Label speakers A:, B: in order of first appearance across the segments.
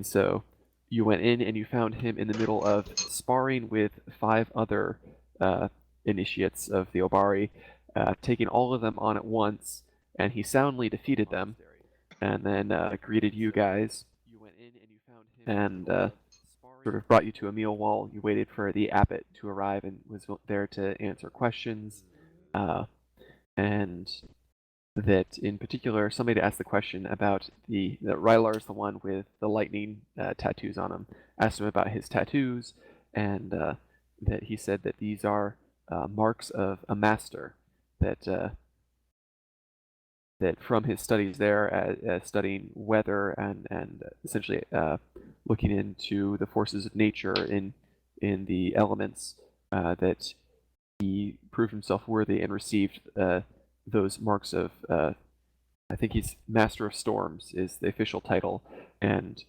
A: And so you went in and you found him in the middle of sparring with 5 other initiates of the Obari, taking all of them on at once, and he soundly defeated them, and then greeted you guys, and sort of brought you to a meal while you waited for the abbot to arrive and was there to answer questions. And that in particular, somebody asked the question about that Rylar's the one with the lightning tattoos on him. Asked him about his tattoos, and that he said that these are marks of a master. That from his studies there, studying weather and essentially looking into the forces of nature in the elements, that he proved himself worthy and received those marks of, I think he's Master of Storms is the official title, and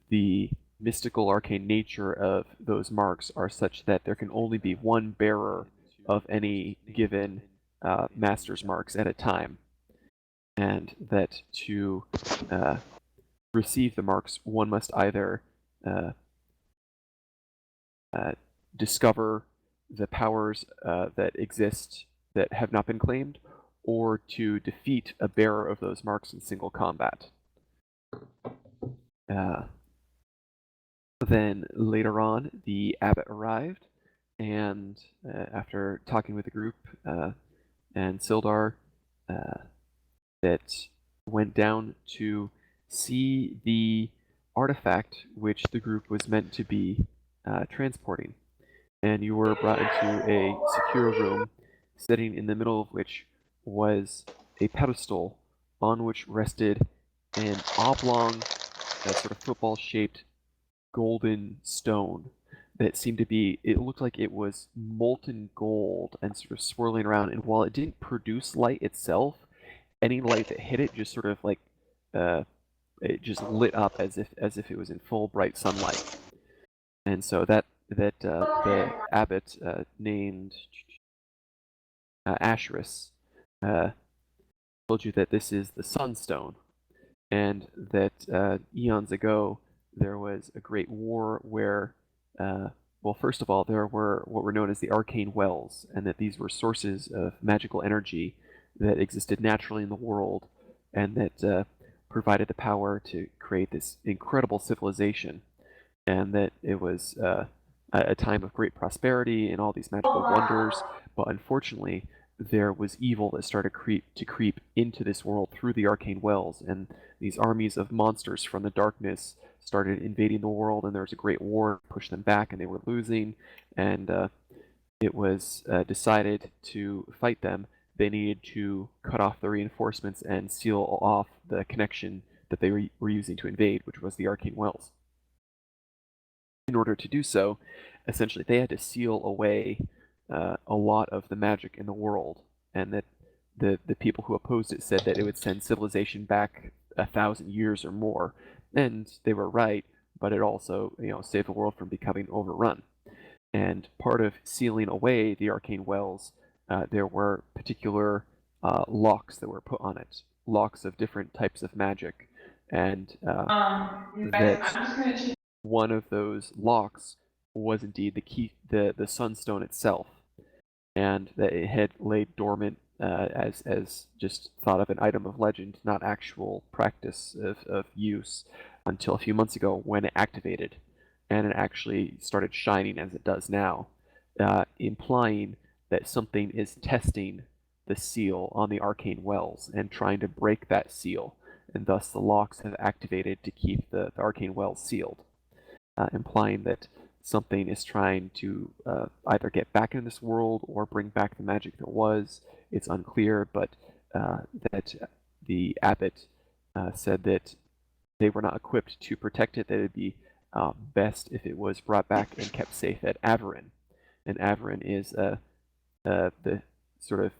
A: the mystical arcane nature of those marks are such that there can only be one bearer of any given master's marks at a time, and that to receive the marks, one must either discover the powers that exist that have not been claimed, or to defeat a bearer of those marks in single combat. Then later on, the abbot arrived, and after talking with the group and Sildar, that went down to see the artifact which the group was meant to be transporting. And you were brought into a secure room, sitting in the middle of which was a pedestal on which rested an oblong, sort of football-shaped golden stone that seemed to be, it looked like it was molten gold and sort of swirling around. And while it didn't produce light itself, any light that hit it just sort of like it just lit up as if it was in full bright sunlight. And so that the abbot named Asherus told you that this is the Sunstone, and that eons ago there was a great war where, well, first of all, there were what were known as the arcane wells, and that these were sources of magical energy that existed naturally in the world, and that provided the power to create this incredible civilization, and that it was a time of great prosperity and all these magical wonders. But unfortunately, there was evil that started to creep into this world through the arcane wells, and these armies of monsters from the darkness started invading the world, and there was a great war, pushed them back, and they were losing, and it was decided to fight them. They needed to cut off the reinforcements and seal off the connection that they were using to invade, which was the arcane wells. In order to do so, essentially they had to seal away a lot of the magic in the world, and that the people who opposed it said that it would send civilization back 1,000 years or more, and they were right, but it also, saved the world from becoming overrun. And part of sealing away the arcane wells, there were particular locks that were put on it, locks of different types of magic, and that one of those locks was indeed the key, the Sunstone itself, and that it had laid dormant as just thought of an item of legend, not actual practice of use, until a few months ago when it activated, and it actually started shining as it does now, implying that something is testing the seal on the arcane wells and trying to break that seal, and thus the locks have activated to keep the arcane wells sealed, implying that something is trying to either get back in this world or bring back the magic there was. It's unclear, but that the abbot said that they were not equipped to protect it, that it would be best if it was brought back and kept safe at Averin. And Averin is the sort of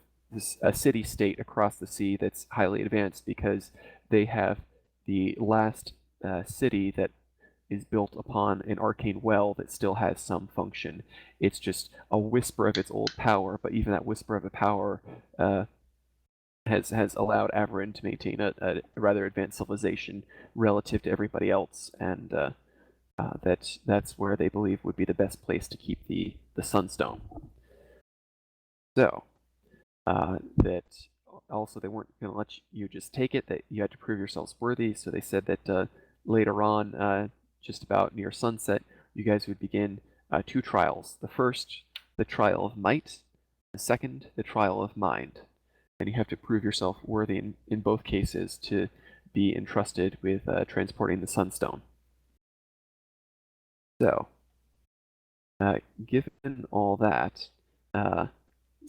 A: a city-state across the sea that's highly advanced, because they have the last city that is built upon an arcane well that still has some function. It's just a whisper of its old power, but even that whisper of a power has allowed Averin to maintain a rather advanced civilization relative to everybody else, and that's where they believe would be the best place to keep the Sunstone. So that also they weren't going to let you just take it; that you had to prove yourselves worthy. So they said that later on, just about near sunset, you guys would begin 2 trials. The first, the trial of might; the second, the trial of mind. And you have to prove yourself worthy in both cases to be entrusted with transporting the Sunstone. So, given all that,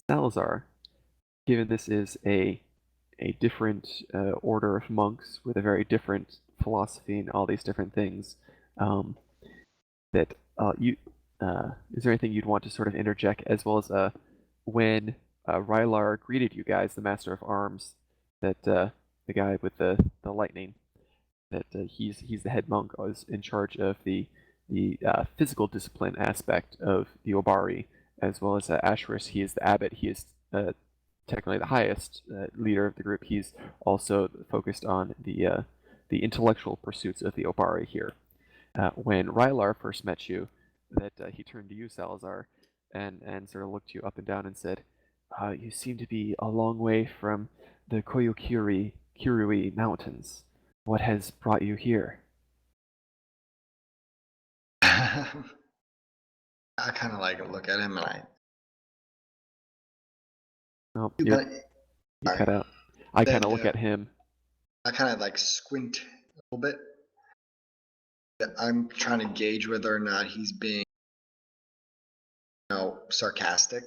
A: Salazar, given this is a different order of monks with a very different philosophy and all these different things, that you is there anything you'd want to sort of interject, as well as when Rylar greeted you guys, the Master of Arms, that the guy with the lightning, that he's the head monk, was in charge of the physical discipline aspect of the Obari, as well as Asherus. He is the abbot. He is technically the highest leader of the group. He's also focused on the intellectual pursuits of the Obari here. When Rylar first met you, that he turned to you, Salazar, and sort of looked you up and down and said, "You seem to be a long way from the Kirui Mountains. What has brought you here?"
B: I kind of like look at him and
A: Oh,
B: you,
A: yep,
B: but
A: you cut
B: sorry.
A: out. I kind
B: Then
A: of look at him.
B: I kind of like squint a little bit. I'm trying to gauge whether or not he's being, sarcastic.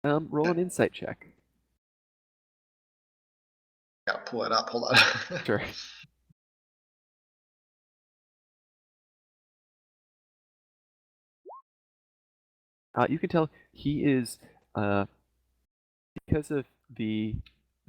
A: Roll an insight check.
B: Gotta pull it up. Hold on.
A: Sure. You can tell he is, because of the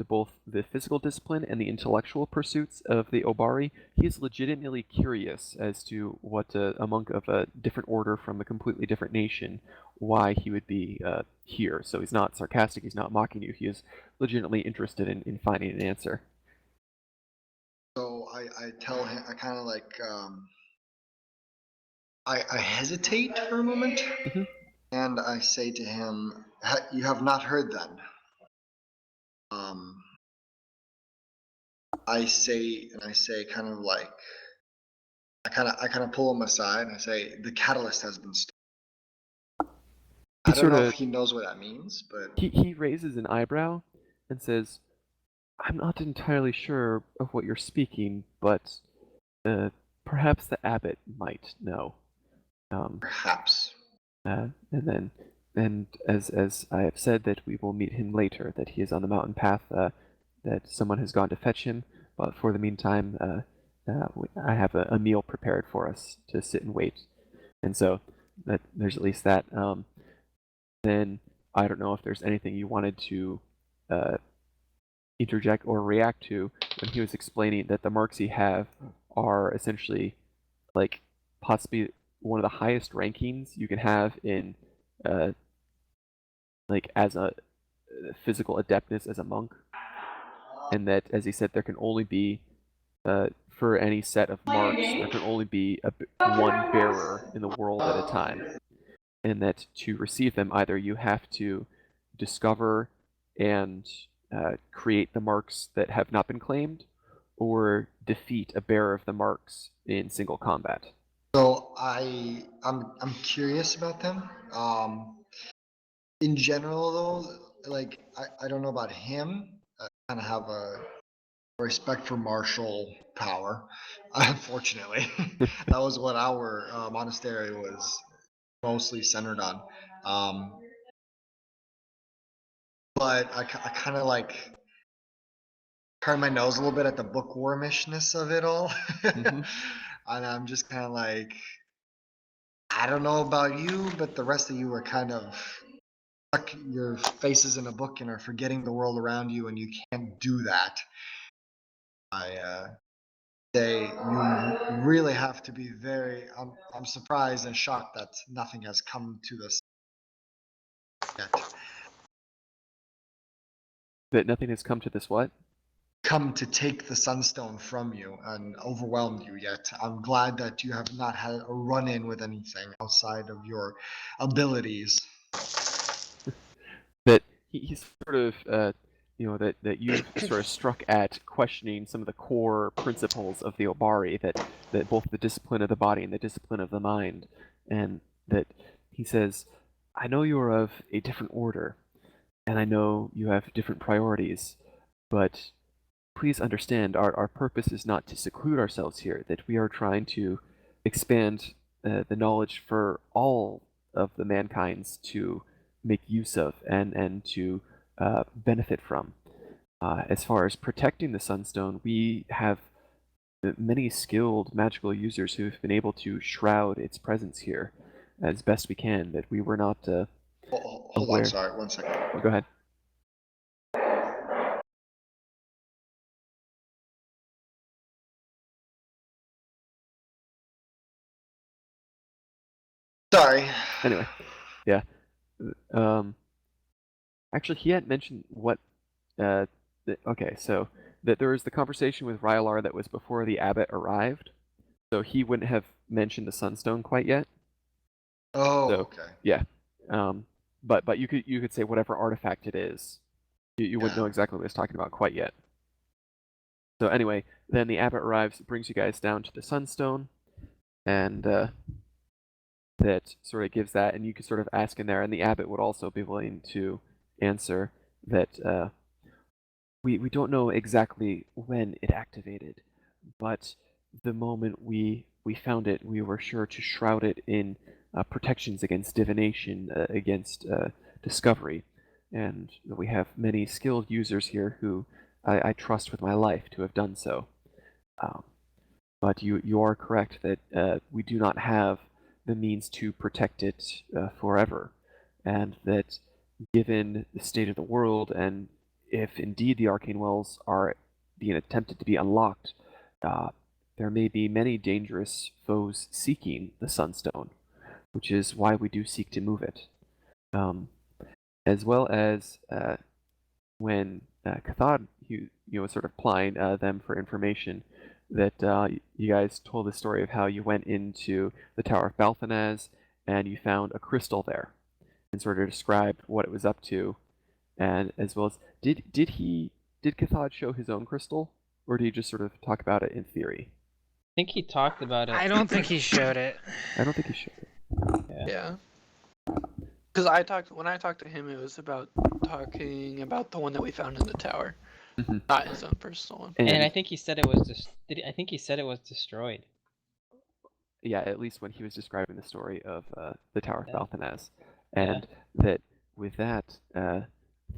A: both the physical discipline and the intellectual pursuits of the Obari, he is legitimately curious as to what a monk of a different order from a completely different nation, why he would be here. So he's not sarcastic, he's not mocking you, he is legitimately interested in finding an answer.
B: So I tell him, I kind of like, I hesitate for a moment,
A: Mhm.
B: and I say to him, "You have not heard then." Um, I say, kind of like, I kind of pull him aside and I say, "The catalyst has been stolen."
A: He
B: I don't
A: sort
B: know if
A: of
B: he knows what that means, but
A: he raises an eyebrow and says, "I'm not entirely sure of what you're speaking, but uh, perhaps the abbot might know." Um,
B: perhaps.
A: and then, and as I have said, that we will meet him later. That he is on the mountain path. That someone has gone to fetch him. But for the meantime, I have a meal prepared for us to sit and wait. And so that there's at least that. Then I don't know if there's anything you wanted to uh, interject or react to when he was explaining that the marks he have are essentially like possibly one of the highest rankings you can have in uh, like as a physical adeptness as a monk, and that, as he said, there can only be for any set of marks, there can only be one bearer in the world at a time, and that to receive them, either you have to discover and create the marks that have not been claimed, or defeat a bearer of the marks in single combat.
B: So I'm curious about them. In general, though, like I don't know about him. I kind of have a respect for martial power. Unfortunately, that was what our monastery was mostly centered on. Um, but I kind of like turn my nose a little bit at the bookwormishness of it all,
A: Mm-hmm.
B: and I'm just kind of like, I don't know about you, but the rest of you are kind of stuck your faces in a book and are forgetting the world around you, and you can't do that. I say you really have to be very. I'm surprised and shocked that nothing has come to this yet.
A: That nothing has come to this what?
B: Come to take the Sunstone from you and overwhelmed you yet. I'm glad that you have not had a run-in with anything outside of your abilities.
A: That he's sort of, that you've sort of struck at questioning some of the core principles of the Obari, that both the discipline of the body and the discipline of the mind, and that he says, I know you are of a different order, and I know you have different priorities, but please understand our purpose is not to seclude ourselves here, that we are trying to expand the knowledge for all of the mankind's to make use of and to benefit from. As far as protecting the Sunstone, we have many skilled magical users who have been able to shroud its presence here as best we can, that we were not
B: Hold
A: aware.
B: on, sorry, 1 second.
A: Oh, go ahead.
B: Sorry.
A: Anyway, yeah. Um, Actually, he hadn't mentioned what. Okay, so that there was the conversation with Rylar that was before the abbot arrived, so he wouldn't have mentioned the Sunstone quite yet.
B: Oh,
A: So
B: okay.
A: yeah, but you could say whatever artifact it is. You wouldn't know
B: Yeah.
A: exactly what he was talking about quite yet. So anyway, then the abbot arrives, brings you guys down to the Sunstone, and that sort of gives that, and you could sort of ask in there, and the abbot would also be willing to answer that we don't know exactly when it activated, but the moment we found it, we were sure to shroud it in protections against divination, against discovery, and we have many skilled users here who I trust with my life to have done so. Um, but you are correct that we do not have the means to protect it forever, and that given the state of the world, and if indeed the arcane wells are being attempted to be unlocked, uh, there may be many dangerous foes seeking the Sunstone, which is why we do seek to move it. As well as when Cathod, was sort of plying them for information, that you guys told the story of how you went into the Tower of Balthanaz and you found a crystal there, and sort of described what it was up to, and as well as did Cathod show his own crystal, or did he just sort of talk about it in theory?
C: I think he talked about it.
D: I don't think he showed it.
A: I don't think he showed it.
E: Yeah. Because when I talked to him, it was about talking about the one that we found in the tower,
A: Mhm.
E: not his own personal one.
C: And I think he said it was I think he said it was destroyed.
A: Yeah, at least when he was describing the story of the Tower of
C: Yeah.
A: Balthanaz, and that with that,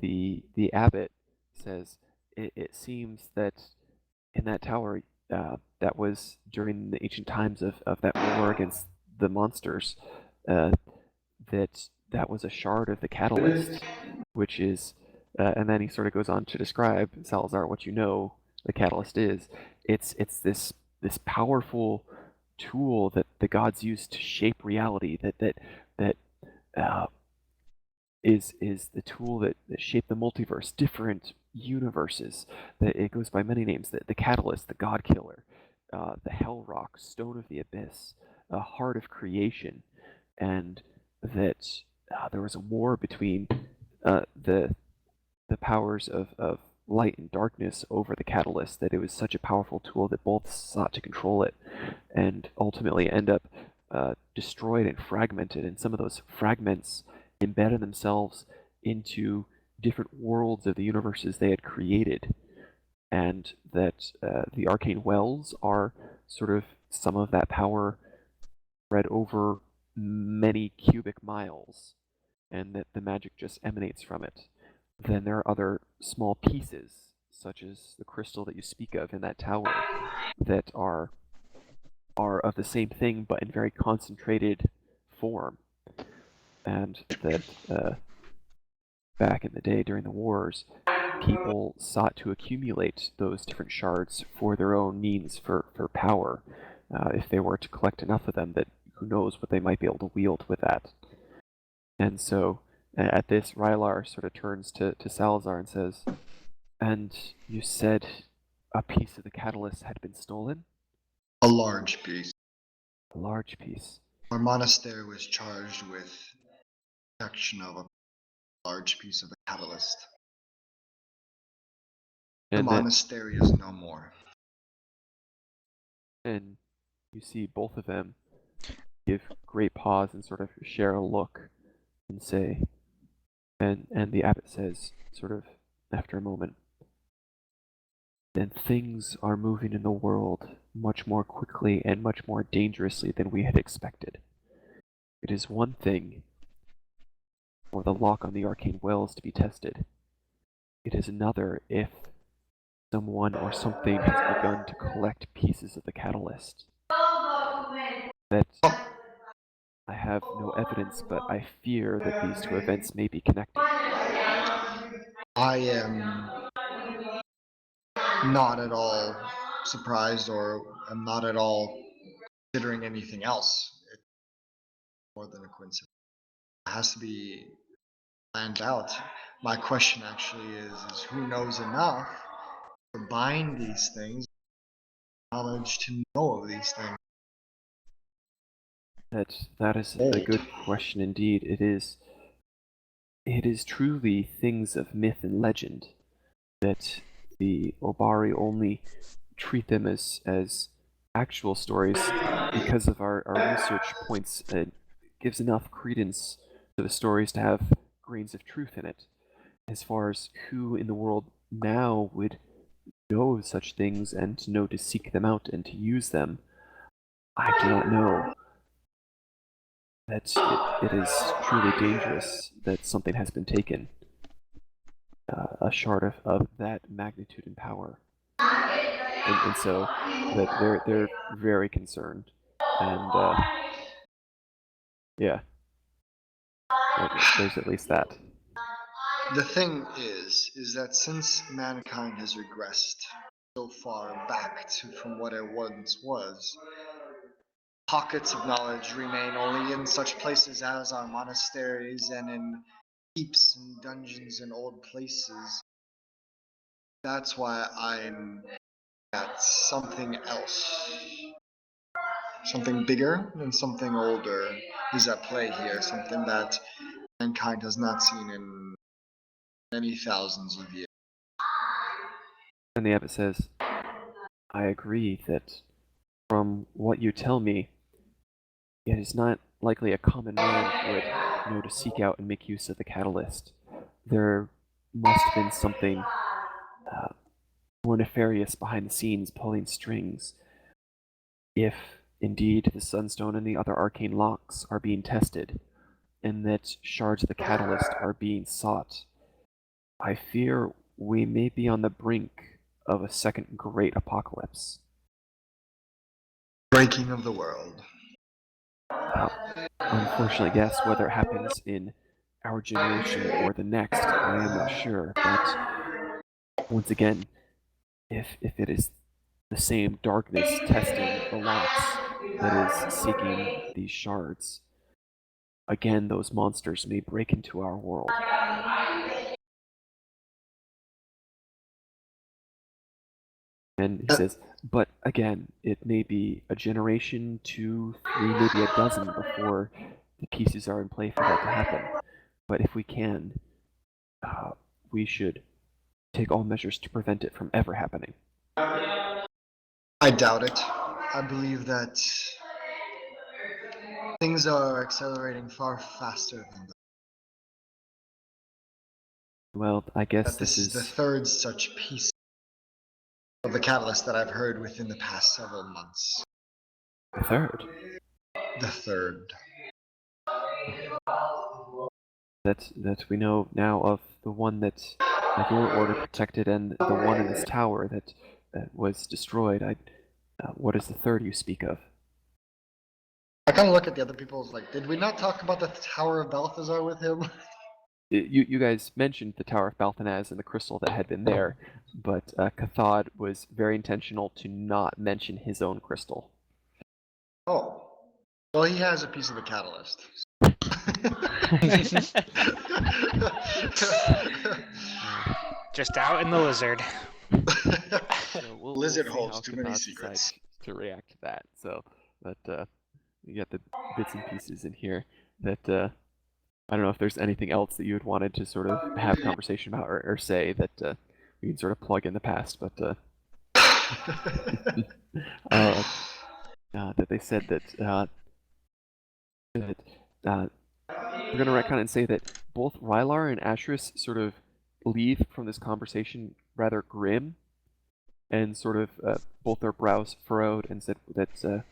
A: the abbot says it seems that in that tower, that was during the ancient times of that war against the monsters, that was a shard of the catalyst, which is, and then he sort of goes on to describe, Salazar, what you know the catalyst is. It's this powerful tool that the gods use to shape reality. That uh, is the tool that shaped the multiverse, different universes. That it goes by many names. The catalyst, the god killer, the hell rock, stone of the abyss, heart of creation, and that there was a war between the powers of light and darkness over the catalyst, that it was such a powerful tool that both sought to control it and ultimately end up destroyed and fragmented, and some of those fragments embedded themselves into different worlds of the universes they had created, and that the arcane wells are sort of some of that power spread over many cubic miles, and that the magic just emanates from it. Then there are other small pieces, such as the crystal that you speak of in that tower, that are of the same thing but in very concentrated form, and that back in the day during the wars, people sought to accumulate those different shards for their own means, for power. If they were to collect enough of them, that who knows what they might be able to wield with that. And so at this, Rylar sort of turns to Salazar and says, And you said a piece of the catalyst had been stolen?
B: A large piece.
A: A large piece.
B: Our monastery was charged with protection of a large piece of the catalyst. The
A: And then,
B: monastery is no more.
A: and you see both of them give great pause and sort of share a look and say, and the abbot says, sort of after a moment, then things are moving in the world much more quickly and much more dangerously than we had expected. It is one thing for the lock on the arcane wells to be tested. It is another if someone or something has begun to collect pieces of the catalyst. That I have no evidence, but I fear that these two events may be connected.
B: I am not at all surprised, or I'm not at all considering anything else. It's more than a coincidence. It has to be planned out. My question actually is who knows enough to bind these things, knowledge to know of these things?
A: That is a good question indeed. It is truly things of myth and legend that the Obari only treat them as actual stories because of our research points gives enough credence to the stories to have grains of truth in it. As far as who in the world now would know of such things and to know to seek them out and to use them, I do not know. That it is truly dangerous that something has been taken. A shard of that magnitude and power. And so that they're very concerned. And yeah. There's at least that.
B: The thing is that since mankind has regressed so far back to from what it once was, pockets of knowledge remain only in such places as our monasteries and in keeps and dungeons and old places. That's why I'm at something else. Something bigger and something older is at play here, something that mankind has not seen in many thousands of years.
A: And the abbot says, I agree that from what you tell me, it is not likely a common man would know to seek out and make use of the catalyst. There must have been something more nefarious behind the scenes pulling strings. If indeed the Sunstone and the other arcane locks are being tested, and that shards of the catalyst are being sought, I fear we may be on the brink of a second great apocalypse.
B: Breaking of the world.
A: Unfortunately, yes, whether it happens in our generation or the next, I am not sure. But once again, if it is the same darkness testing the locks that is seeking these shards, again, those monsters may break into our world. And he says, but again, it may be a generation, 2, 3, maybe a dozen before the pieces are in play for that to happen. But if we can, we should take all measures to prevent it from ever happening.
B: I doubt it. I believe that things are accelerating far faster than that.
A: Well, I guess
B: This is the third such piece of the catalyst that I've heard within the past several months.
A: the third.
B: The third.
A: That we know now of the one that your order protected and the one in this tower that was destroyed. What is the third you speak of?
B: I kind of look at the other people's like, did we not talk about the Tower of Balthazar with him?
A: You guys mentioned the Tower of Balthanaz and the crystal that had been there, but Cathod was very intentional to not mention his own crystal.
B: Oh. Well, he has a piece of the catalyst.
D: Just out in the lizard.
A: So we'll
B: Lizard
A: see
B: holds
A: how
B: too many
A: Katas
B: secrets.
A: decides to react to that. So, but you got the bits and pieces in here that I don't know if there's anything else that you had wanted to sort of have conversation about or say that we can sort of plug in the past, but that they said that that we're gonna retcon and say that both Rylar and Asherus sort of leave from this conversation rather grim, and sort of both their brows furrowed, and said that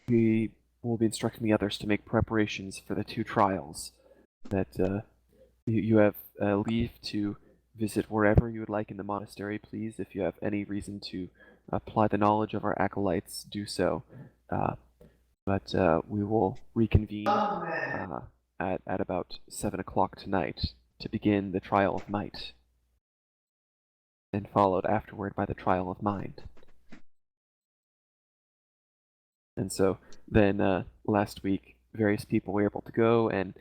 A: we will be instructing the others to make preparations for the 2 trials. That you have leave to visit wherever you would like in the monastery, please. If you have any reason to apply the knowledge of our acolytes, do so. But we will reconvene at about 7 o'clock tonight to begin the trial of might, and followed afterward by the trial of mind. And so then last week, various people were able to go and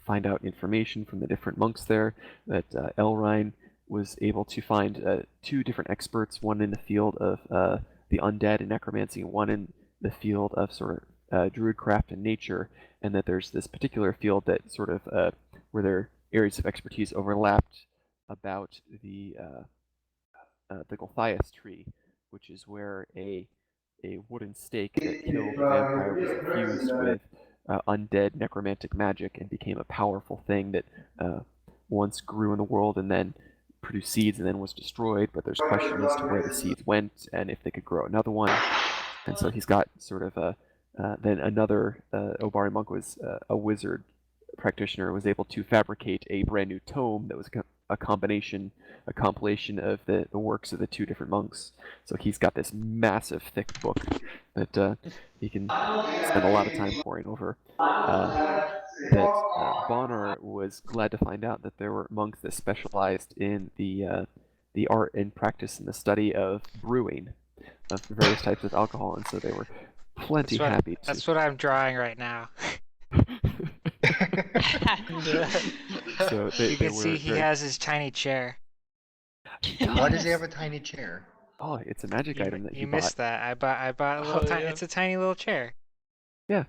A: find out information from the different monks there. That Elrine was able to find 2 different experts, one in the field of the undead and necromancy, and one in the field of sort of druidcraft and nature, and that there's this particular field that sort of where their areas of expertise overlapped about the Gulthias tree, which is where a wooden stake that killed a vampire was infused with undead necromantic magic and became a powerful thing that once grew in the world and then produced seeds and then was destroyed, but there's question as to where the seeds went and if they could grow another one. And so he's got sort of a then another Obari monk was a wizard practitioner, was able to fabricate a brand new tome that was a compilation of the works of the 2 different monks. So he's got this massive, thick book that he can spend a lot of time poring over. That Bonnar was glad to find out that there were monks that specialized in the art and practice and the study of brewing of various types of alcohol, and so they were plenty happy to.
D: That's what I'm drawing right now.
A: So they
D: You can
A: were
D: see he
A: very...
D: has his tiny chair.
B: Why does he have a tiny chair?
A: Oh, it's a magic item that
D: You
A: bought.
D: missed that. I bought a little
E: Oh,
D: tiny.
E: yeah.
D: It's a tiny little chair.
A: Yeah.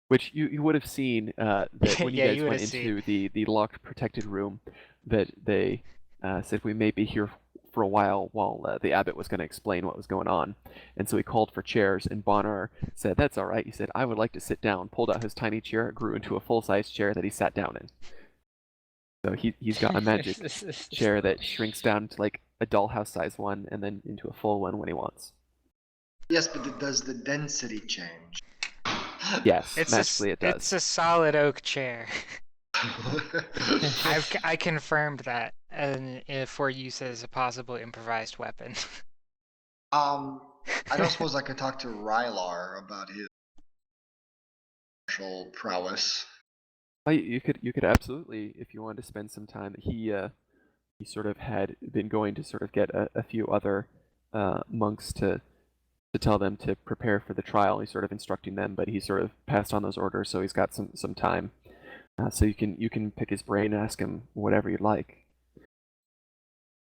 A: Which you would have seen that when you
D: Yeah,
A: guys
D: you
A: went
D: would've
A: into the locked protected room, that they said we may be here for a while the abbot was going to explain what was going on. And so he called for chairs, and Bonnar said, "That's all right." He said, "I would like to sit down." Pulled out his tiny chair, it grew into a full-size chair that he sat down in. So he's got a magic chair that shrinks down to like a dollhouse size one and then into a full one when he wants.
B: Yes, but does the density change?
A: Yes,
D: It's
A: magically it does.
D: It's a solid oak chair. I confirmed that, and for use as a possible improvised weapon.
B: I don't suppose I could talk to Rylar about his martial prowess.
A: You could absolutely, if you wanted to spend some time. He sort of had been going to sort of get a few other monks to tell them to prepare for the trial. He's sort of instructing them, but he sort of passed on those orders, so he's got some time. So you can pick his brain and ask him whatever you'd like.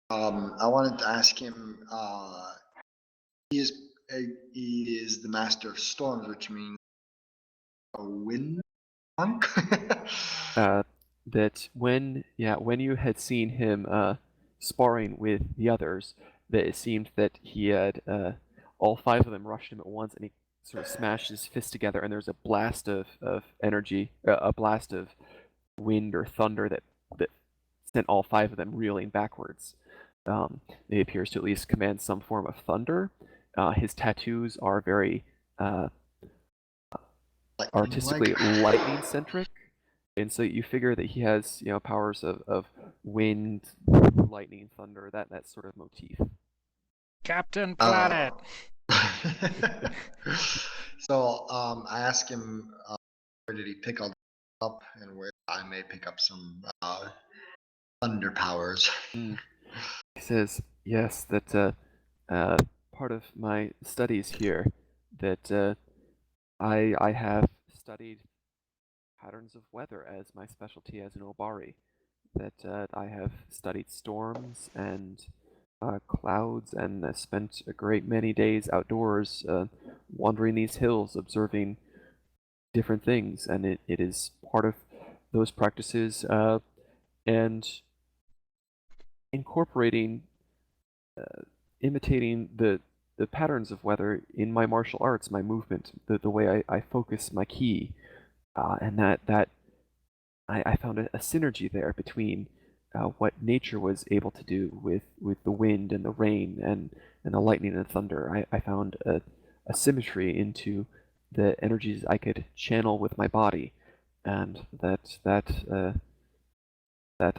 B: I wanted to ask him. He is the master of storms, which means a wind monk.
A: That when you had seen him sparring with the others, that it seemed that he had all 5 of them rushed him at once, and he sort of smashed his fists together, and there's a blast of energy, a blast of wind or thunder that sent all 5 of them reeling backwards. He appears to at least command some form of thunder. His tattoos are very artistically lightning centric, and so you figure that he has powers of wind, lightning, thunder, that sort of motif.
D: Captain Planet.
B: So I asked him where did he pick all that up, and where I may pick up some thunder powers.
A: He says, yes, that part of my studies here, that I have studied patterns of weather as my specialty as an Obari, that I have studied storms and clouds and spent a great many days outdoors wandering these hills, observing different things, and it is part of those practices and incorporating, imitating the patterns of weather in my martial arts, my movement, the way I focus my ki, and that I found a synergy there between what nature was able to do with the wind and the rain and the lightning and thunder. I found a symmetry into the energies I could channel with my body, and that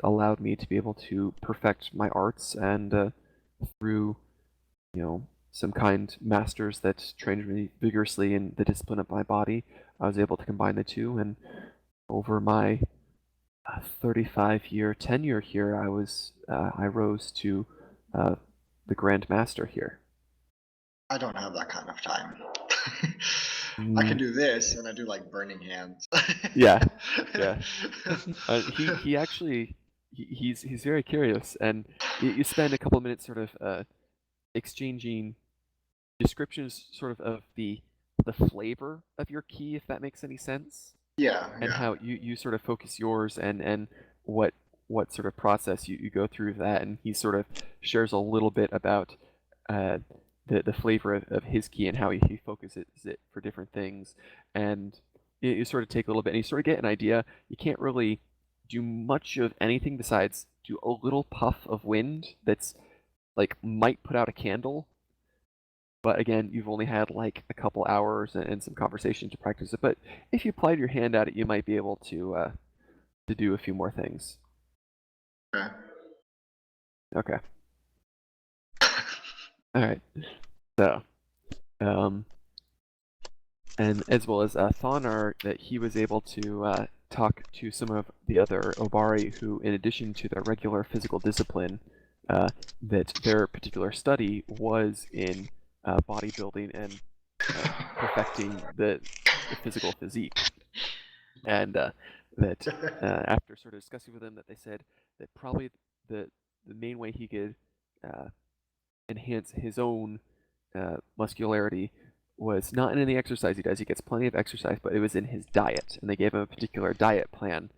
A: allowed me to be able to perfect my arts, and through some kind masters that trained me vigorously in the discipline of my body, I was able to combine the two, and over my 35-year tenure here, I rose to the Grand Master here.
B: I don't have that kind of time. I can do this, and I do like burning hands.
A: Yeah, yeah. He actually he's very curious, and you spend a couple minutes sort of exchanging descriptions sort of the flavor of your ki, if that makes any sense,
B: Yeah,
A: and
B: yeah.
A: how you sort of focus yours, and what sort of process you go through that, and he sort of shares a little bit about uh, the flavor of his ki and how he focuses it for different things, and you sort of take a little bit and you sort of get an idea. You can't really do much of anything besides do a little puff of wind that's like might put out a candle, but again, you've only had like a couple hours and some conversation to practice it. But if you applied your hand at it, you might be able to do a few more things.
B: Okay.
A: Okay. All right. So, and as well as Thonar, that he was able to talk to some of the other Obari who, in addition to their regular physical discipline, that their particular study was in bodybuilding and perfecting the physical physique. And that after sort of discussing with them, that they said that probably the main way he could enhance his own muscularity was not in any exercise he does. He gets plenty of exercise, but it was in his diet, and they gave him a particular diet plan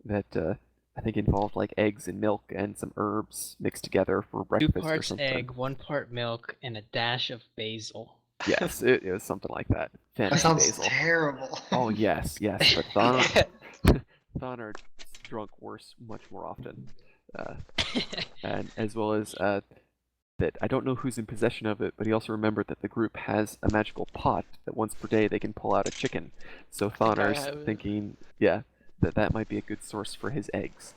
A: that I think involved like eggs and milk and some herbs mixed together for
C: 2
A: breakfast or
C: parts
A: something.
C: egg, 1 part milk, and a dash of basil.
A: Yes, it was something like that.
B: That
A: Fancy
B: sounds
A: basil.
B: terrible.
A: Oh yes, yes, but Thonar drunk worse much more often, and as well as that I don't know who's in possession of it, but he also remembered that the group has a magical pot that once per day they can pull out a chicken. So
E: think I
A: Thonar's
E: have it.
A: thinking, yeah, that might be a good source for his eggs.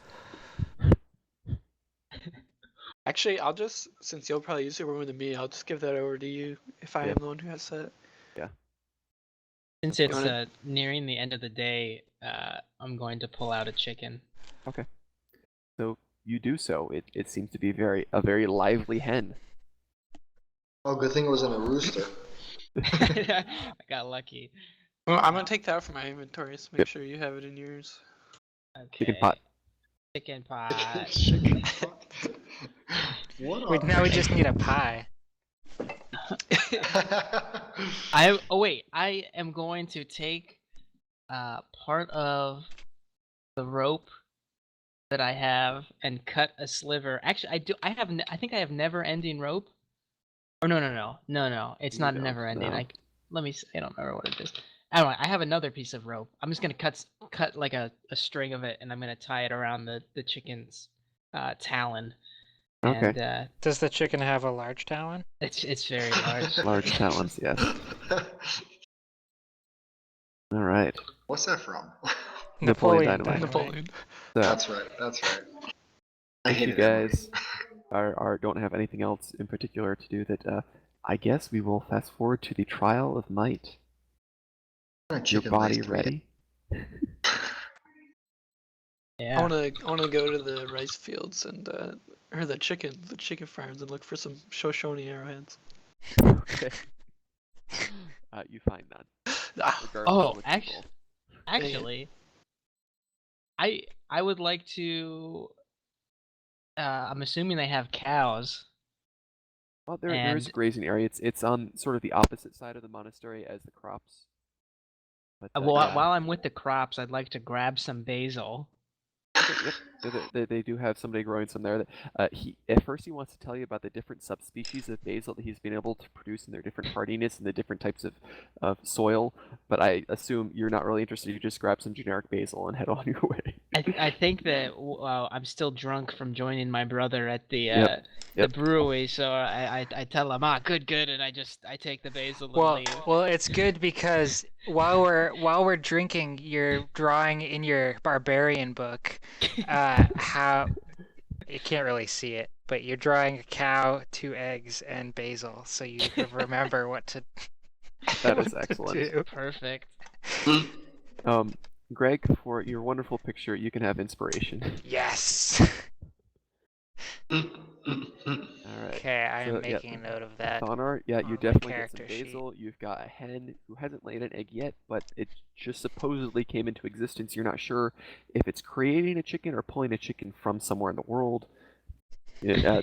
E: Actually, I'll just, since you'll probably use it more than me, I'll just give that over to you if I
A: Yeah.
E: am the one who has that.
C: Since
A: You
C: it's
E: wanna-
C: nearing the end of the day, I'm going to pull out a chicken.
A: Okay. So you do so. It seems to be a very lively hen.
B: Oh, good thing it wasn't a rooster.
C: I got lucky.
E: Well, I'm gonna take that out from my inventory, so make
A: Yep.
E: sure you have it in yours.
C: Okay.
A: Chicken pot.
C: Chicken pot.
B: Chicken pot. What
D: Wait,
B: on
D: now we
B: earth?
D: just need a pie.
C: Oh wait, I am going to take part of the rope that I have and cut a sliver. Actually, I do. I think I have never-ending rope. Or no. It's
A: You
C: not
A: don't,
C: never-ending.
A: no.
C: Let me. I don't remember what it is. Anyway, I have another piece of rope. I'm just gonna cut like a string of it, and I'm gonna tie it around the chicken's talon.
A: Okay.
C: And
D: Does the chicken have a large talon?
C: it's very large.
A: Large talons, yes. All right.
B: What's that from?
A: Napoleon Dynamite.
E: Napoleon.
A: So,
B: That's right. That's right. I
A: if you
B: hated that movie.
A: guys don't have anything else in particular to do, that I guess we will fast forward to the trial of might.
B: What kind of
A: Your
B: chicken
A: body
B: legs do we
A: ready?
C: Yeah.
E: I wanna go to the rice fields and or the chicken farms and look for some Shoshone arrowheads.
A: Okay. You find none.
E: Ah,
A: regardless
C: Oh,
A: of what you
C: actually,
A: roll.
C: actually, I would like to I'm assuming they have cows.
A: Well, there is a
C: And
A: grazing area. It's on sort of the opposite side of the monastery as the crops. But
C: while,
A: yeah.
C: while I'm with the crops, I'd like to grab some basil.
A: Okay, yep. They do have somebody growing some there. He at first he wants to tell you about the different subspecies of basil that he's been able to produce and their different hardiness and the different types of soil. But I assume you're not really interested. You just grab some generic basil and head on your way.
C: I think that I'm still drunk from joining my brother at the
A: Yep.
C: brewery, so I tell him, good, and I take the basil and
D: Well,
C: leave.
D: well, it's good because while we're drinking, you're drawing in your barbarian book, how you can't really see it, but you're drawing a cow, 2 eggs, and basil, so you can remember what to.
A: That is
D: what to
A: excellent.
D: do.
C: Perfect.
A: Greg, for your wonderful picture, you can have inspiration.
D: Yes.
A: All right.
D: Okay, I am
A: So, yeah,
D: making a note of that.
A: Thonar, yeah,
D: on
A: you
D: my
A: definitely get some
D: character sheet.
A: basil. You've got a hen who hasn't laid an egg yet, but it just supposedly came into existence. You're not sure if it's creating a chicken or pulling a chicken from somewhere in the world.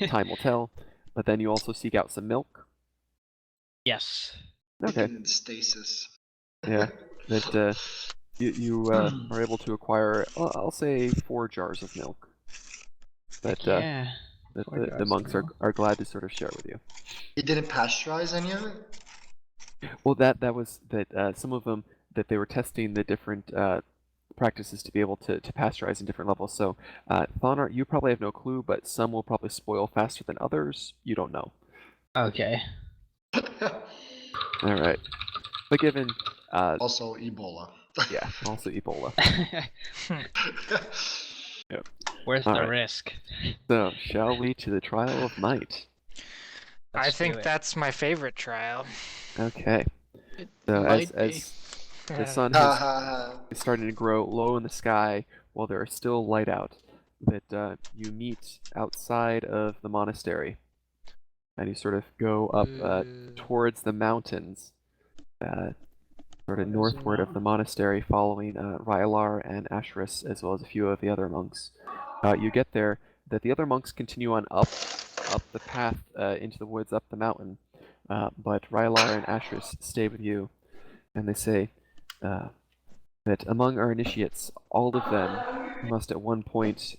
A: Time will tell. But then you also seek out some milk.
C: Yes.
A: Okay.
B: In stasis.
A: Yeah. That you are able to acquire, I'll say 4 jars of milk. That
C: Yeah.
A: that
F: 4
A: the
F: jars of
A: monks are
F: milk.
A: glad to sort of share with you.
B: He didn't pasteurize any of it?
A: Well, that was that some of them that they were testing the different practices to be able to pasteurize in different levels. So, Thonar, you probably have no clue, but some will probably spoil faster than others. You don't know.
C: Okay.
A: All right. But given,
B: Also Ebola.
A: yeah, also Ebola.
C: Worth
A: All
C: the
A: right.
C: risk.
A: So, shall we to the trial of might?
D: I
C: Let's do
D: think
C: it.
D: that's my favorite trial.
A: Okay.
E: It
A: So
E: might be.
A: as the sun
B: Ha
A: has
B: ha ha.
A: is starting to grow low in the sky while there is still light out, that you meet outside of the monastery, and you sort of go up towards the mountains, sort of northward of the monastery, following Rylar and Asheris, as well as a few of the other monks. You get there, that the other monks continue on up the path into the woods, up the mountain, but Rylar and Asheris stay with you, and they say that among our initiates, all of them must at one point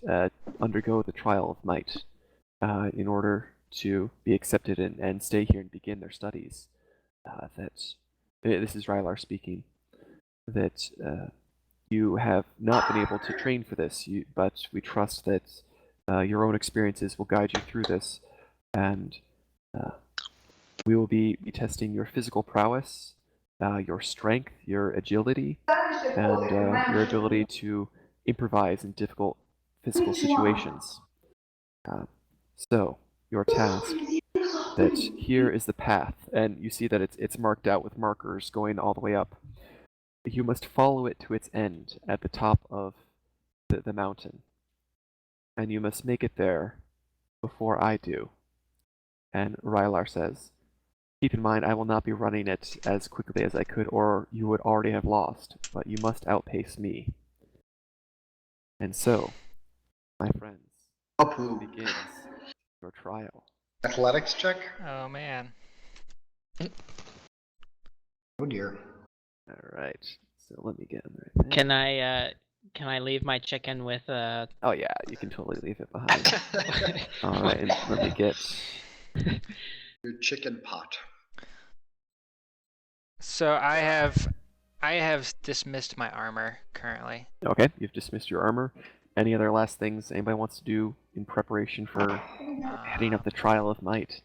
A: undergo the trial of might in order to be accepted and stay here and begin their studies. This is Rylar speaking. That you have not been able to train for this, but we trust that your own experiences will guide you through this, and we will be testing your physical prowess, your strength, your agility, and your ability to improvise in difficult physical situations. So, your task, that here is the path, and you see that it's marked out with markers going all the way up. You must follow it to its end at the top of the mountain, and you must make it there before I do. And Rylar says, keep in mind, I will not be running it as quickly as I could, or you would already have lost, but you must outpace me. And so, my friends,
B: Apu.
A: begins your trial.
B: Athletics check?
D: Oh man.
B: Oh dear.
A: Alright, so let me get in the right thing.
C: Can I leave my chicken with
A: Oh yeah, you can totally leave it behind. Alright, and let me get...
B: Your chicken pot.
D: So I have dismissed my armor currently.
A: Okay, you've dismissed your armor. Any other last things anybody wants to do in preparation for heading up the trial of might?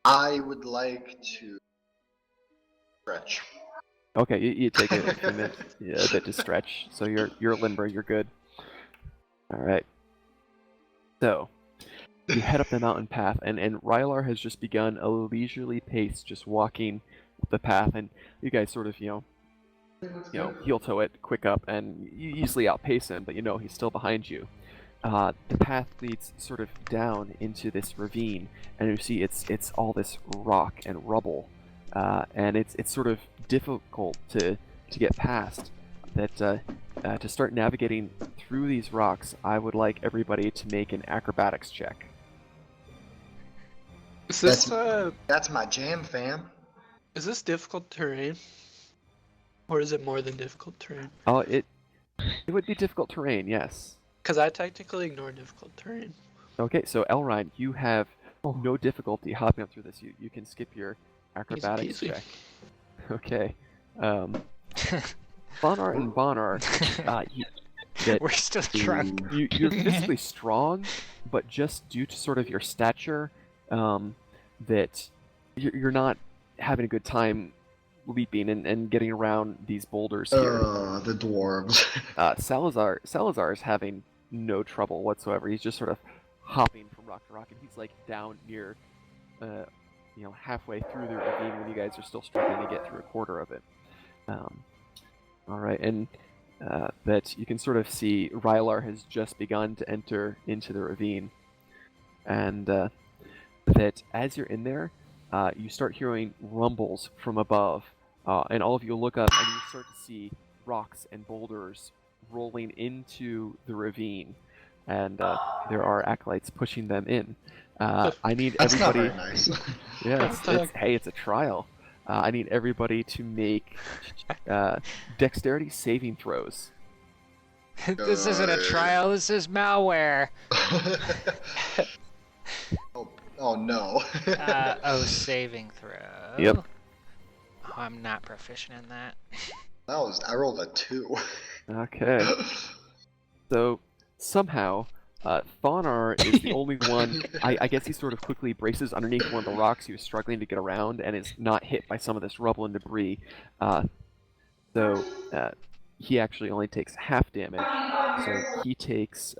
B: I would like to stretch.
A: Okay, you take a few minutes, a bit to stretch, so you're limber, you're good. All right. So you head up the mountain path, and Rylar has just begun a leisurely pace, just walking the path, and you guys sort of heel toe it, quick up, and you easily outpace him, but he's still behind you. The path leads sort of down into this ravine, and you see it's all this rock and rubble, and it's sort of difficult to get past. that to start navigating through these rocks, I would like everybody to make an acrobatics check.
E: Is this
B: That's my jam, fam.
E: is this difficult terrain? Or is it more than difficult terrain?
A: Oh, it would be difficult terrain, yes.
E: Because I technically ignore difficult terrain.
A: Okay, so Elrond, you have no difficulty hopping up through this. You can skip your acrobatics
E: peasy.
A: check. Okay. Bonar and Bonar, that
D: We're still drunk.
A: you're physically strong, but just due to sort of your stature, that you're not having a good time leaping and getting around these boulders here.
B: The dwarves.
A: Salazar is having no trouble whatsoever. He's just sort of hopping from rock to rock, and he's like down near, halfway through the ravine when you guys are still struggling to get through a quarter of it. All right, and that you can sort of see Rylar has just begun to enter into the ravine, and that as you're in there, you start hearing rumbles from above, and all of you look up and you start to see rocks and boulders rolling into the ravine, and there are acolytes pushing them in. I need
B: That's not
A: everybody.
B: very nice.
A: Yeah, it's a trial. I need everybody to make dexterity saving throws.
D: This isn't a trial. This is malware.
B: oh no.
D: Saving throw.
A: Yep.
D: Oh, I'm not proficient in that.
B: I rolled a 2.
A: Okay. So somehow, Thonar is the only one. I guess he sort of quickly braces underneath one of the rocks he was struggling to get around, and is not hit by some of this rubble and debris. So he actually only takes half damage. So he takes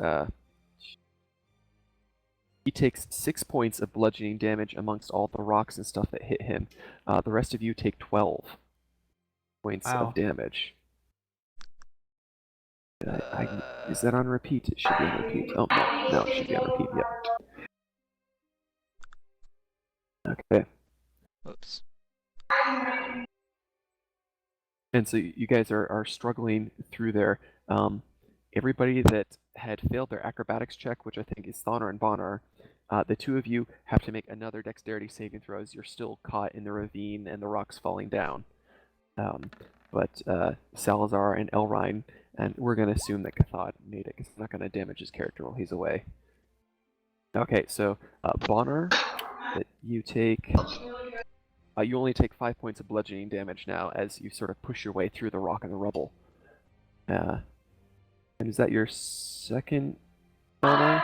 A: 6 points of bludgeoning damage amongst all the rocks and stuff that hit him. The rest of you take 12 points of damage. Is that on repeat? It should be on repeat. Oh, no, it should be on repeat, yep. Okay.
D: Oops.
A: And so you guys are struggling through there. Everybody that had failed their acrobatics check, which I think is Thonar and Bonar, the two of you have to make another dexterity saving throw as you're still caught in the ravine and the rocks falling down. But Salazar and Elrine, and we're going to assume that Cathod made it, because it's not going to damage his character while he's away. Okay, so Bonar, that you take... you only take 5 points of bludgeoning damage now as you sort of push your way through the rock and the rubble. And is that your second Bonar?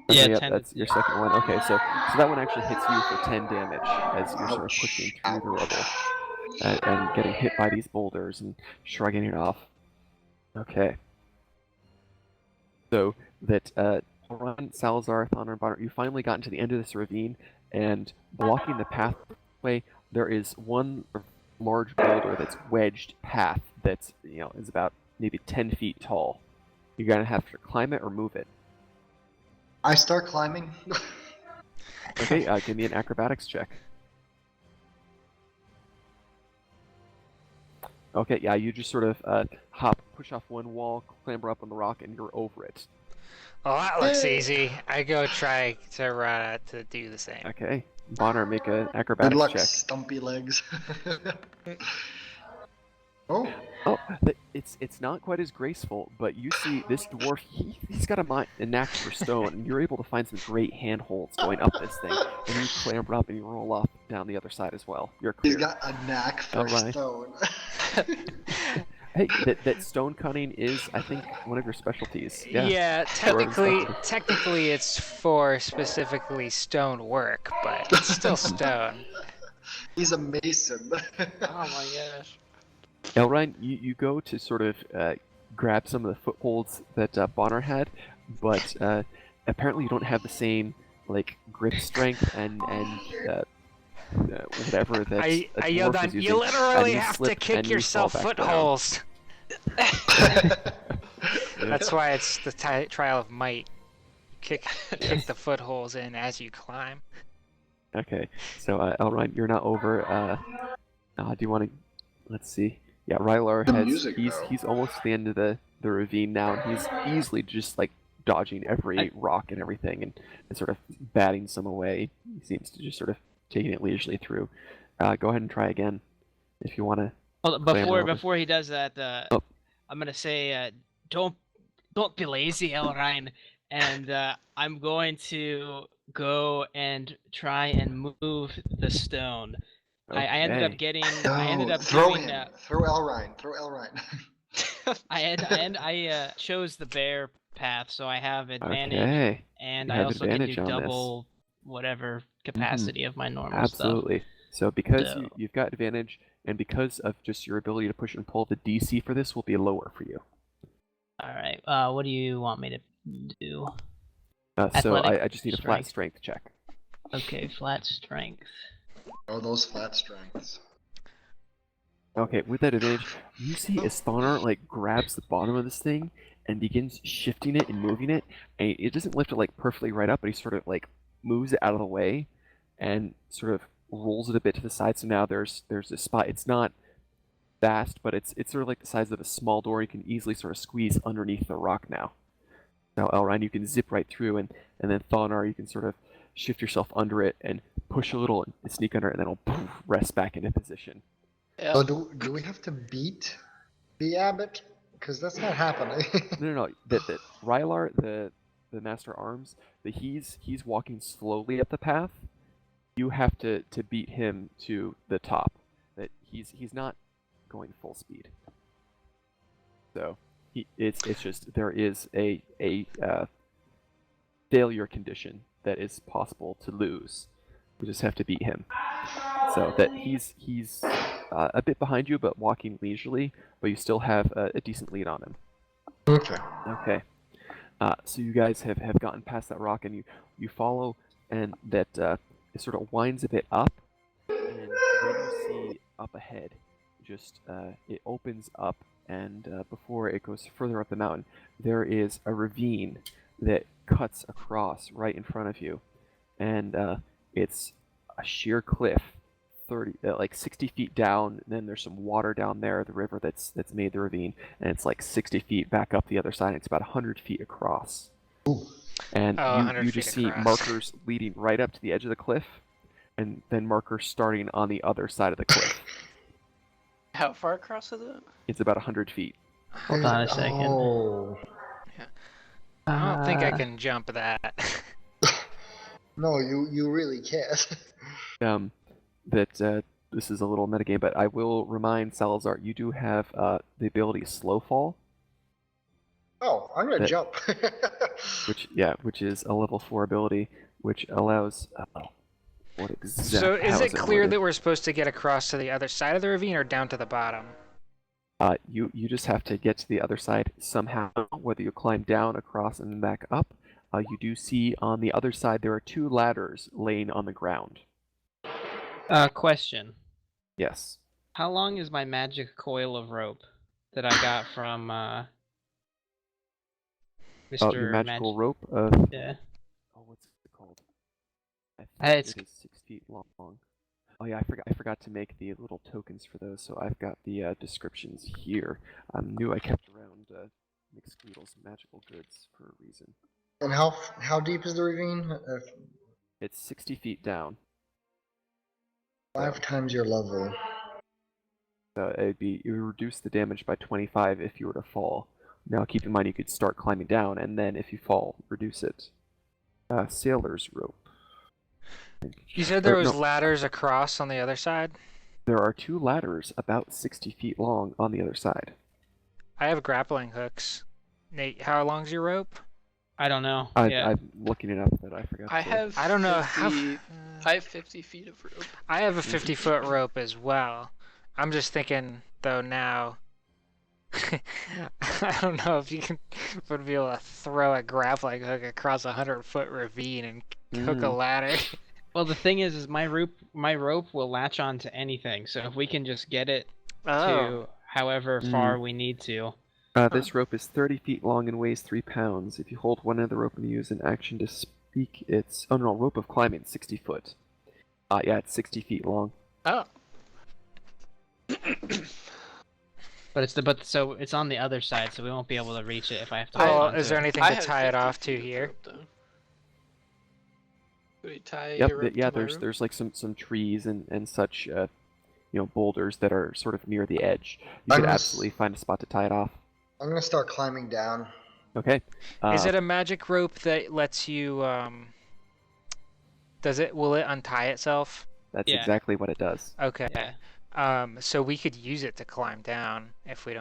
C: Yeah,
A: Okay,
C: 10.
A: that's your second one. Okay, so that one actually hits you for 10 damage as you're sort of pushing through the rubble and getting hit by these boulders and shrugging it off. Okay. So that Elrond, Salazar, Thonar, and Bonar, you finally got into the end of this ravine, and blocking the pathway, there is one large boulder that's wedged path that's, is about maybe 10 feet tall. You're gonna have to climb it or move it.
B: I start climbing.
A: Okay, give me an acrobatics check. Okay, yeah, you just sort of push off one wall, clamber up on the rock, and you're over it.
D: Well, that looks easy. I go try to do the same.
A: Okay, Bonar, make an
B: Good
A: acrobatics
B: luck,
A: check.
B: stumpy legs. Oh,
A: It's not quite as graceful, but you see this dwarf, he's got a knack for stone, and you're able to find some great handholds going up this thing, and you clamber up and you roll off down the other side as well. You're clear.
B: he's got a knack for
A: Alright.
B: stone.
A: Hey, that stone cutting is, I think, one of your specialties.
D: Yeah, technically it's for specifically stone work, but it's still stone.
B: He's a mason.
E: Oh my gosh.
A: Elrine, you go to sort of grab some of the footholds that Bonar had, but apparently you don't have the same grip strength and whatever that
D: I
A: a
D: yelled
A: dwarf
D: out,
A: is using.
D: you literally
A: you
D: have to
A: slip
D: kick
A: and you fall
D: yourself
A: back down.
D: footholds. That's why it's the trial of might. Kick the footholds in as you climb.
A: Okay, so Elrine, you're not over. Do you want to? Let's see. Yeah, Rylar
B: The
A: has
B: music,
A: he's
B: though.
A: he's almost to the end of the ravine now, and he's easily just like dodging every
C: I-
A: rock and everything, and sort of batting some away. He seems to just sort of taking it leisurely through. Go ahead and try again if you want to.
C: Hold on,
A: Clamber over.
C: before he does that,
A: Oh.
C: I'm gonna say, don't be lazy, Elrine, and I'm going to go and try and move the stone. I ended up
A: Okay.
C: getting. I ended
B: No,
C: up
B: throw
C: doing.
B: him. Throw Elrine. Throw Elrine.
C: I chose the bear path, so I have advantage,
A: Okay.
C: and
A: You
C: I
A: have
C: also can
A: advantage
C: do
A: on this.
C: double whatever capacity of my normal stuff.
A: Absolutely. So because
C: So-
A: you've got advantage, and because of just your ability to push and pull, the DC for this will be lower for you.
C: All right. What do you want me to do?
A: So
C: Athletic
A: I just need a flat
C: strength.
A: strength check.
C: Okay, flat strength.
B: Oh, those flat strengths.
A: Okay, with that advantage, you see as Thonar like grabs the bottom of this thing and begins shifting it and moving it, and it doesn't lift it like perfectly right up, but he sort of like moves it out of the way and sort of rolls it a bit to the side. So now there's a spot. It's not vast, but it's sort of like the size of a small door. You can easily sort of squeeze underneath the rock now. Now Elrine, you can zip right through, and then Thonar, you can sort of shift yourself under it and push a little and sneak under it, and then it'll poof, rest back into position.
E: Yeah.
B: So do we have to beat the abbot? Because that's not happening.
A: No. That Rylar, the Master Arms, that he's walking slowly up the path. You have to beat him to the top. That he's not going full speed. So it's just there is a failure condition that is possible to lose. We just have to beat him. So that he's a bit behind you, but walking leisurely, but you still have a decent lead on him.
B: Okay.
A: Okay. So you guys have gotten past that rock, and you follow, and that it sort of winds a bit up, and then you see up ahead, just it opens up, and before it goes further up the mountain, there is a ravine that cuts across right in front of you, and it's a sheer cliff. 60 feet down, and then there's some water down there, the river that's made the ravine, and it's like 60 feet back up the other side. It's about 100 feet across. And
D: 100
A: you
D: feet
A: just see
D: across.
A: markers leading right up to the edge of the cliff, and then markers starting on the other side of the cliff.
E: How far across is it?
A: It's about 100 feet.
C: Hold on a second.
B: Oh.
D: I don't think I can jump that.
B: No, you really can't.
A: This is a little metagame, but I will remind Salazar, you do have the ability Slow Fall,
B: Oh, I'm gonna
A: That-
B: jump.
A: which is a level 4 ability, which allows what exactly?
D: So is
A: how
D: it clear
A: worded?
D: that we're supposed to get across to the other side of the ravine or down to the bottom?
A: You just have to get to the other side somehow, whether you climb down, across, and then back up. You do see on the other side there are 2 ladders laying on the ground.
C: Question.
A: Yes.
C: How long is my magic coil of rope that I got from Mr.
A: Oh, your magical rope of
C: Yeah.
A: oh, what's it called? I
C: It's-
A: think it is 6 feet long. Oh yeah, I forgot to make the little tokens for those, so I've got the descriptions here. I knew I kept around McSqueedle's magical goods for a reason.
B: And how deep is the ravine?
A: It's 60 feet down.
B: 5 times your level.
A: So it would reduce the damage by 25 if you were to fall. Now keep in mind you could start climbing down, and then if you fall, reduce it. Sailor's rope.
D: You said there
A: Or,
D: was
A: no.
D: ladders across on the other side?
A: There are 2 ladders about 60 feet long on the other side.
D: I have grappling hooks. Nate, how long's your rope?
C: I don't know.
A: I'm looking it up, but I forgot.
E: I
A: to-
E: have.
D: I don't know
E: 50,
D: how.
E: I have 50 feet of rope.
D: I have a 50-foot rope as well. I'm just thinking though now. I don't know if you would be able to throw a grappling hook across a 100-foot ravine and hook a ladder.
C: Well, the thing is my rope will latch on to anything. So if we can just get it
D: Oh,
C: to however far we need to.
A: This rope is 30 feet long and weighs 3 pounds. If you hold one end of the rope and use an action to speak, it's... Oh no, rope of climbing, 60 foot. Yeah, it's 60 feet long.
E: Oh.
C: so it's on the other side, so we won't be able to reach it if I have to
E: I-
C: hold
D: Oh,
C: on
D: is
C: to
D: there
C: it.
D: anything
E: I
D: to
E: have
D: tie it
E: 50
D: off to
E: feet of
D: here?
E: rope, though. Could we tie
A: Yep.
E: your rope
A: Yeah.
E: to my
A: There's
E: rope?
A: there's like some trees and such boulders that are sort of near the edge. You
B: I'm
A: could
B: gonna
A: absolutely find a spot to tie it off.
B: I'm gonna start climbing down.
A: Okay.
D: Is it a magic rope that lets you will it untie itself?
A: That's
C: Yeah.
A: exactly what it does.
D: Okay.
C: Yeah.
D: So we could use it to climb down if we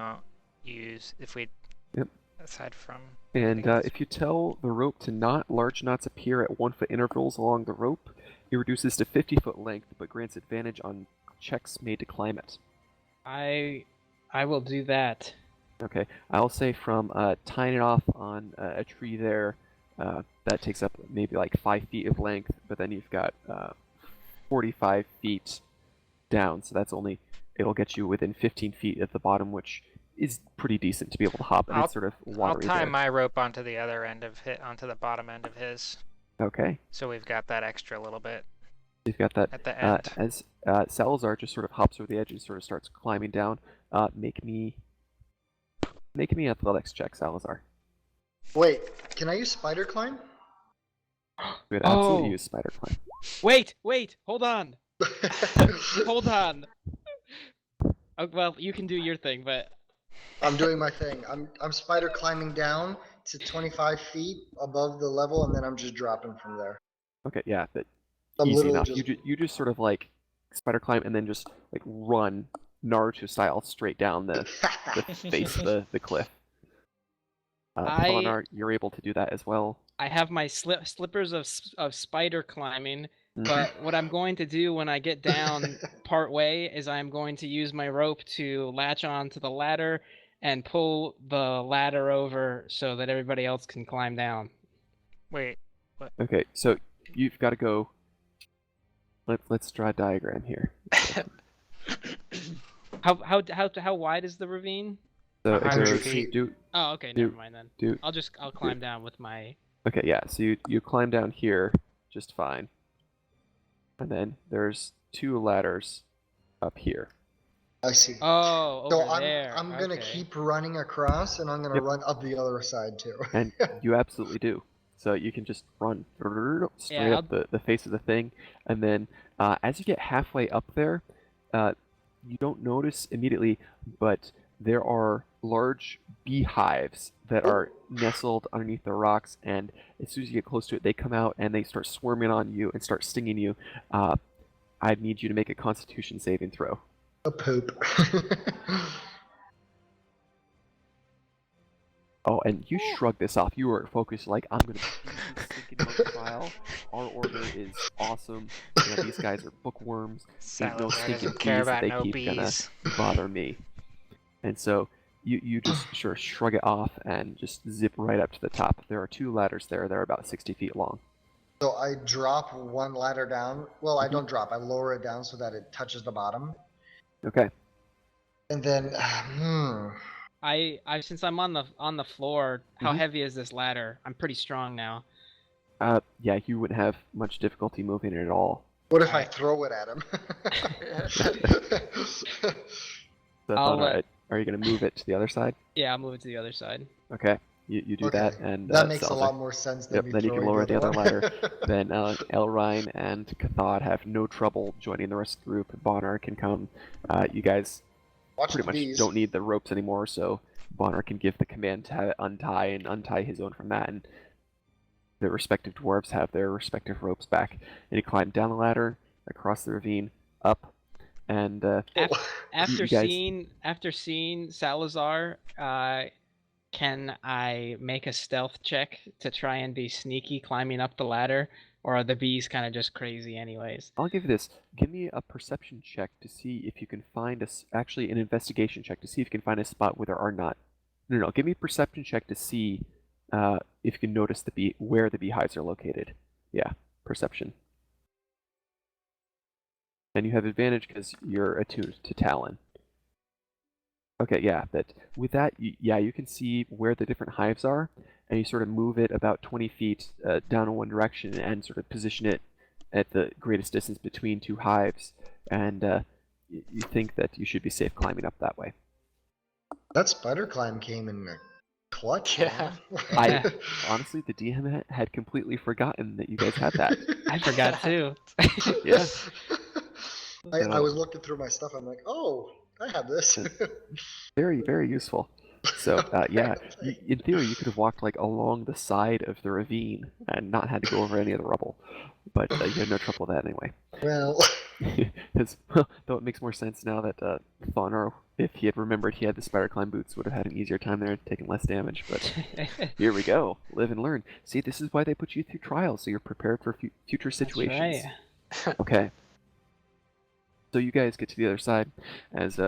A: Yep.
D: aside from
A: And
D: anything else.
A: if you tell the rope to knot, large knots appear at 1-foot intervals along the rope. It reduces to 50-foot length, but grants advantage on checks made to climb it.
C: I will do that.
A: Okay, I'll say from tying it off on a tree there, that takes up maybe like 5 feet of length, but then you've got 45 feet down, so it'll get you within 15 feet at the bottom, which is pretty decent to be able to hop, and it's sort of
D: I'll
A: watery
D: tie
A: there.
D: my rope onto the other end onto the bottom end of his,
A: Okay,
D: so we've got that extra little bit
A: you've got that.
D: at the end.
A: As Salazar just sort of hops over the edge and sort of starts climbing down, make me athletics check, Salazar.
B: Wait, can I use spider climb?
A: You would absolutely
C: Oh.
A: use spider climb.
C: Wait, hold on. Hold on. Oh, well, you can do your thing, but
B: I'm doing my thing. I'm spider climbing down to 25 feet above the level, and then I'm just dropping from there.
A: Okay, yeah, that
B: I'm
A: easy
B: literally
A: enough.
B: just
A: You just sort of like spider climb and then just like run Naruto style straight down the face of the cliff. Pelinar, you're able to do that as well.
C: I have my slippers of spider climbing. But what I'm going to do when I get down part way is I'm going to use my rope to latch on to the ladder and pull the ladder over so that everybody else can climb down.
D: Wait,
A: Okay, so you've got to go. Let's draw a diagram here.
C: How wide is the ravine?
A: So it
D: 100
A: goes
D: feet.
C: Oh, okay,
A: Do-
C: never mind then.
A: do
C: I'll climb down with my.
A: Okay, yeah. So you climb down here just fine, and then there's 2 ladders up here.
B: I see.
C: Oh,
B: So
C: over there.
B: I'm gonna
C: okay.
B: keep running across, and I'm gonna
A: Yep.
B: run up the other side too.
A: And you absolutely do. So you can just run straight
C: Yeah,
A: up the face of the thing, and then as you get halfway up there, you don't notice immediately, but there are large beehives that are nestled underneath the rocks, and as soon as you get close to it, they come out and they start swarming on you and start stinging you. I need you to make a Constitution saving throw.
B: A poop.
A: Oh, and you shrug this off. You were focused like, I'm going to beat this stinking monkey trial. Our order is awesome. You know, these guys are bookworms. Ain't no
D: Salazar
A: stinking
D: doesn't care
A: bees that
D: about
A: they
D: no
A: keep
D: bees.
A: gonna bother me. And so you just sort of shrug it off and just zip right up to the top. There are 2 ladders there. They're about 60 feet long.
B: So I drop one ladder down. Well, I don't drop. I lower it down so that it touches the bottom,
A: Okay.
B: and then
C: I since I'm on the floor, how
A: Mhm.
C: heavy is this ladder? I'm pretty strong now.
A: Yeah, you wouldn't have much difficulty moving it at all.
B: what if I throw it at him?
A: So
C: I'll,
A: Thana, are you going to move it to the other side?
C: Yeah, I'll move it to the other side.
A: Okay. You do
B: Okay,
A: that, and
B: that makes a
A: Salazar-
B: lot more sense than
A: Yep,
B: me
A: then you can
B: throwing
A: lower the other
B: one.
A: ladder. Then Elrine and Cathod have no trouble joining the rest of the group. Bonnar can come. You guys
B: Watch
A: pretty
B: the
A: much
B: bees.
A: don't need the ropes anymore, so Bonnar can give the command to have it untie his own from that, and the respective dwarves have their respective ropes back. And you climb down the ladder, across the ravine, up, and
C: After
A: you guys-
C: seeing Salazar, can I make a stealth check to try and be sneaky climbing up the ladder, or are the bees kind of just crazy anyways?
A: I'll give you this. Give me a perception check to see if you can find actually an investigation check to see if you can find a spot where there are not. No. Give me a perception check to see if you can notice where the beehives are located. Yeah, perception. And you have advantage because you're attuned to Talon. Okay, yeah, but with that, you can see where the different hives are, and you sort of move it about 20 feet down in one direction and sort of position it at the greatest distance between 2 hives, and you think that you should be safe climbing up that way.
B: That spider climb came in a clutch.
E: Yeah.
B: huh?
A: Honestly, the DM had completely forgotten that you guys had that.
C: I forgot too.
A: Yeah.
B: I
A: So-
B: was looking through my stuff. I'm like, oh, I have this.
A: Very, very useful. So, yeah, in theory, you could have walked like along the side of the ravine and not had to go over any of the rubble, but you had no trouble with that anyway.
B: Well,
A: Though it makes more sense now that Thonar, if he had remembered he had the spider climb boots, would have had an easier time there, taking less damage. But here we go, live and learn. See, this is why they put you through trials, so you're prepared for future situations.
C: That's right.
A: Okay. So you guys get to the other side as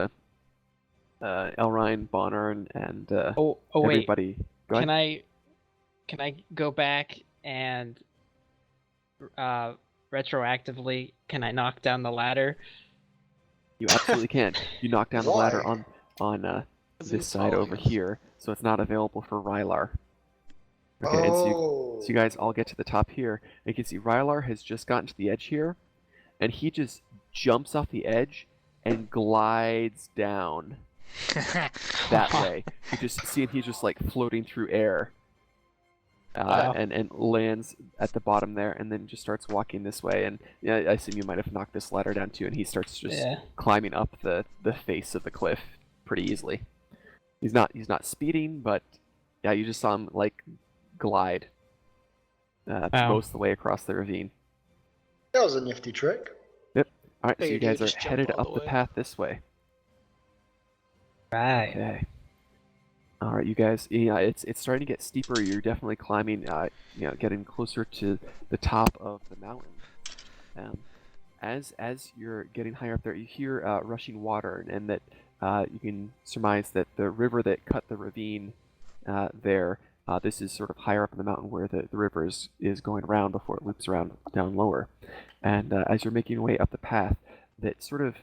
A: Elrine, Bonner, and
C: Oh wait.
A: everybody. Go ahead.
C: Can I go back and retroactively can I knock down the ladder?
A: You absolutely can. You knock down the ladder
B: Why?
A: on
E: 'Cause
A: this
E: he's
A: side over
E: following us.
A: here, so it's not available for Rylar. Okay, and so you guys all get to the top here, and you can see Rylar has just gotten to the edge here, and he just jumps off the edge and glides down that way. You just see him, he's just like floating through air.
C: Wow.
A: And lands at the bottom there, and then just starts walking this way. And yeah, I assume you might have knocked this ladder down too. And he starts just
C: Yeah.
A: climbing up the face of the cliff pretty easily. He's not speeding, but yeah, you just saw him like glide
C: Wow.
A: most of the way across the ravine.
B: that was a nifty trick.
A: All right, so you
E: Figured you
A: guys
E: would
A: are
E: just jump
A: headed
E: all
A: up
E: the
A: the
E: way.
A: path this way.
C: Right.
A: Okay. All right, you guys. Yeah, it's starting to get steeper. You're definitely climbing. Getting closer to the top of the mountain. As you're getting higher up there, you hear rushing water, and that you can surmise that the river that cut the ravine there. This is sort of higher up in the mountain where the river is going around before it loops around down lower. And as you're making your way up the path, that sort of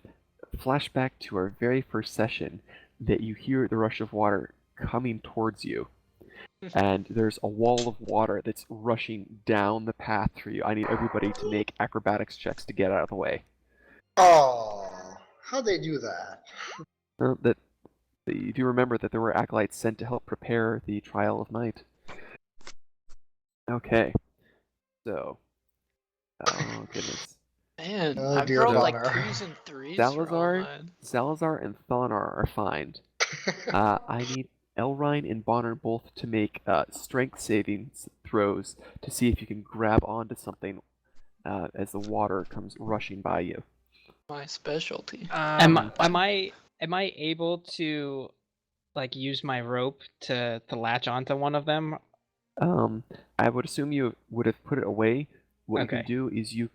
A: flashback to our very first session, that you hear the rush of water coming towards you. And there's a wall of water that's rushing down the path for you. I need everybody to make acrobatics checks to get out of the way.
B: Oh, how'd they do that?
A: That you do remember that there were acolytes sent to help prepare the trial of might. Okay, so oh goodness,
E: Man,
B: Oh,
E: I've
B: dear
E: rolled like
B: Donner.
E: 2s and 3s for all
A: Salazar,
E: mine.
A: Salazar and Thonar are fine. I need Elrine and Bonner both to make strength savings throws to see if you can grab onto something as the water comes rushing by you.
E: My specialty.
C: Am I able to like use my rope to latch onto one of them?
A: I would assume you would have put it away. What you
C: Okay.
A: can do is you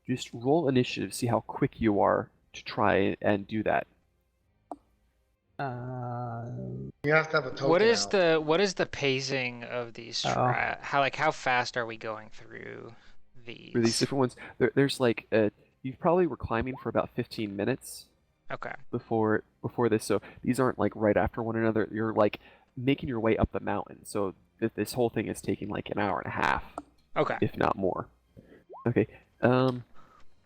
A: just roll initiative, see how quick you are to try and do that.
B: You have to have a token
D: What is
B: out.
D: what is the pacing of these
C: Oh.
D: how fast are we going through these?
A: For these different ones, there's like you probably were climbing for about 15 minutes
D: Okay.
A: before this, so these aren't like right after one another. You're like making your way up the mountain, so this whole thing is taking like an hour and a half,
D: Okay.
A: if not more. Okay.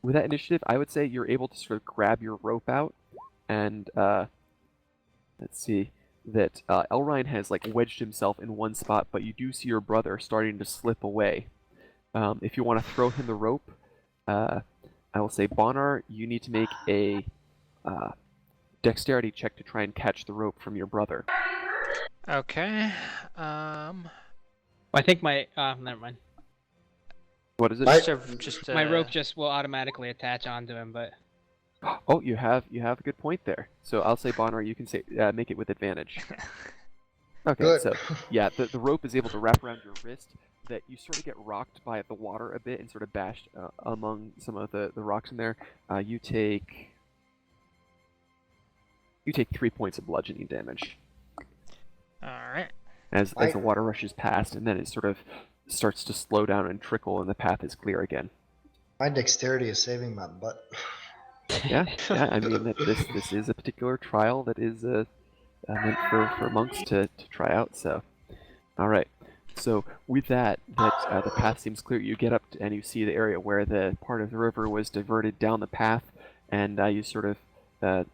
A: With that initiative, I would say you're able to sort of grab your rope out, and let's see that Elrine has like wedged himself in one spot, but you do see your brother starting to slip away. If you want to throw him the rope, I will say, Bonnar, you need to make a dexterity check to try and catch the rope from your brother.
D: Okay.
C: I think my never mind.
A: What is it?
B: My-
D: Just
C: My rope just will automatically attach onto him, but
A: Oh, you have a good point there. So I'll say, Bonnar, you can say make it with advantage. Okay,
B: Good.
A: so yeah, the rope is able to wrap around your wrist. That you sort of get rocked by the water a bit and sort of bashed among some of the rocks in there. You take 3 points of bludgeoning damage
D: All right.
A: as
B: I-
A: the water rushes past, and then it sort of starts to slow down and trickle, and the path is clear again.
B: My dexterity is saving my butt.
A: Yeah, I mean that this is a particular trial that is meant for monks to try out. So, all right. So with that the path seems clear. You get up and you see the area where the part of the river was diverted down the path, and you sort of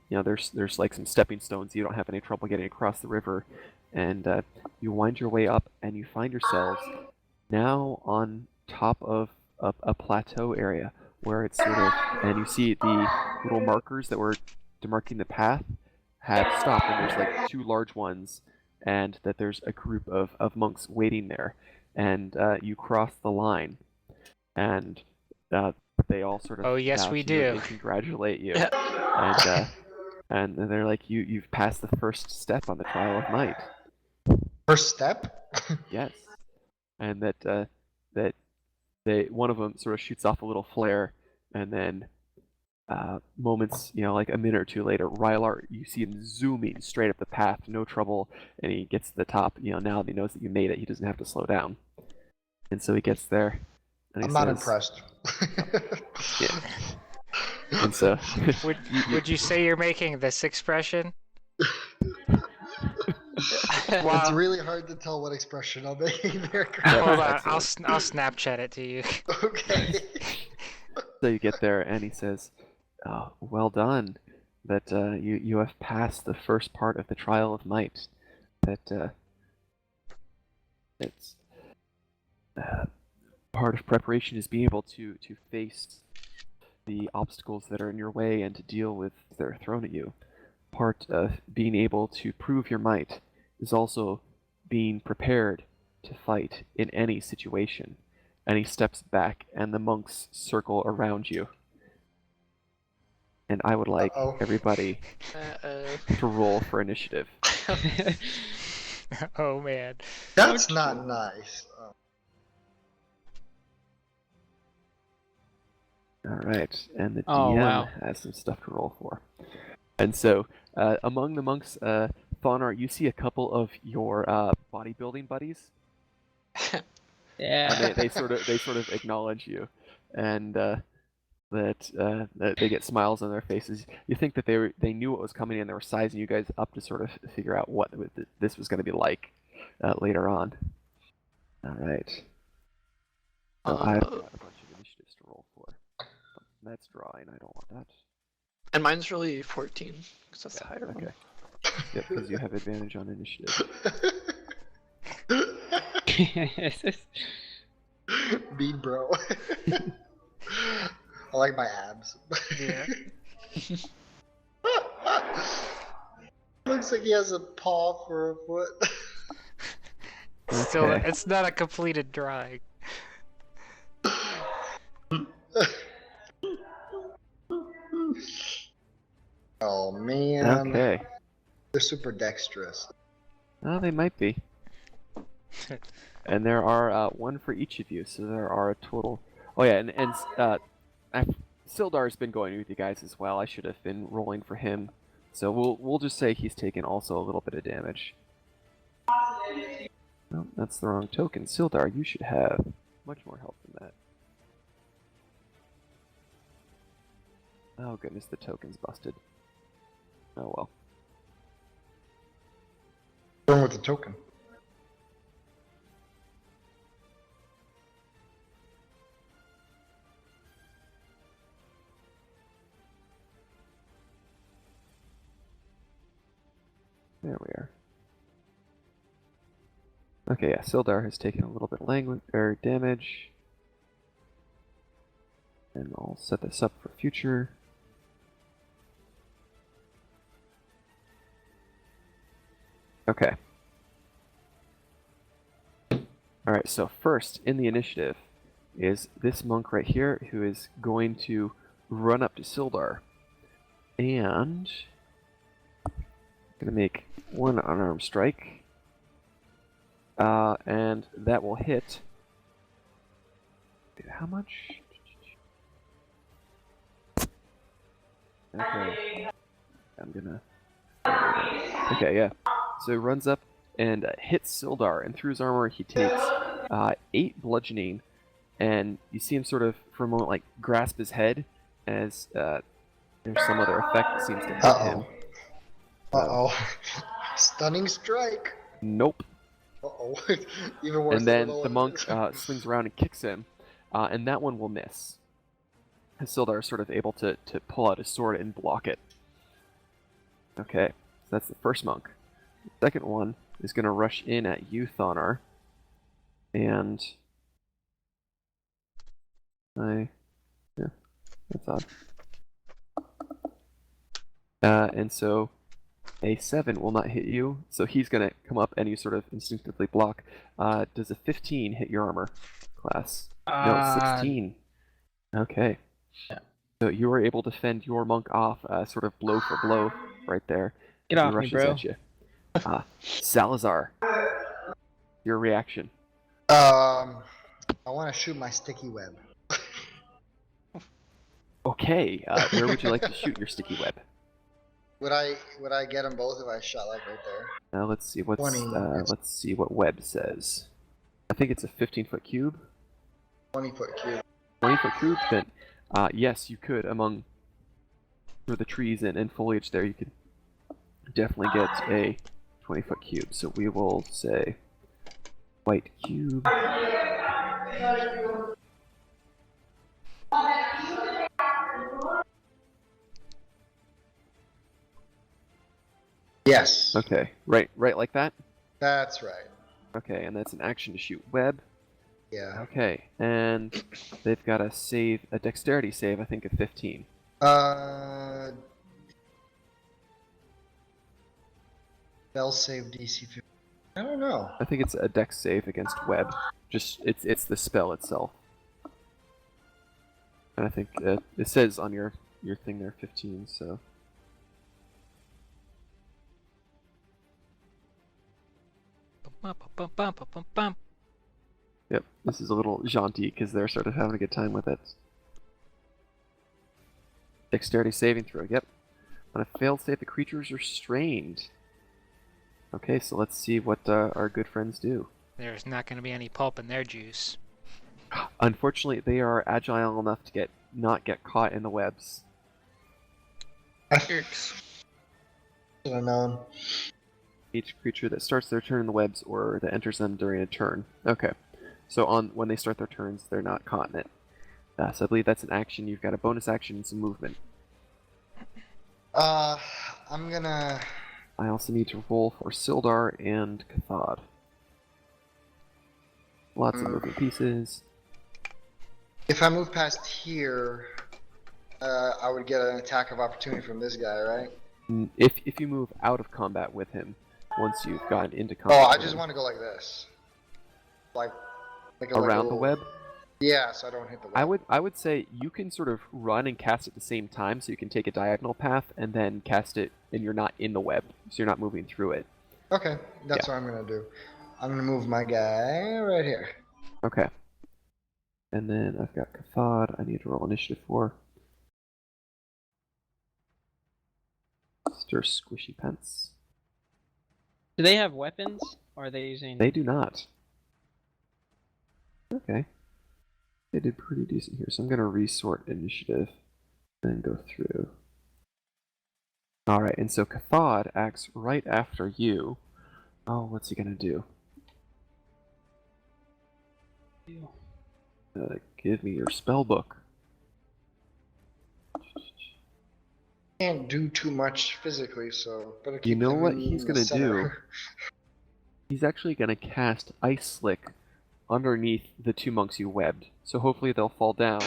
A: there's like some stepping stones. You don't have any trouble getting across the river, and you wind your way up, and you find yourselves now on top of a plateau area where it's sort of, and you see the little markers that were demarcating the path have stopped, and there's like two large ones, and that there's a group of monks waiting there, and you cross the line, and they all sort of
D: Oh, yes,
A: bow
D: we
A: to you
D: do.
A: and congratulate you,
E: Yeah.
A: and they're like, you've passed the first step on the trial of might.
B: First step?
A: Yes, and that one of them sort of shoots off a little flare, and then moments, like a minute or two later, Rylar, you see him zooming straight up the path, no trouble, and he gets to the top. Now that he knows that you made it, he doesn't have to slow down, and so he gets there, and he
B: I'm not
A: says,
B: impressed.
A: Yeah. And so,
D: Would you say you're making this expression?
B: It's
D: Wow.
B: really hard to tell what expression I'm making there.
A: Yeah.
D: Hold on,
A: Excellent.
D: I'll Snapchat it to you.
B: Okay.
A: So you get there, and he says, "Oh, well done. That you have passed the first part of the trial of might. That it's part of preparation is being able to face the obstacles that are in your way and to deal with that are thrown at you. Part of being able to prove your might is also being prepared to fight in any situation." And he steps back, and the monks circle around you. And I would like
B: Uh-oh.
A: everybody to roll for initiative.
D: Oh man.
B: That's not nice.
A: All right, and the
C: Oh,
A: DM
C: wow.
A: has some stuff to roll for. And so, among the monks, Thonar, you see a couple of your bodybuilding buddies,
C: Yeah.
A: and they sort of acknowledge you, and that they get smiles on their faces. You think that they knew what was coming, and they were sizing you guys up to sort of figure out what this was going to be like later on. All right. So I've got a bunch of initiatives to roll for. That's drawing. I don't want that.
E: And mine's really 14, because that's the
A: Yeah,
E: higher
A: okay.
E: one.
A: Yep, because you have advantage on initiative.
B: Mean bro. I like my abs.
D: Yeah.
B: Looks like he has a paw for a foot.
D: Still,
A: Okay.
D: it's not a completed drawing.
B: Oh man.
A: Okay.
B: They're super dexterous.
A: Well, they might be. And there are one for each of you, so there are a total. Oh yeah, and Sildar's been going with you guys as well. I should have been rolling for him, so we'll just say he's taken also a little bit of damage. No, that's the wrong token. Sildar, you should have much more health than that. Oh goodness, the token's busted. Oh well.
B: What's wrong with the token?
A: There we are. Okay, yeah, Sildar has taken a little bit of damage. And I'll set this up for future. Okay. Alright, so first in the initiative is this monk right here who is going to run up to Sildar. And gonna make one unarmed strike. And that will hit. How much? Okay. I'm gonna. Okay, yeah. So he runs up and hits Sildar, and through his armor he takes 8 bludgeoning, and you see him sort of for a moment like grasp his head as there's some other effect that seems to hit him.
B: Uh-oh. Stunning strike.
A: Nope.
B: Uh-oh. Even worse
A: And
B: than
A: then
B: the
A: the
B: one-
A: monk swings around and kicks him, and that one will miss. And Sildar is sort of able to pull out his sword and block it. Okay, so that's the first monk. The second one is going to rush in at you, Thonar. And yeah, that's odd. And so a 7 will not hit you, so he's going to come up and you sort of instinctively block. Does a 15 hit your armor class? No, 16. Okay.
C: Yeah.
A: So you were able to fend your monk off, sort of blow for blow, right there.
C: Get
A: as he
C: off me,
A: rushes
C: bro.
A: at you. Salazar, your reaction.
B: I want to shoot my sticky web.
A: Okay, where would you like to shoot your sticky web?
B: Would I get them both if I shot like right there?
A: Let's see what's
B: 20.
A: let's see what web says. I think it's a 15-foot cube.
B: 20-foot cube.
A: 20-foot cube. Then, yes, you could among through the trees and foliage there. You could definitely get a 20-foot cube. So we will say white cube.
B: Yes.
A: Okay, right like that.
B: That's right.
A: Okay, and that's an action to shoot web.
B: Yeah.
A: Okay, and they've got a save, a dexterity save, I think, of 15.
B: Spell save DC 50. I don't know.
A: I think it's a dex save against web. Just it's the spell itself. And I think it says on your thing there 15. So yep, this is a little jaunty because they're sort of having a good time with it. Dexterity saving throw. Yep. On a failed save, the creature is restrained. Okay, so let's see what our good friends do.
D: There's not going to be any pulp in their juice.
A: Unfortunately, they are agile enough to not get caught in the webs.
E: Jerks.
B: Should have known.
A: Each creature that starts their turn in the webs or that enters them during a turn. Okay, so when they start their turns, they're not caught in it. So I believe that's an action. You've got a bonus action and some movement.
B: I'm gonna.
A: I also need to roll for Sildar and Cathod. Lots of moving pieces.
B: If I move past here, I would get an attack of opportunity from this guy, right?
A: If you move out of combat with him, once you've gotten into combat.
B: Oh, I
A: with
B: just
A: him,
B: want to go like this, like
A: around
B: a
A: the
B: little-
A: web.
B: Yeah, so I don't hit the web.
A: I would say you can sort of run and cast at the same time, so you can take a diagonal path and then cast it, and you're not in the web, so you're not moving through it.
B: Okay, that's what I'm gonna do. I'm gonna move my guy right here.
A: Okay. And then I've got Cathod. I need to roll initiative for. Stir squishy pence.
C: Do they have weapons? Or are they using?
A: They do not. Okay. They did pretty decent here, so I'm gonna resort initiative and go through. Alright, and so Cathod acts right after you. Oh, what's he gonna do? Give me your spell book.
B: Can't do too much physically, so better
A: You
B: keep
A: know
B: him
A: what
B: in
A: he's
B: the
A: gonna
B: center.
A: do? He's actually gonna cast Ice Slick underneath the two monks you webbed. So hopefully they'll fall down,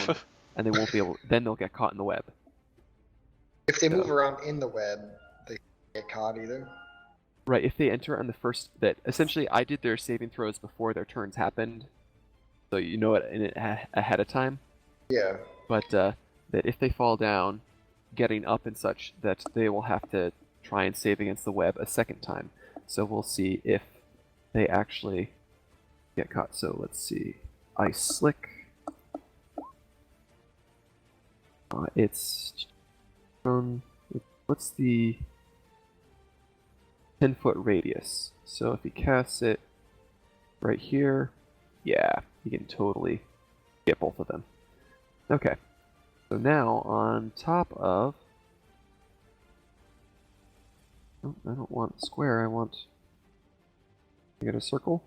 A: and they won't be able. Then they'll get caught in the web.
B: If they move around in the web, they can't get caught either.
A: Right. If they enter on the first, that essentially I did their saving throws before their turns happened, so you know it ahead of time.
B: Yeah.
A: But that if they fall down, getting up and such, that they will have to try and save against the web a second time. So we'll see if they actually get caught. So let's see. Ice Slick. It's what's the 10-foot radius? So if he casts it right here, yeah, he can totally get both of them. Okay. So now on top of, oh, I don't want square. I got a circle.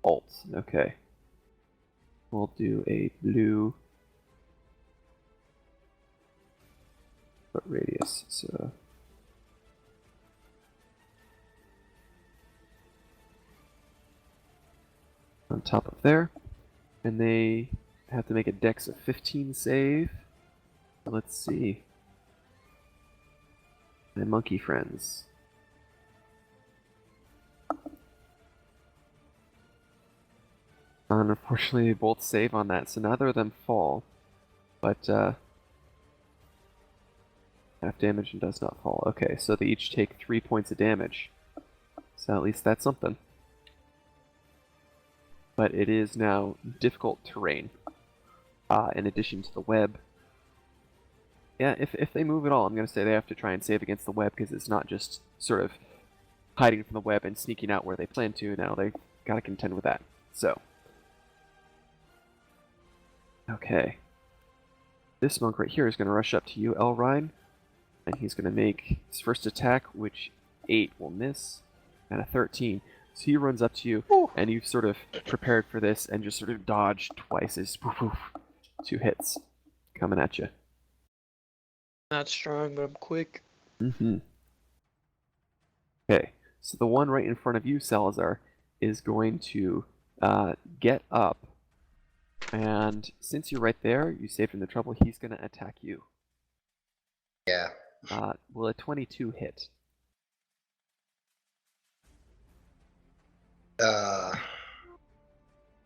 A: Alt. Okay. We'll do a blue foot radius. So on top of there. And they have to make a dex of 15 save. Let's see. My monkey friends. And unfortunately, they both save on that, so neither of them fall. But half damage and does not fall. Okay, so they each take 3 points of damage. So at least that's something. But it is now difficult terrain. In addition to the web. Yeah, if they move at all, I'm going to say they have to try and save against the web, because it's not just sort of hiding from the web and sneaking out where they plan to. Now they've got to contend with that. So. Okay. This monk right here is going to rush up to you, Elrine. And he's going to make his first attack, which 8 will miss, and a 13. So he runs up to you, and you've sort of prepared for this, and just sort of dodged twice as poof, poof, 2 hits coming at you.
E: Not strong, but I'm quick.
A: Mm-hmm. Okay, so the one right in front of you, Salazar, is going to get up, and since you're right there, you saved from the trouble, he's going to attack you.
B: Yeah.
A: Will a 22 hit?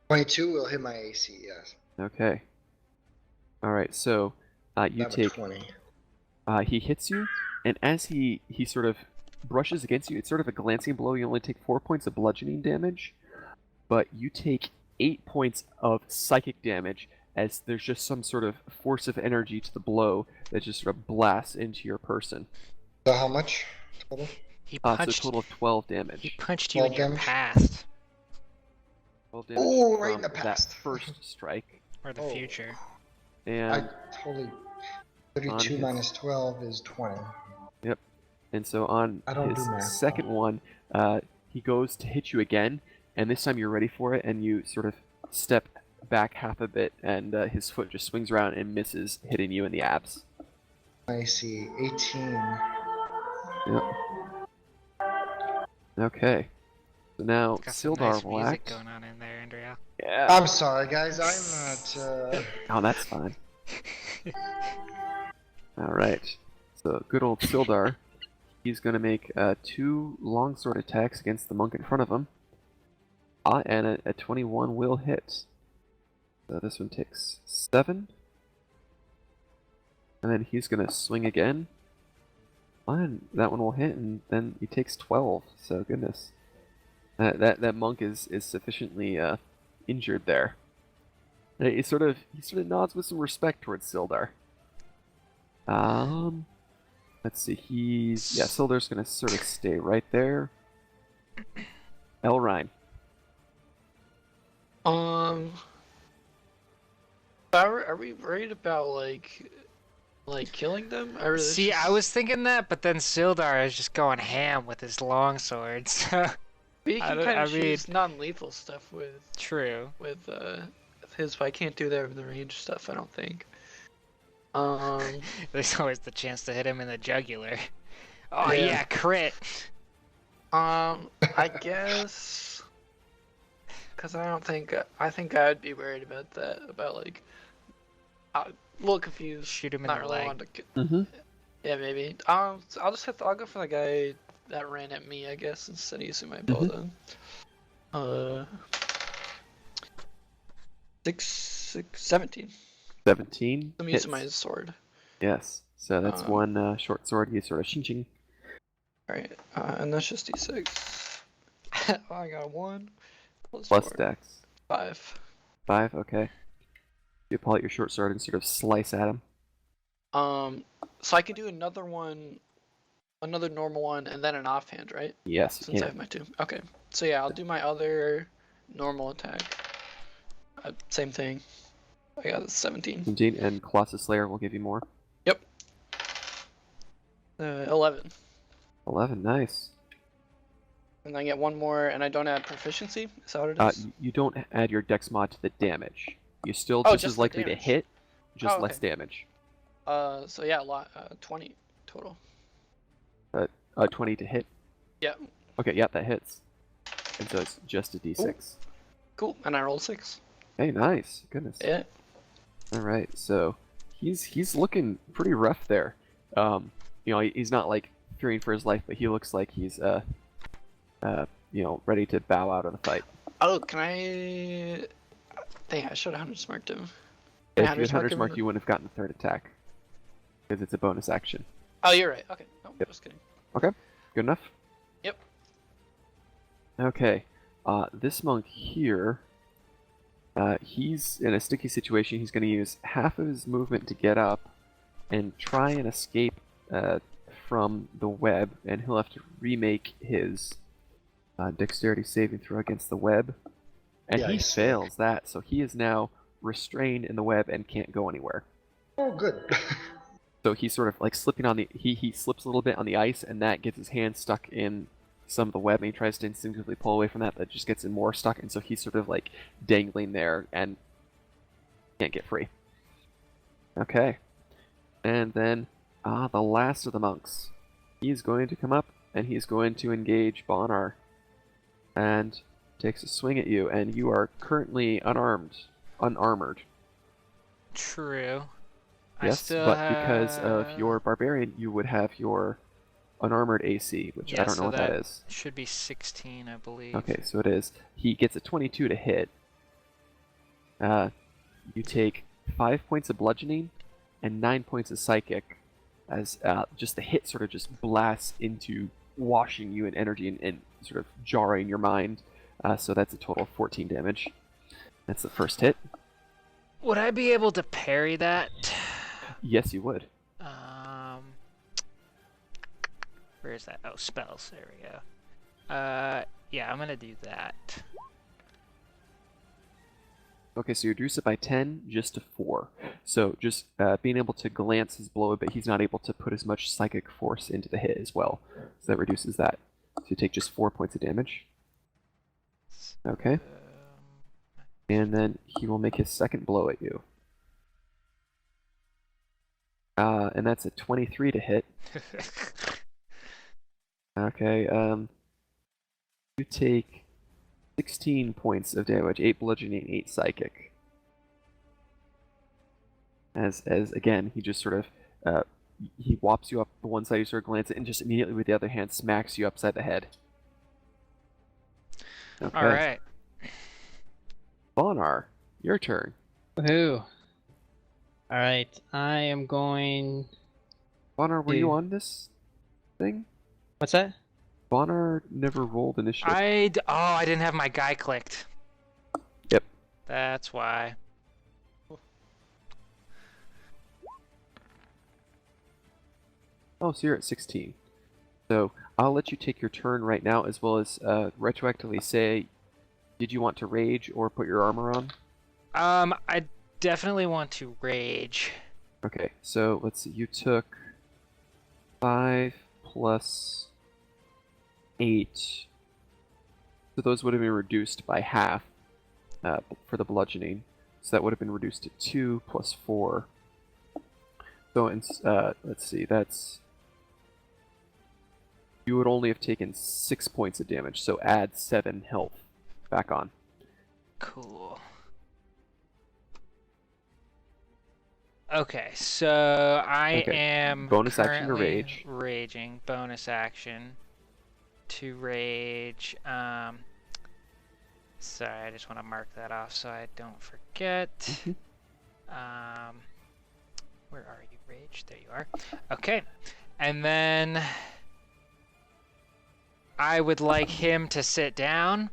B: 22 will hit my AC, yes.
A: Okay. Alright, so you
B: Not a
A: take...
B: 20.
A: He hits you, and as he sort of brushes against you, it's sort of a glancing blow. You only take 4 points of bludgeoning damage, but you take 8 points of psychic damage, as there's just some sort of force of energy to the blow that just sort of blasts into your person.
B: So how much total?
D: He
A: So a
D: punched.
A: total of 12
D: He
A: damage.
D: punched you in
B: 12
D: your
B: damage?
D: past
A: 12 damage
B: Oh, right in
A: from
B: the
A: that
B: past.
A: first strike.
D: or the
B: Oh.
D: future.
A: And
B: I totally... 32
A: his-
B: minus 12 is 20.
A: And so on
B: I don't
A: his
B: do math.
A: second one, he goes to hit you again, and this time you're ready for it, and you sort of step back half a bit, and his foot just swings around and misses, hitting you in the abs.
B: I see. 18.
A: Yep. Okay. So now
D: Got some
A: Sildar
D: nice
A: will
D: music
A: act.
D: going on in there, Andrea.
A: Yeah.
B: I'm sorry, guys. I'm not...
A: Oh, that's fine. Alright. So, good old Sildar. He's going to make 2 longsword attacks against the monk in front of him. And a 21 will hit. So this one takes 7. And then he's going to swing again. And that one will hit, and then he takes 12. So, goodness. That monk is sufficiently injured there. And he sort of nods with some respect towards Sildar. Let's see. Sildar's gonna sort of stay right there. Elrine.
E: Are we worried about like killing them? Or is it
D: See,
E: just-
D: I was thinking that, but then Sildar is just going ham with his longsword. So
E: We
D: I
E: can
D: don't-
E: kind
D: I
E: of
D: mean-
E: choose non-lethal stuff with
D: true.
E: his, but I can't do that with the range stuff. I don't think.
D: There's always the chance to hit him in the jugular. Oh
E: Yeah.
D: yeah, crit.
E: I guess, because I think I'd be worried about that. About like, a little confused.
D: Shoot him in
E: Not
D: the
E: really
D: leg.
E: wanting to.
A: Mm-hmm.
E: Yeah, maybe. I'll go for the guy that ran at me, I guess, instead of using my bow then. 17.
A: 17.
E: I'm
A: hits.
E: using my sword.
A: Yes. So that's one short sword. You sort of shing.
E: Alright, and that's just d6. Oh, I got a 1.
A: Plus
E: 4.
A: dex.
E: 5.
A: 5. Okay. You pull out your short sword and sort of slice at him.
E: So I can do another one, another normal one, and then an offhand, right?
A: Yes, you
E: Since I
A: can.
E: have my 2. Okay. So yeah, I'll do my other normal attack. Same thing. I got a 17.
A: Indeed, and Colossus Slayer will give you more.
E: 11.
A: 11. Nice.
E: And I get one more, and I don't add proficiency? Is that what it is?
A: You don't add your dex mod to the damage. You're still
E: Oh,
A: just
E: just
A: as
E: the
A: likely to
E: damage.
A: hit, just
E: Oh,
A: less
E: okay.
A: damage.
E: So yeah, 20 total.
A: 20 to hit.
E: Yeah.
A: Okay, yeah, that hits. And so it's just a d6.
E: Cool. And I roll 6.
A: Hey, nice. Goodness.
E: Yeah.
A: All right, so he's looking pretty rough there. He's not like fearing for his life, but he looks like he's ready to bow out of the fight.
E: Oh, can I? Dang, I should have Hunter's Marked him. Can I
A: If you had Hunter's
E: him?
A: Mark, you wouldn't have gotten the third attack because it's a bonus action.
E: Oh, you're right. Okay. No,
A: Yep.
E: just kidding.
A: Good enough.
E: Yep.
A: Okay. This monk here, he's in a sticky situation. He's going to use half of his movement to get up and try and escape from the web, and he'll have to remake his dexterity saving throw against the web. And
B: Yeah,
A: he
B: I see.
A: fails that, so he is now restrained in the web and can't go anywhere.
B: Oh, good.
A: So he's sort of like slipping on the he slips a little bit on the ice, and that gets his hand stuck in some of the web, and he tries to instinctively pull away from that, but just gets him more stuck, and so he's sort of like dangling there and can't get free. Okay. And then the last of the monks. He's going to come up and he's going to engage Bonar and takes a swing at you, and you are currently unarmored.
D: True. I
A: Yes,
D: still
A: but because of
D: have-
A: your barbarian, you would have your unarmored AC, which
D: Yeah,
A: I don't
D: so
A: know what that is.
D: should be 16, I believe.
A: Okay, so it is. He gets a 22 to hit. You take 5 points of bludgeoning and 9 points of psychic, as just the hit sort of just blasts into washing you in energy and sort of jarring your mind. So that's a total of 14 damage. That's the first hit.
D: Would I be able to parry that?
A: Yes, you would.
D: Where is that? Oh, spells. There we go. Yeah, I'm gonna do that.
A: Okay, so you reduce it by 10 just to 4. So just being able to glance his blow a bit, he's not able to put as much psychic force into the hit as well. So that reduces that. So you take just 4 points of damage. Okay. And then he will make his second blow at you. And that's a 23 to hit. Okay, you take 16 points of damage, 8 bludgeoning, 8 psychic. As again, he just sort of, he whops you up the one side, you sort of glance at, and just immediately with the other hand smacks you upside the head. Okay.
D: All right.
A: Bonar, your turn.
C: Woohoo! Alright, I am going.
A: Bonar, were you
C: Dude.
A: on this thing?
C: What's that?
A: Bonar never rolled initiative.
D: I didn't have my guy clicked.
A: Yep.
D: That's why.
A: Oh, so you're at 16. So I'll let you take your turn right now, as well as retroactively say, did you want to rage or put your armor on?
D: I definitely want to rage.
A: Okay, so let's see. You took 5 plus 8. So those would have been reduced by half for the bludgeoning. So that would have been reduced to 2 plus 4. So let's see. That's you would only have taken 6 points of damage. So add 7 health back on.
D: Cool. Okay, so I
A: Okay,
D: am
A: bonus action to
D: currently
A: rage.
D: Raging. Bonus action to rage. Sorry, I just want to mark that off so I don't forget.
A: Mhm.
D: Where are you, rage? There you are. Okay, and then I would like him to sit down.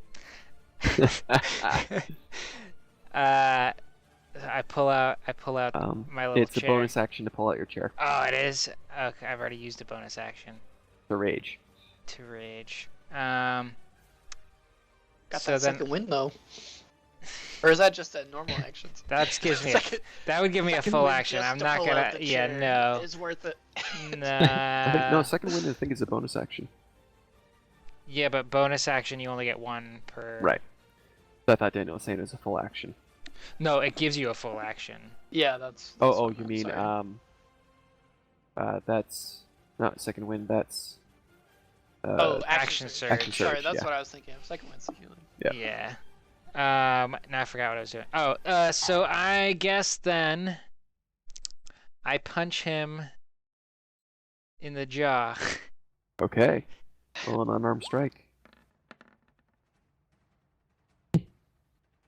D: I pull out my little
A: It's
D: chair.
A: a bonus action to pull out your chair.
D: Oh, it is? Okay, I've already used a bonus action
A: The rage.
D: to rage.
E: Got
D: So
E: that
D: then-
E: second win though. Or is that just a normal action?
D: That gives me
E: Second-
D: that would give me a
E: second
D: full
E: win
D: action.
E: just
D: I'm
E: to
D: not
E: pull out
D: gonna.
E: the
D: Yeah,
E: chair
D: no,
E: is worth it.
A: I think, no,
D: nah.
A: second win I think is a bonus action.
D: Yeah, but bonus action you only get one per.
A: Right. So I thought Daniel was saying it was a full action.
D: No, it gives you a full action.
E: Yeah, that's.
A: Oh,
E: what
A: you
E: I'm
A: mean
E: sorry.
A: that's not second win. That's
E: Oh,
D: action
E: action
D: surge.
E: surge.
A: Action
E: Sorry,
A: surge,
E: that's
A: yeah.
E: what I was thinking of. Second win's the healing.
A: Yep.
D: Yeah. Now I forgot what I was doing. Oh, so I guess then I punch him in the jaw.
A: Okay. Roll an unarmed strike.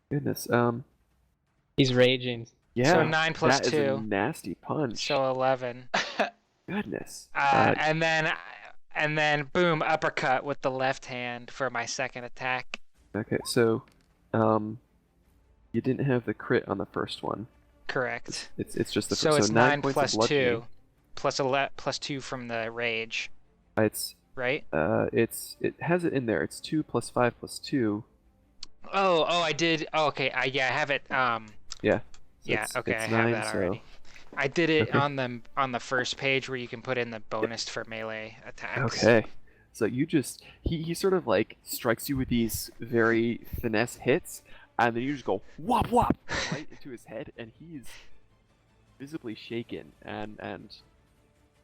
A: Goodness.
C: He's raging.
A: Yeah.
D: So 9 plus
A: that is
D: 2.
A: a nasty punch.
D: So 11.
A: Goodness.
D: And then boom, uppercut with the left hand for my second attack.
A: Okay, so, you didn't have the crit on the first one.
D: Correct.
A: It's just the
D: So
A: first.
D: it's
A: 9
D: 9
A: points
D: plus
A: of bludgeoning.
D: 2, plus 2 from the rage,
A: It's
D: right?
A: it has it in there. It's 2 plus 5 plus 2.
D: Oh, I did. Oh, okay. I have it.
A: Yeah. So
D: Yeah.
A: it's,
D: Okay,
A: it's
D: I
A: 9,
D: have that
A: so
D: already. I did it
A: Okay.
D: on the first page where you can put in the bonus for melee attacks.
A: Okay. So you just he sort of like strikes you with these very finesse hits, and then you just go whop whop right into his head, and he's visibly shaken and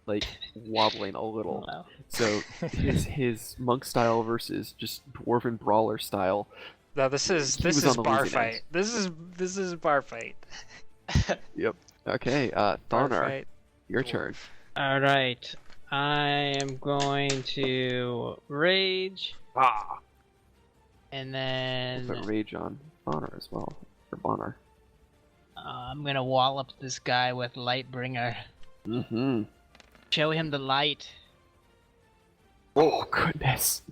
A: like wobbling a little.
C: Wow.
A: So his monk style versus just dwarven brawler style.
D: No, this is
A: He was on the
D: bar
A: losing end.
D: fight. This is bar fight.
A: Yep. Okay,
D: Bar
A: Thonar,
D: fight.
A: your turn.
C: All right. I am going to rage,
A: Ah.
C: and
A: Put
C: then
A: rage on Thonar as well, or Bonnar.
C: I'm gonna wallop this guy with Lightbringer.
A: Mm-hmm.
C: Show him the light.
A: Oh goodness.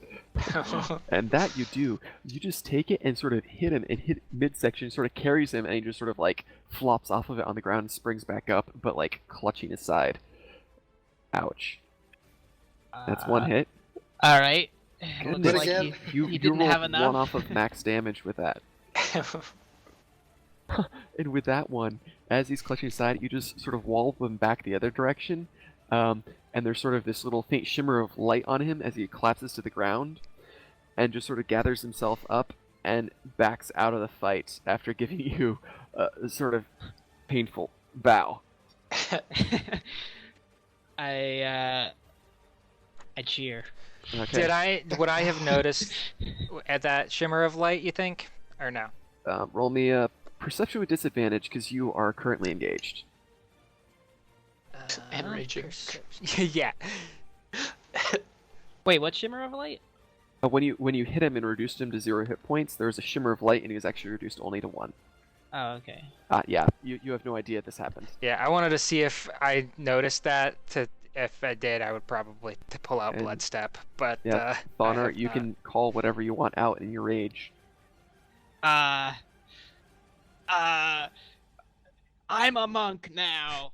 A: And that you do. You just take it and sort of hit him and hit midsection, sort of carries him, and he just sort of like flops off of it on the ground and springs back up, but like clutching his side. Ouch. That's one hit.
C: All right.
A: Goodness.
C: Looks like
B: again?
A: You
C: he
A: you
C: didn't
A: rolled
C: have enough.
A: one off of max damage with that. And with that one, as he's clutching his side, you just sort of wallop him back the other direction. And there's sort of this little faint shimmer of light on him as he collapses to the ground and just sort of gathers himself up and backs out of the fight after giving you a sort of painful bow.
C: I cheer.
A: Okay.
D: Would I have noticed at that shimmer of light, you think? Or no?
A: Roll me a perception with disadvantage because you are currently engaged.
E: And raging.
D: Yeah.
C: Wait, what shimmer of light?
A: When you hit him and reduced him to 0 hit points, there was a shimmer of light and he was actually reduced only to 1.
C: Oh, okay.
A: Yeah, you have no idea this happened.
D: Yeah, I wanted to see if I noticed that. If I did, I would probably pull out
A: And-
D: Blood Step. But
A: Yeah,
D: I
A: Bonnar,
D: have
A: you
D: not.
A: can call whatever you want out in your rage.
C: I'm a monk now.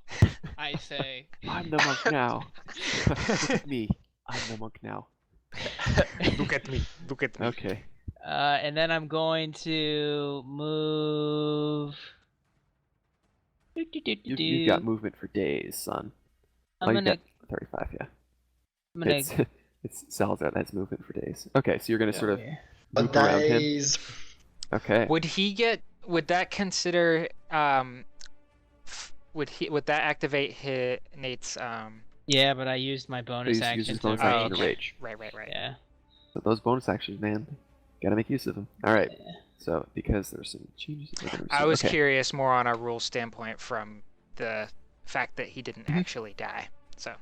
C: I say.
A: I'm the monk now. Look at me. I'm the monk now.
D: Look at me. Look at me.
A: Okay.
C: And then I'm going to move.
A: You've got movement for days, son.
C: I'm
A: you
C: gonna.
A: got 35, yeah.
C: I'm gonna.
A: It's Salazar that has movement for days. Okay, so you're gonna sort of
B: But
A: loop around him.
B: days.
A: Okay.
D: Would that consider would that activate Nate's
C: Yeah, but I used my bonus
A: Use
C: action
A: his
C: to
A: bonus
C: rage.
A: action to rage.
D: right.
C: Yeah.
A: So those bonus actions, man, gotta make use of them. All right. So because there's some changes.
D: I was
A: okay.
D: curious more on a rule standpoint from the fact that he didn't actually die. So,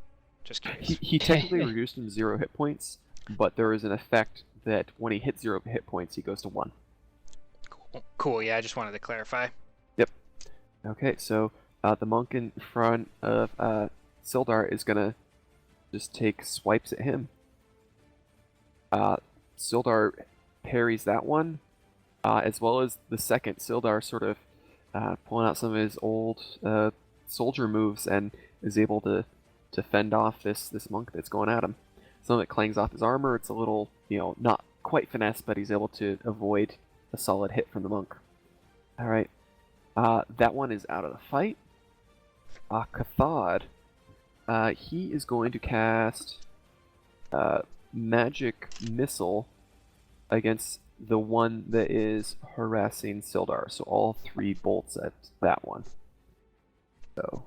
D: just curious.
A: He technically reduced him to 0 hit points, but there is an effect that when he hits 0 hit points, he goes to 1.
D: Cool. Yeah, I just wanted to clarify.
A: Okay, so the monk in front of Sildar is gonna just take swipes at him. Sildar parries that one, as well as the second. Sildar sort of pulling out some of his old soldier moves and is able to fend off this monk that's going at him. Some of it clangs off his armor. It's a little, not quite finesse, but he's able to avoid a solid hit from the monk. All right. That one is out of the fight. Cathod, he is going to cast Magic Missile against the one that is harassing Sildar. So all 3 bolts at that one. So,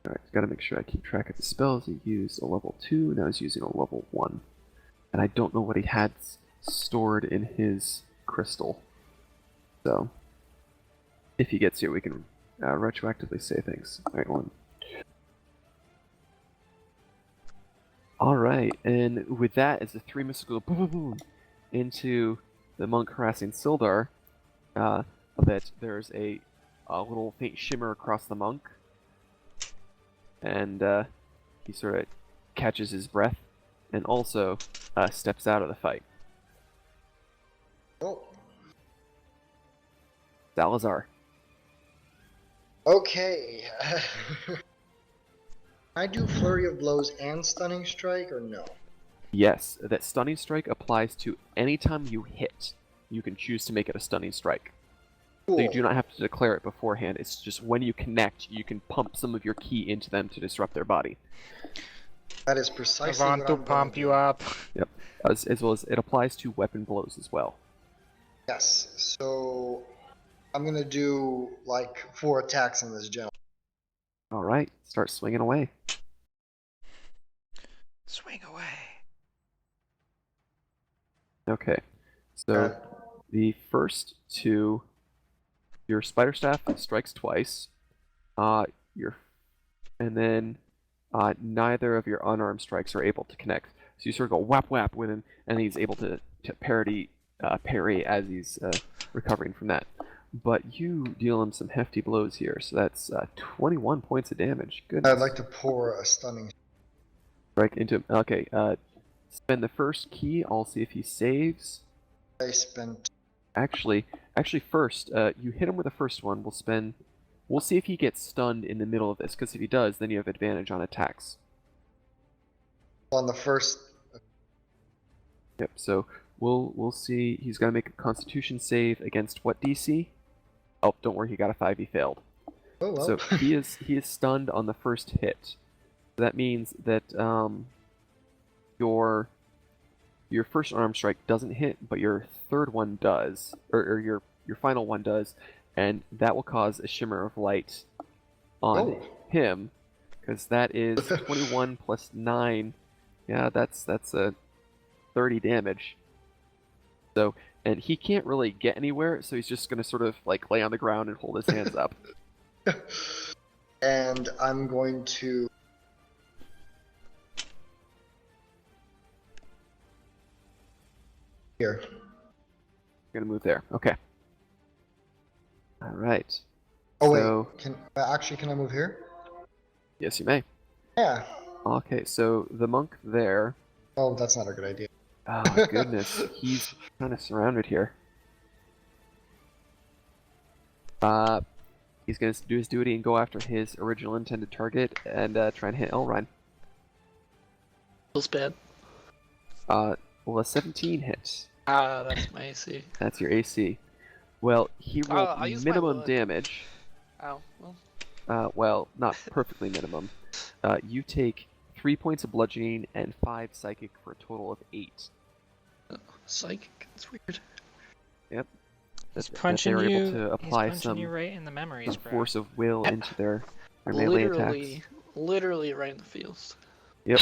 A: alright, gotta make sure I keep track of the spells. He used a level 2, now he's using a level 1. And I don't know what he had stored in his crystal. So, if he gets here, we can retroactively say things. Alright, one. Alright, and with that, as the three missiles go boom, boom, boom, into the monk harassing Sildar, that there's a little faint shimmer across the monk, and he sort of catches his breath, and also steps out of the fight.
B: Oh,
A: Salazar.
B: okay. Can I do Flurry of Blows and Stunning Strike, or no?
A: Yes, that stunning strike applies to any time you hit. You can choose to make it a stunning strike. So you do not have to declare it beforehand. It's just when you connect, you can pump some of your ki into them to disrupt their body.
B: That is
D: I
B: precisely
D: want
B: what
D: to
B: I'm
D: pump
B: gonna
D: you
B: do.
D: up.
A: As well as it applies to weapon blows as well.
B: Yes, so I'm gonna do like 4 attacks on this gentleman.
A: Alright, start swinging away.
D: Swing away.
A: Okay, so
B: Okay.
A: the first two, your spider staff strikes twice. And then neither of your unarmed strikes are able to connect. So you sort of go whap whap with him, and he's able to parry as he's recovering from that. But you deal him some hefty blows here, so that's 21 points of damage. Goodness.
B: I'd like to pour a stunning.
A: Strike into him. Okay, spend the first key. I'll see if he saves.
B: I spent.
A: Actually, first, you hit him with the first one. We'll see if he gets stunned in the middle of this, because if he does, then you have advantage on attacks.
B: On the first.
A: Yep. So we'll see. He's gonna make a Constitution save against what DC? Oh, don't worry. He got a 5. He failed.
B: Oh well.
A: So he is stunned on the first hit. So that means that your first arm strike doesn't hit, but your third one does, or your final one does, and that will cause a shimmer of light on
B: Oh.
A: him, because that is 21 plus 9. Yeah, that's a 30 damage. So, and he can't really get anywhere, so he's just gonna sort of like lay on the ground and hold his hands up.
B: And I'm going to. Here.
A: Gonna move there. Okay. All right.
B: Oh wait.
A: So,
B: Can actually can I move here?
A: yes, you may.
B: Yeah.
A: Okay, so the monk there.
B: Oh, that's not a good idea.
A: Oh goodness, he's kind of surrounded here. He's gonna do his duty and go after his original intended target and try and hit Elrine.
E: Feels bad.
A: Well, a 17 hits.
E: That's my AC.
A: That's your AC. Well, he rolled
E: I'll use my
A: minimum
E: luck.
A: damage.
E: Oh, well.
A: Well, not perfectly minimum. You take 3 points of bludgeoning and 5 psychic for a total of 8.
E: Psychic. That's weird.
D: He's
A: That
D: punching
A: they're
D: you.
A: able to apply
D: He's punching
A: some
D: you right in the memories, bro.
A: force of will into their melee attacks.
E: Literally right in the feels.
A: Yep.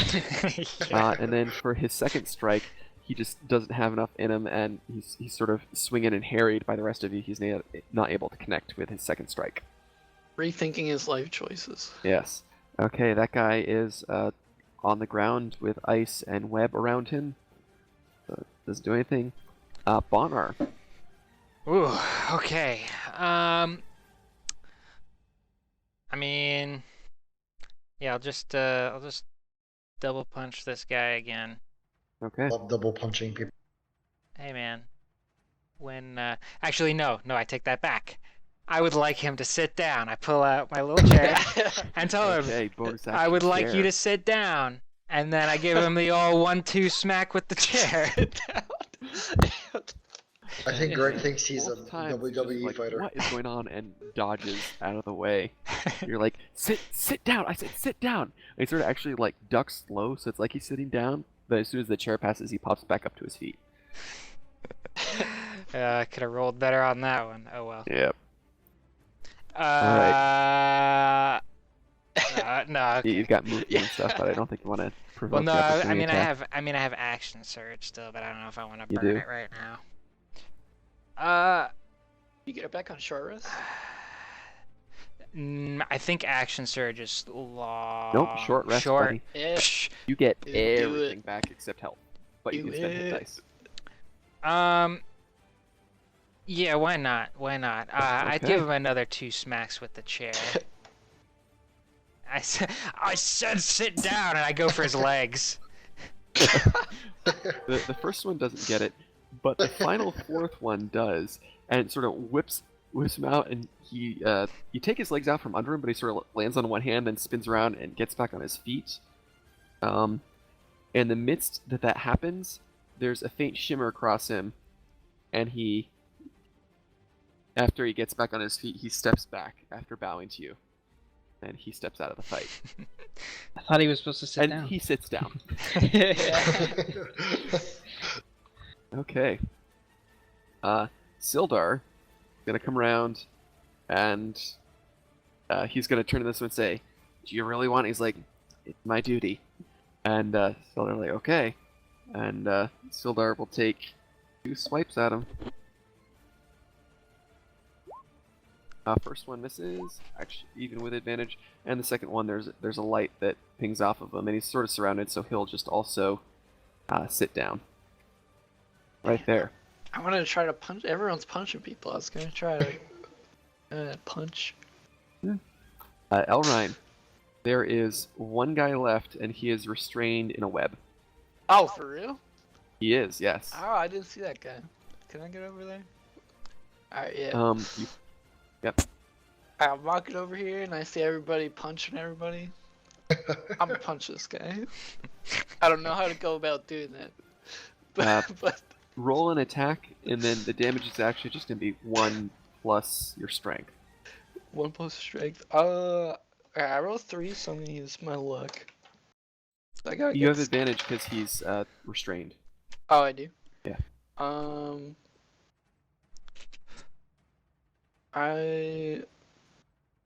D: Yeah.
A: And then for his second strike, he just doesn't have enough in him, and he's sort of swinging and harried by the rest of you. He's not able to connect with his second strike.
E: Rethinking his life choices.
A: Yes. Okay, that guy is on the ground with ice and web around him. Doesn't do anything. Bonar.
D: Ooh, okay. I mean, yeah, I'll just double punch this guy again.
A: Okay.
B: Love double punching people.
D: Hey, man. When actually, no, I take that back. I would like him to sit down. I pull out my little chair and tell him,
A: Okay, bonus
D: I would
A: action
D: like you
A: chair.
D: to sit down. And then I give him the old 1-2 smack with the chair.
B: I think Greg thinks he's a
A: Both times, just
B: WWE
A: like,
B: fighter.
A: What is going on? And dodges out of the way. You're like, sit down. I said, sit down. And he sort of actually like ducks low, so it's like he's sitting down. But as soon as the chair passes, he pops back up to his feet.
D: I could have rolled better on that one. Oh well.
A: Yep.
D: No. Okay.
A: You've got movement and stuff, but I don't think you want to provoke
D: Well, no.
A: the
D: I
A: opportunity
D: mean,
A: attack.
D: I have action surge still, but I don't know if I want to
A: You
D: burn
A: do?
D: it right now.
E: You get it back on short rest?
D: I think action surge is long.
A: Nope, short rest,
D: Short.
A: buddy.
E: Yeah.
A: You get
E: Do it.
A: everything back except health, but you
E: Do
A: can spend hit
E: it.
A: dice.
D: Yeah, why not? Why not? I'd
A: Okay.
D: give him another 2 smacks with the chair. I said sit down, and I go for his legs.
A: The first one doesn't get it, but the final fourth one does, and it sort of whips him out, and he you take his legs out from under him, but he sort of lands on one hand, then spins around and gets back on his feet. In the midst that happens, there's a faint shimmer across him, and after he gets back on his feet, he steps back after bowing to you, and he steps out of the fight,
C: I thought he was supposed to sit
A: and
C: down.
A: he sits down.
C: Yeah.
A: Okay. Sildar gonna come around, and he's gonna turn to this one and say, "Do you really want?" He's like, "It's my duty." And Sildar like, "Okay." And Sildar will take 2 swipes at him. First one misses, actually even with advantage, and the second one there's a light that pings off of him, and he's sort of surrounded, so he'll just also sit down. Right there.
E: I wanted to try to punch. Everyone's punching people. I was gonna try to punch.
A: Elrine, there is one guy left, and he is restrained in a web.
E: Oh, for real?
A: He is, yes.
E: Oh, I didn't see that guy. Can I get over there? Alright, yeah.
A: Yep.
E: I'm walking over here and I see everybody punching everybody. I'm gonna punch this guy. I don't know how to go about doing that. But
A: Roll an attack, and then the damage is actually just gonna be 1 plus your strength.
E: 1 plus strength. Alright, I rolled 3, so I'm gonna use my luck. So I gotta
A: You
E: get
A: have advantage because he's restrained.
E: Oh, I do?
A: Yeah.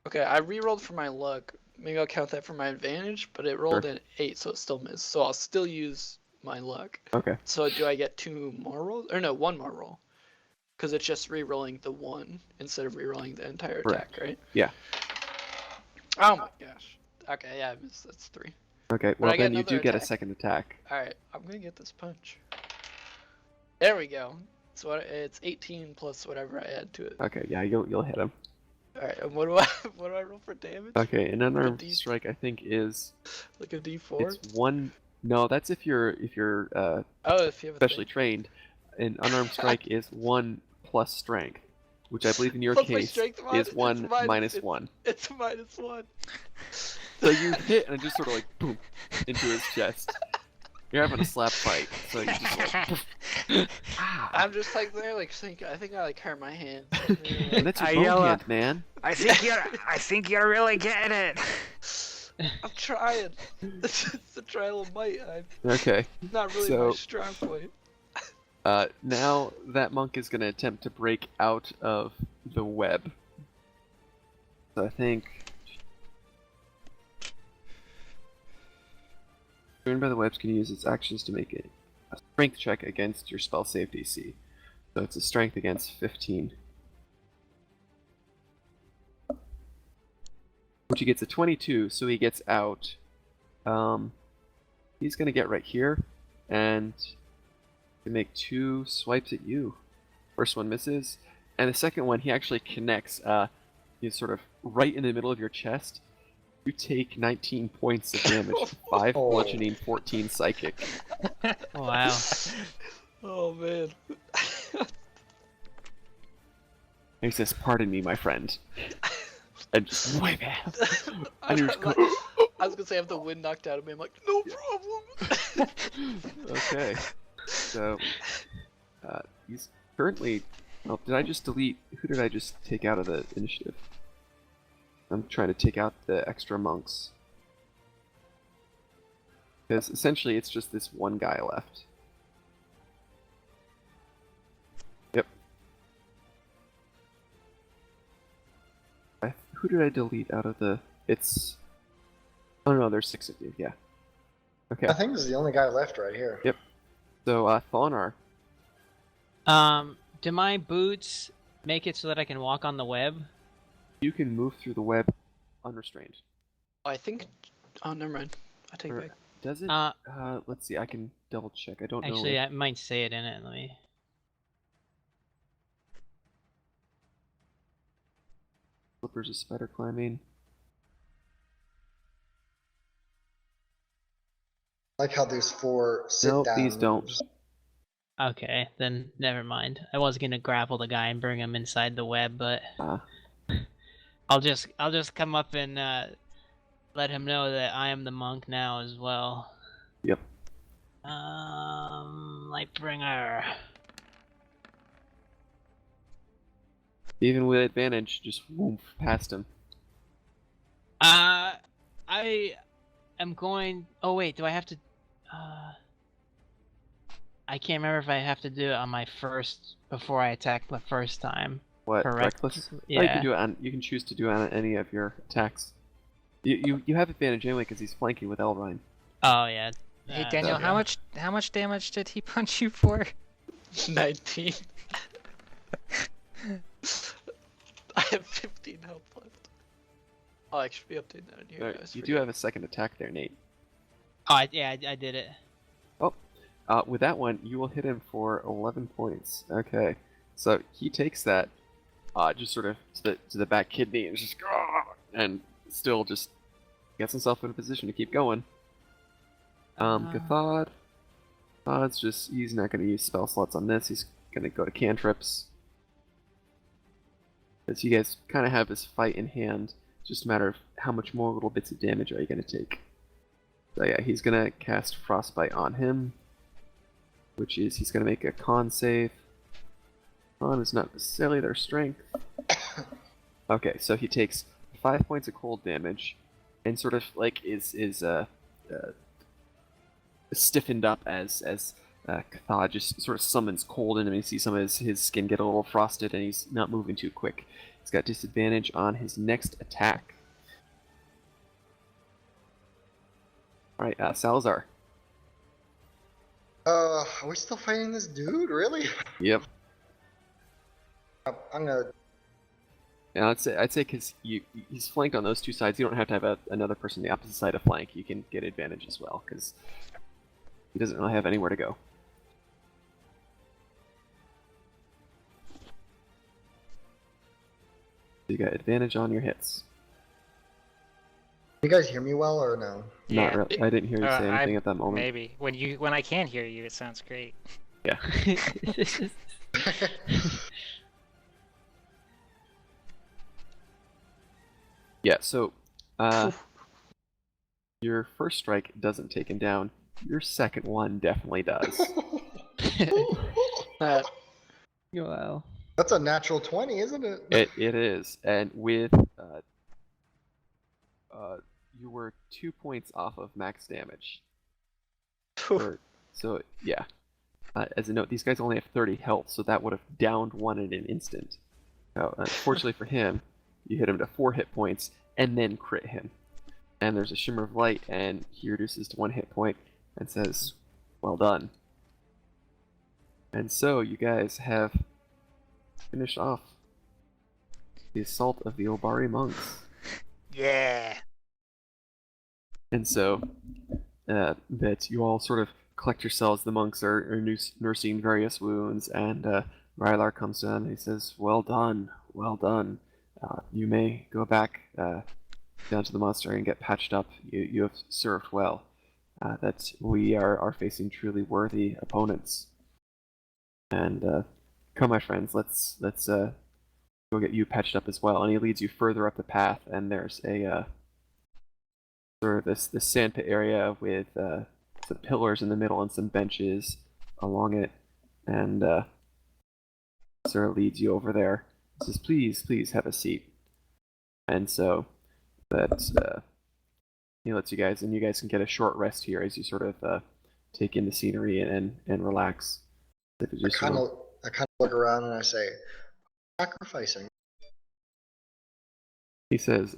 E: Okay, I re-rolled for my luck. Maybe I'll count that for my advantage, but it rolled
A: Sure.
E: an 8, so it still missed. So I'll still use my luck.
A: Okay.
E: So do I get 2 more rolls? Or no, 1 more roll. Because it's just re-rolling the 1 instead of re-rolling the entire
A: Correct.
E: attack, right?
A: Yeah.
E: Oh my gosh. Okay, yeah, I missed. That's 3.
A: Okay,
E: But
A: well
E: I get
A: then you do
E: another
A: get a
E: attack.
A: second attack.
E: Alright, I'm gonna get this punch. There we go. So it's 18 plus whatever I add to it.
A: Okay, yeah, you'll hit him.
E: Alright, and what do I roll for damage?
A: Okay, an unarmed
E: D-
A: strike I think is
E: Like a D4?
A: it's 1. No, that's if you're
E: Oh, if you have a
A: specially
E: thing.
A: trained. An unarmed strike is 1 plus strength, which I believe in your
E: Plus my
A: case
E: strength
A: is
E: it's
A: 1 minus
E: it's-
A: 1.
E: It's -1.
A: So you hit and it just sort of like boom into his chest. You're having a slap fight, so you just like poof. Ah,
E: I'm just like there, like think. I think I like hurt my hand.
A: and that's
D: I
A: your
D: yell
A: bone
D: out-
A: hand, man.
D: I think you're really getting it.
E: I'm trying. It's a trial of might. I'm
A: Okay.
E: not really
A: So-
E: my strong point.
A: Now that monk is going to attempt to break out of the web. So I think. Joined by the webs can use its actions to make it a strength check against your spell save DC. So it's a strength against 15. Which he gets a 22, so he gets out. He's going to get right here and make 2 swipes at you. First one misses, and the second one he actually connects. He's sort of right in the middle of your chest. You take 19 points of damage, 5
B: Oh.
A: bludgeoning, 14 psychic.
C: Wow.
E: Oh man.
A: And he says, "Pardon me, my friend," and just wipe out. And you just go,
E: I was gonna say I have the wind knocked out of me. I'm like, no problem.
A: okay. So he's currently. Oh, did I just delete? Who did I just take out of the initiative? I'm trying to take out the extra monks. Because essentially it's just this one guy left. Yep. Who did I delete out of the... It's... Oh no, there's 6 of you, yeah. Okay,
B: I think this is the only guy left right here.
A: so Thonar.
C: do my boots make it so that I can walk on the web?
A: You can move through the web unrestrained.
E: I think. Oh, never mind. I take
A: Or
E: it back.
A: does it?
C: Uh,
A: Let's see. I can double check. I don't know.
C: actually,
A: if-
C: I might say it in it. Let me.
A: Slippers is spider climbing.
B: I like how there's 4 sit
A: No,
B: down
A: these don't.
B: moves.
C: Okay, then never mind. I was gonna grapple the guy and bring him inside the web, but
A: Ah,
C: I'll just come up and let him know that I am the monk now as well.
A: yep.
C: Lightbringer.
A: Even with advantage, just woof past him.
C: I am going. Oh wait, do I have to? I can't remember if I have to do it on my first before I attack the first time.
A: What?
C: Correct.
A: Reckless? Oh,
C: Yeah.
A: you can do it on. You can choose to do it on any of your attacks. You have advantage anyway because he's flanking with Elrine.
C: Oh yeah.
D: Hey Daniel,
A: okay.
D: how much damage did he punch you for?
E: 19. I have 15 health left. I'll actually be updating that in here,
A: Alright,
E: guys.
A: you
E: for
A: do have a second attack there, Nate.
C: Oh yeah, I did it.
A: With that one, you will hit him for 11 points. Okay, so he takes that, just sort of to the back kidney and just and still just gets himself in a position to keep going. Gathod. He's not going to use spell slots on this. He's going to go to cantrips. Because you guys kind of have this fight in hand. It's just a matter of how much more little bits of damage are you going to take. So yeah, he's going to cast Frostbite on him. Which is, he's going to make a con save. Con is not necessarily their strength. Okay, so he takes 5 points of cold damage. And sort of like is stiffened up as Cathod just sort of summons cold in him. You see some of his skin get a little frosted, and he's not moving too quick. He's got disadvantage on his next attack. All right, Salazar.
B: Are we still fighting this dude? Really?
A: Yep.
B: I'm gonna.
A: Yeah, I'd say because he's flanked on those two sides. You don't have to have another person on the opposite side to flank. You can get advantage as well because he doesn't really have anywhere to go. You got advantage on your hits.
B: You guys hear me well or no?
A: Not really. I didn't hear you say anything
D: I-
A: at that moment.
D: Maybe when I can hear you, it sounds great.
A: Yeah. Yeah. So, your first strike doesn't take him down. Your second one definitely does.
E: That.
C: Wow.
B: That's a natural 20, isn't it?
A: It is, and with you were 2 points off of max damage. So yeah. As a note, these guys only have 30 health, so that would have downed one in an instant. Now, unfortunately for him, you hit him to 4 hit points and then crit him. And there's a shimmer of light, and he reduces to 1 hit point and says, "Well done." And so you guys have finished off the assault of the Obari monks.
D: Yeah.
A: And so that you all sort of collect yourselves. The monks are nursing various wounds, and Rylar comes down and he says, "Well done, well done. You may go back down to the monastery and get patched up. You have served well. That we are facing truly worthy opponents. And come, my friends, let's go get you patched up as well." And he leads you further up the path, and there's a sort of this sandpit area with some pillars in the middle and some benches along it, and sort of leads you over there. He says, please have a seat." And so that he lets you guys, and you guys can get a short rest here as you sort of take in the scenery and relax. If you
B: I
A: just
B: kind
A: sort
B: of look around and I say, sacrificing.
A: He says,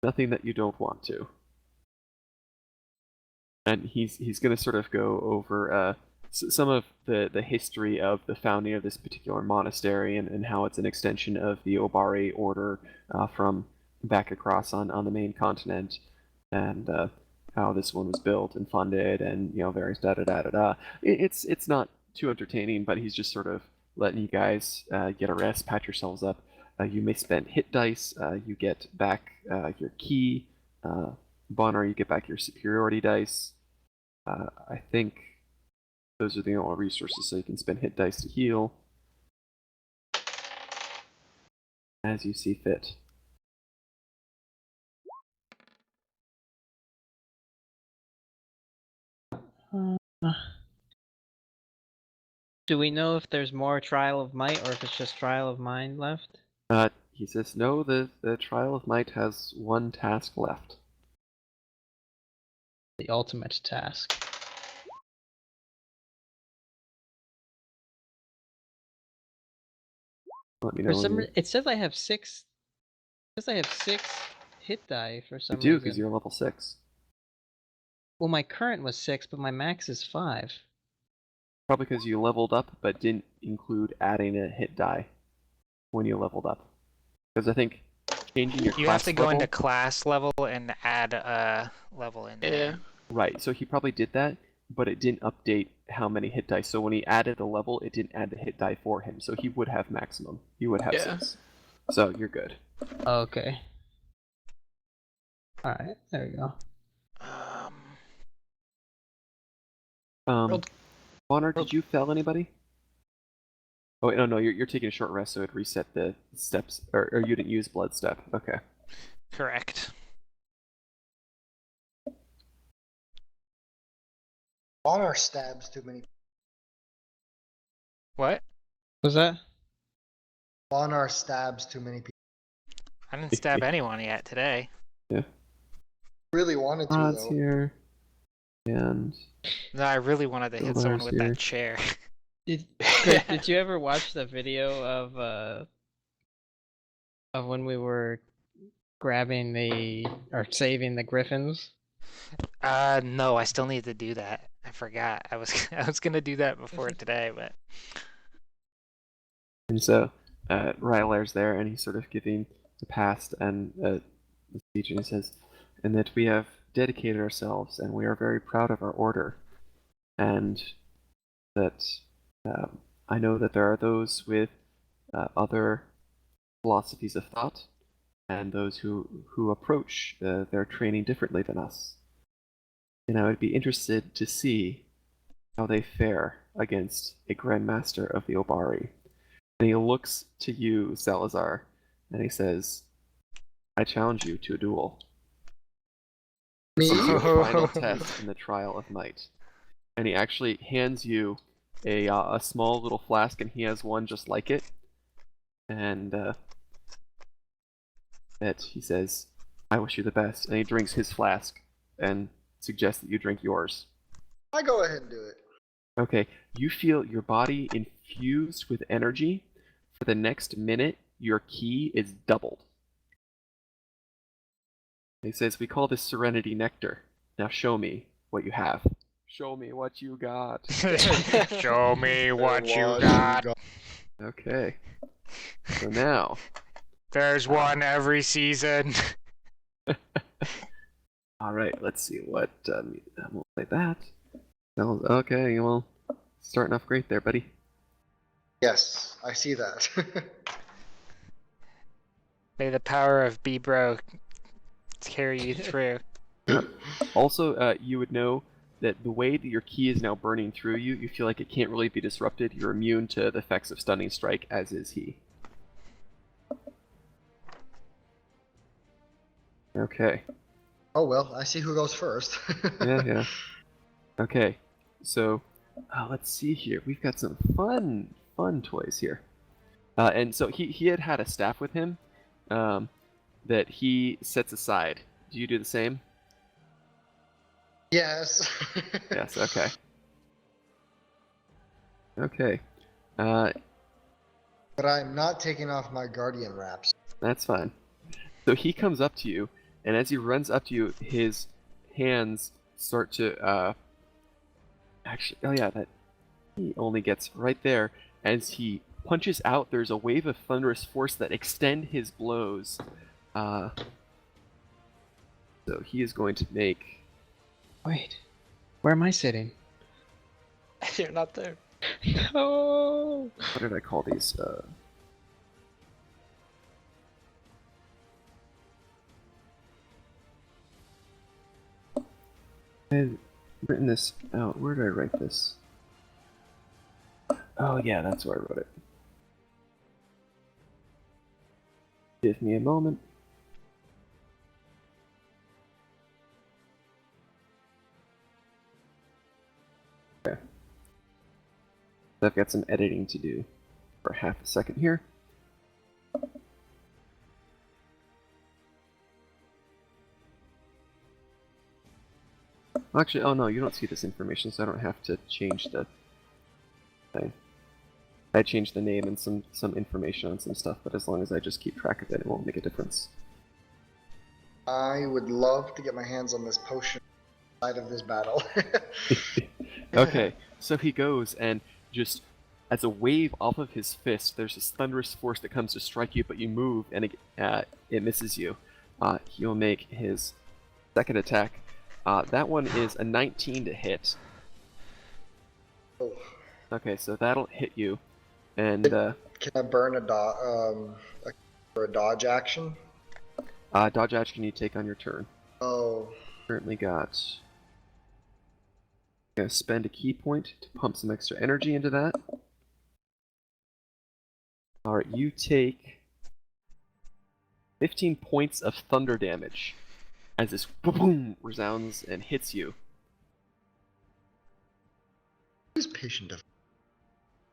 A: "Nothing that you don't want to." And he's going to sort of go over some of the history of the founding of this particular monastery and how it's an extension of the Obari order from back across on the main continent, and how this one was built and funded, and various da da da da da. It's not too entertaining, but he's just sort of letting you guys get a rest, pat yourselves up. You may spend hit dice. You get back your key. Bonner, you get back your superiority dice. I think those are the only resources, so you can spend hit dice to heal as you see fit.
C: Do we know if there's more Trial of Might or if it's just Trial of Mind left?
A: He says, no, the Trial of Might has one task left.
C: The ultimate task.
A: Let me
C: For
A: know
C: some,
A: when
C: it says I have 6. It says I have 6 hit die for
A: you
C: some
A: do,
C: reason.
A: because you're level 6.
C: Well, my current was 6, but my max is 5.
A: Probably because you leveled up, but didn't include adding a hit die when you leveled up. Because I think changing your
D: You
A: class
D: have to go
A: level,
D: into class level and add a level in
E: Yeah.
D: there.
A: right, so he probably did that, but it didn't update how many hit dice. So when he added the level, it didn't add the hit die for him. So he would have maximum. He would have
E: Yeah.
A: 6. So you're good.
C: Okay. Alright, there we go.
E: Roll-
A: Bonner, did you fail anybody? Oh, wait, no, you're taking a short rest, so it reset the steps, or you didn't use blood step. Okay.
D: Correct.
B: Honor stabs too many.
D: What?
C: Was that?
B: Honor stabs too many people.
D: I didn't stab anyone yet today.
B: Really wanted to
A: Odds
B: though.
A: here, and
D: No, I really wanted to hit someone with
A: here.
D: that chair.
C: Did you ever watch the video of when we were grabbing or saving the griffins?
D: No, I still need to do that. I forgot. I was gonna do that before today, but
A: And so Ryler's there, and he's sort of giving the past and the speech, and he says, and that we have dedicated ourselves, and we are very proud of our order, and that I know that there are those with other philosophies of thought, and those who approach their training differently than us. And I would be interested to see how they fare against a Grandmaster of the Obari. And he looks to you, Salazar, and he says, I challenge you to a duel.
B: Me?
A: This is your final test in the Trial of Might. And he actually hands you a small little flask, and he has one just like it. And that he says, I wish you the best. And he drinks his flask and suggests that you drink yours.
B: I go ahead and do it.
A: Okay, you feel your body infused with energy. For the next minute, your ki is doubled. He says, we call this Serenity Nectar. Now show me what you have. Show me what you got.
D: show me what you got.
A: Okay. So now,
D: There's one every season.
A: all right, let's see what, we'll play that. Okay, well, starting off great there, buddy.
B: Yes, I see that.
D: May the power of B-Bro carry you through.
A: Also, you would know that the way that your ki is now burning through you, you feel like it can't really be disrupted. You're immune to the effects of Stunning Strike, as is he. Okay.
B: Oh well, I see who goes first.
A: Yeah. Okay, so let's see here. We've got some fun toys here. And so he had a staff with him that he sets aside. Do you do the same?
B: Yes.
A: Yes, okay. Okay.
B: But I'm not taking off my guardian wraps.
A: That's fine. So he comes up to you, and as he runs up to you, his hands start to actually. Oh yeah, that He only gets right there. As he punches out, there's a wave of thunderous force that extend his blows. So he is going to make...
C: Wait, where am I sitting?
E: You're not there.
C: No.
A: What did I call these? I had written this out. Where did I write this? Oh yeah, that's where I wrote it. Give me a moment. Okay. I've got some editing to do for half a second here. Actually, oh no, you don't see this information, so I don't have to change the thing. I changed the name and some information on some stuff, but as long as I just keep track of it, it won't make a difference.
B: I would love to get my hands on this potion side of this battle.
A: Okay, so he goes and just as a wave off of his fist, there's this thunderous force that comes to strike you, but you move and it misses you. He'll make his second attack. That one is a 19 to hit.
B: Oh,
A: Okay, so that'll hit you, and
B: can I burn for a dodge action?
A: dodge action you take on your turn.
B: Oh,
A: Currently got. Gonna spend a key point to pump some extra energy into that. Alright, you take 15 points of thunder damage as this boom resounds and hits you.
B: who's patient of?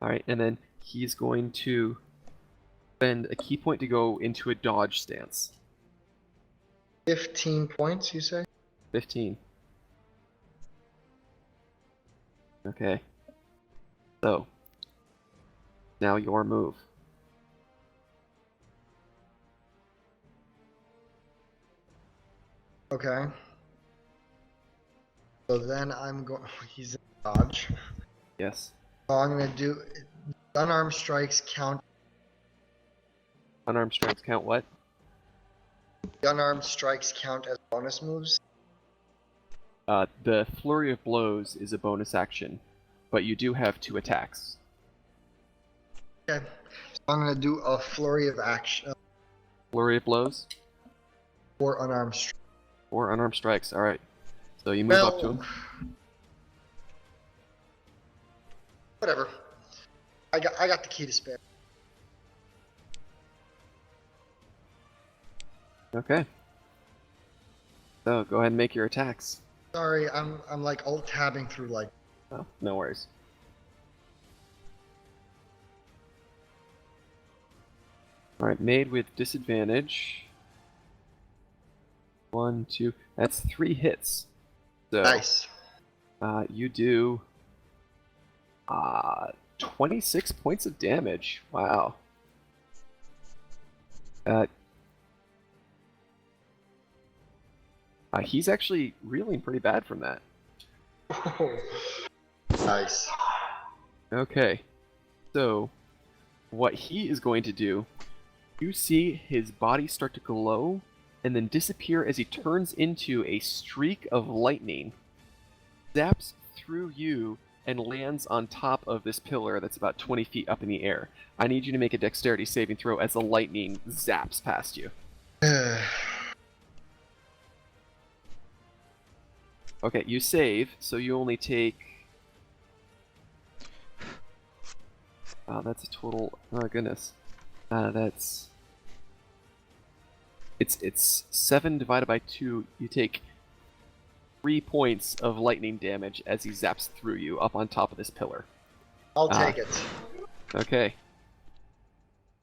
A: Alright, and then he's going to spend a key point to go into a dodge stance.
B: 15 points, you say?
A: 15. Okay. So, now your move.
B: Okay. So then I'm going. He's in dodge.
A: Yes.
B: So I'm gonna do unarmed strikes count.
A: Unarmed strikes count what?
B: Unarmed strikes count as bonus moves.
A: The flurry of blows is a bonus action, but you do have 2 attacks.
B: Okay. So I'm gonna do a flurry of action
A: Flurry of blows
B: for unarmed strikes.
A: or unarmed strikes. All right. So you move up to him.
B: Whatever. I got the key to spare.
A: Okay. So go ahead and make your attacks.
B: Sorry, I'm like alt tabbing through like.
A: Oh, no worries. All right, made with disadvantage. 1, 2. That's 3 hits. So
B: Nice.
A: you do 26 points of damage. Wow. He's actually reeling pretty bad from that.
B: Nice.
A: Okay. So, what he is going to do, you see his body start to glow and then disappear as he turns into a streak of lightning, zaps through you, and lands on top of this pillar that's about 20 feet up in the air. I need you to make a dexterity saving throw as the lightning zaps past you. Okay, you save, so you only take... that's a total... Oh, goodness. That's... It's 7 divided by 2. You take 3 points of lightning damage as he zaps through you up on top of this pillar.
B: I'll take it.
A: Okay.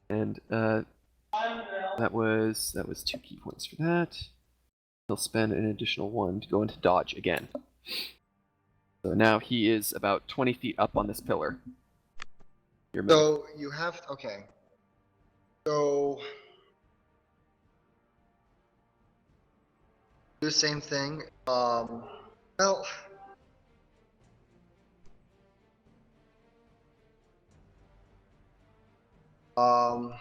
A: And that was 2 key points for that. He'll spend an additional 1 to go into dodge again. So now he is about 20 feet up on this pillar. Your move.
B: So you have okay. So do the same thing. Well, Um.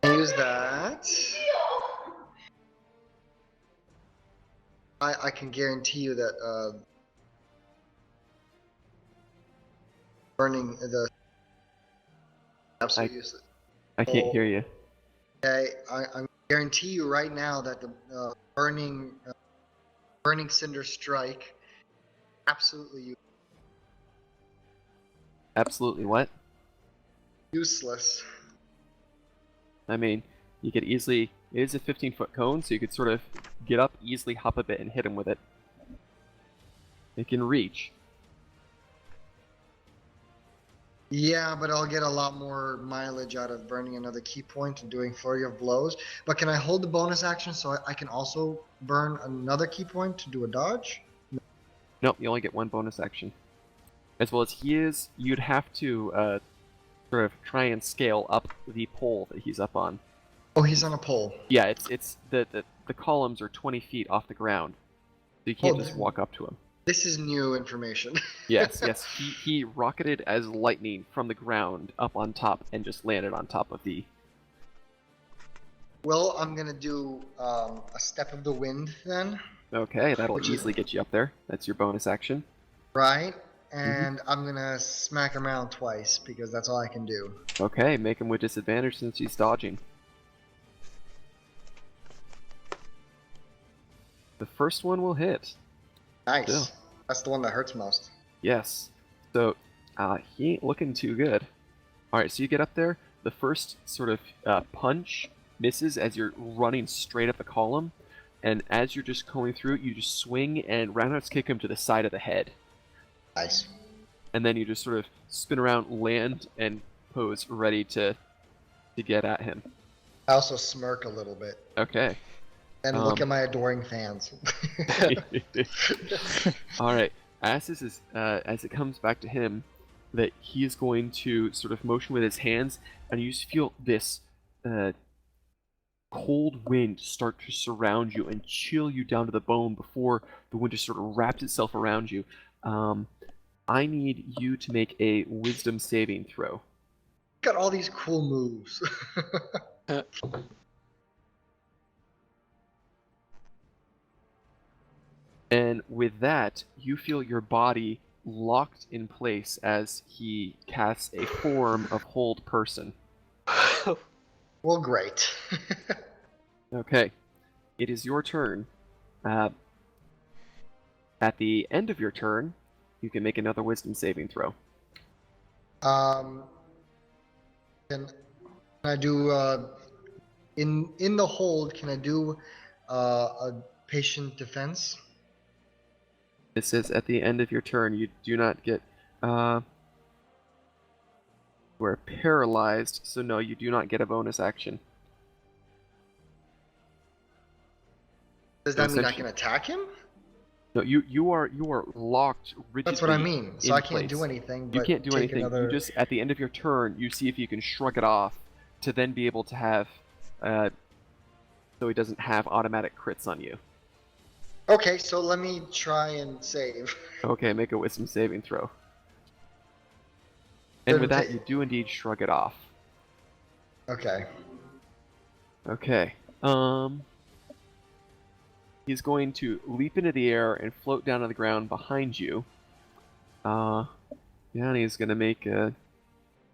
B: Use that. I can guarantee you that burning the absolutely useless.
A: I can't
B: Oh.
A: hear you.
B: Okay, I guarantee you right now that the burning cinder strike absolutely
A: Absolutely what?
B: useless.
A: I mean, you could easily. It is a 15-foot cone, so you could sort of get up, easily hop a bit, and hit him with it. It can reach.
B: Yeah, but I'll get a lot more mileage out of burning another key point and doing flurry of blows. But can I hold the bonus action so I can also burn another key point to do a dodge?
A: Nope, you only get one bonus action. As well as you'd have to sort of try and scale up the pole that he's up on.
B: Oh, he's on a pole.
A: Yeah, it's the columns are 20 feet off the ground, so you can't
B: Oh,
A: just walk up to him.
B: This is new information.
A: Yes, yes, he rocketed as lightning from the ground up on top and just landed on top of the.
B: Well, I'm gonna do a step of the wind then,
A: Okay, that'll
B: Which is-
A: easily get you up there. That's your bonus action.
B: right? And I'm gonna smack him around twice because that's all I can do.
A: Okay, make him with disadvantage since he's dodging. The first one will hit.
B: Nice.
A: Yeah.
B: That's the one that hurts most.
A: Yes. So, he ain't looking too good. Alright, so you get up there. The first sort of punch misses as you're running straight up the column. And as you're just going through, you just swing and roundhouse kick him to the side of the head.
B: Nice.
A: And then you just sort of spin around, land, and pose ready to get at him.
B: I also smirk a little bit
A: Okay.
B: and look at my adoring fans.
A: Alright. As it comes back to him, that he is going to sort of motion with his hands, and you just feel this cold wind start to surround you and chill you down to the bone before the wind just sort of wraps itself around you. I need you to make a wisdom saving throw.
B: Got all these cool moves.
A: And with that, you feel your body locked in place as he casts a form of hold person.
B: Well, great.
A: Okay, it is your turn. At the end of your turn, you can make another wisdom saving throw.
B: Can I do in the hold? Can I do a patient defense?
A: It says at the end of your turn, you do not get. You are paralyzed, so no, you do not get a bonus action.
B: Does that mean I
A: Essentially-
B: can attack him?
A: No, you are locked rigidly.
B: That's what I mean. So
A: in
B: I can't do
A: place.
B: anything.
A: You
B: But
A: can't do
B: take
A: anything.
B: Another...
A: You just at the end of your turn, you see if you can shrug it off to then be able to have, so he doesn't have automatic crits on you.
B: Okay, so let me try and save.
A: Okay, make a wisdom saving throw. And with that,
B: Doesn't
A: you do indeed shrug it off.
B: Okay.
A: Okay. He's going to leap into the air and float down to the ground behind you. Yeah, and he's gonna make do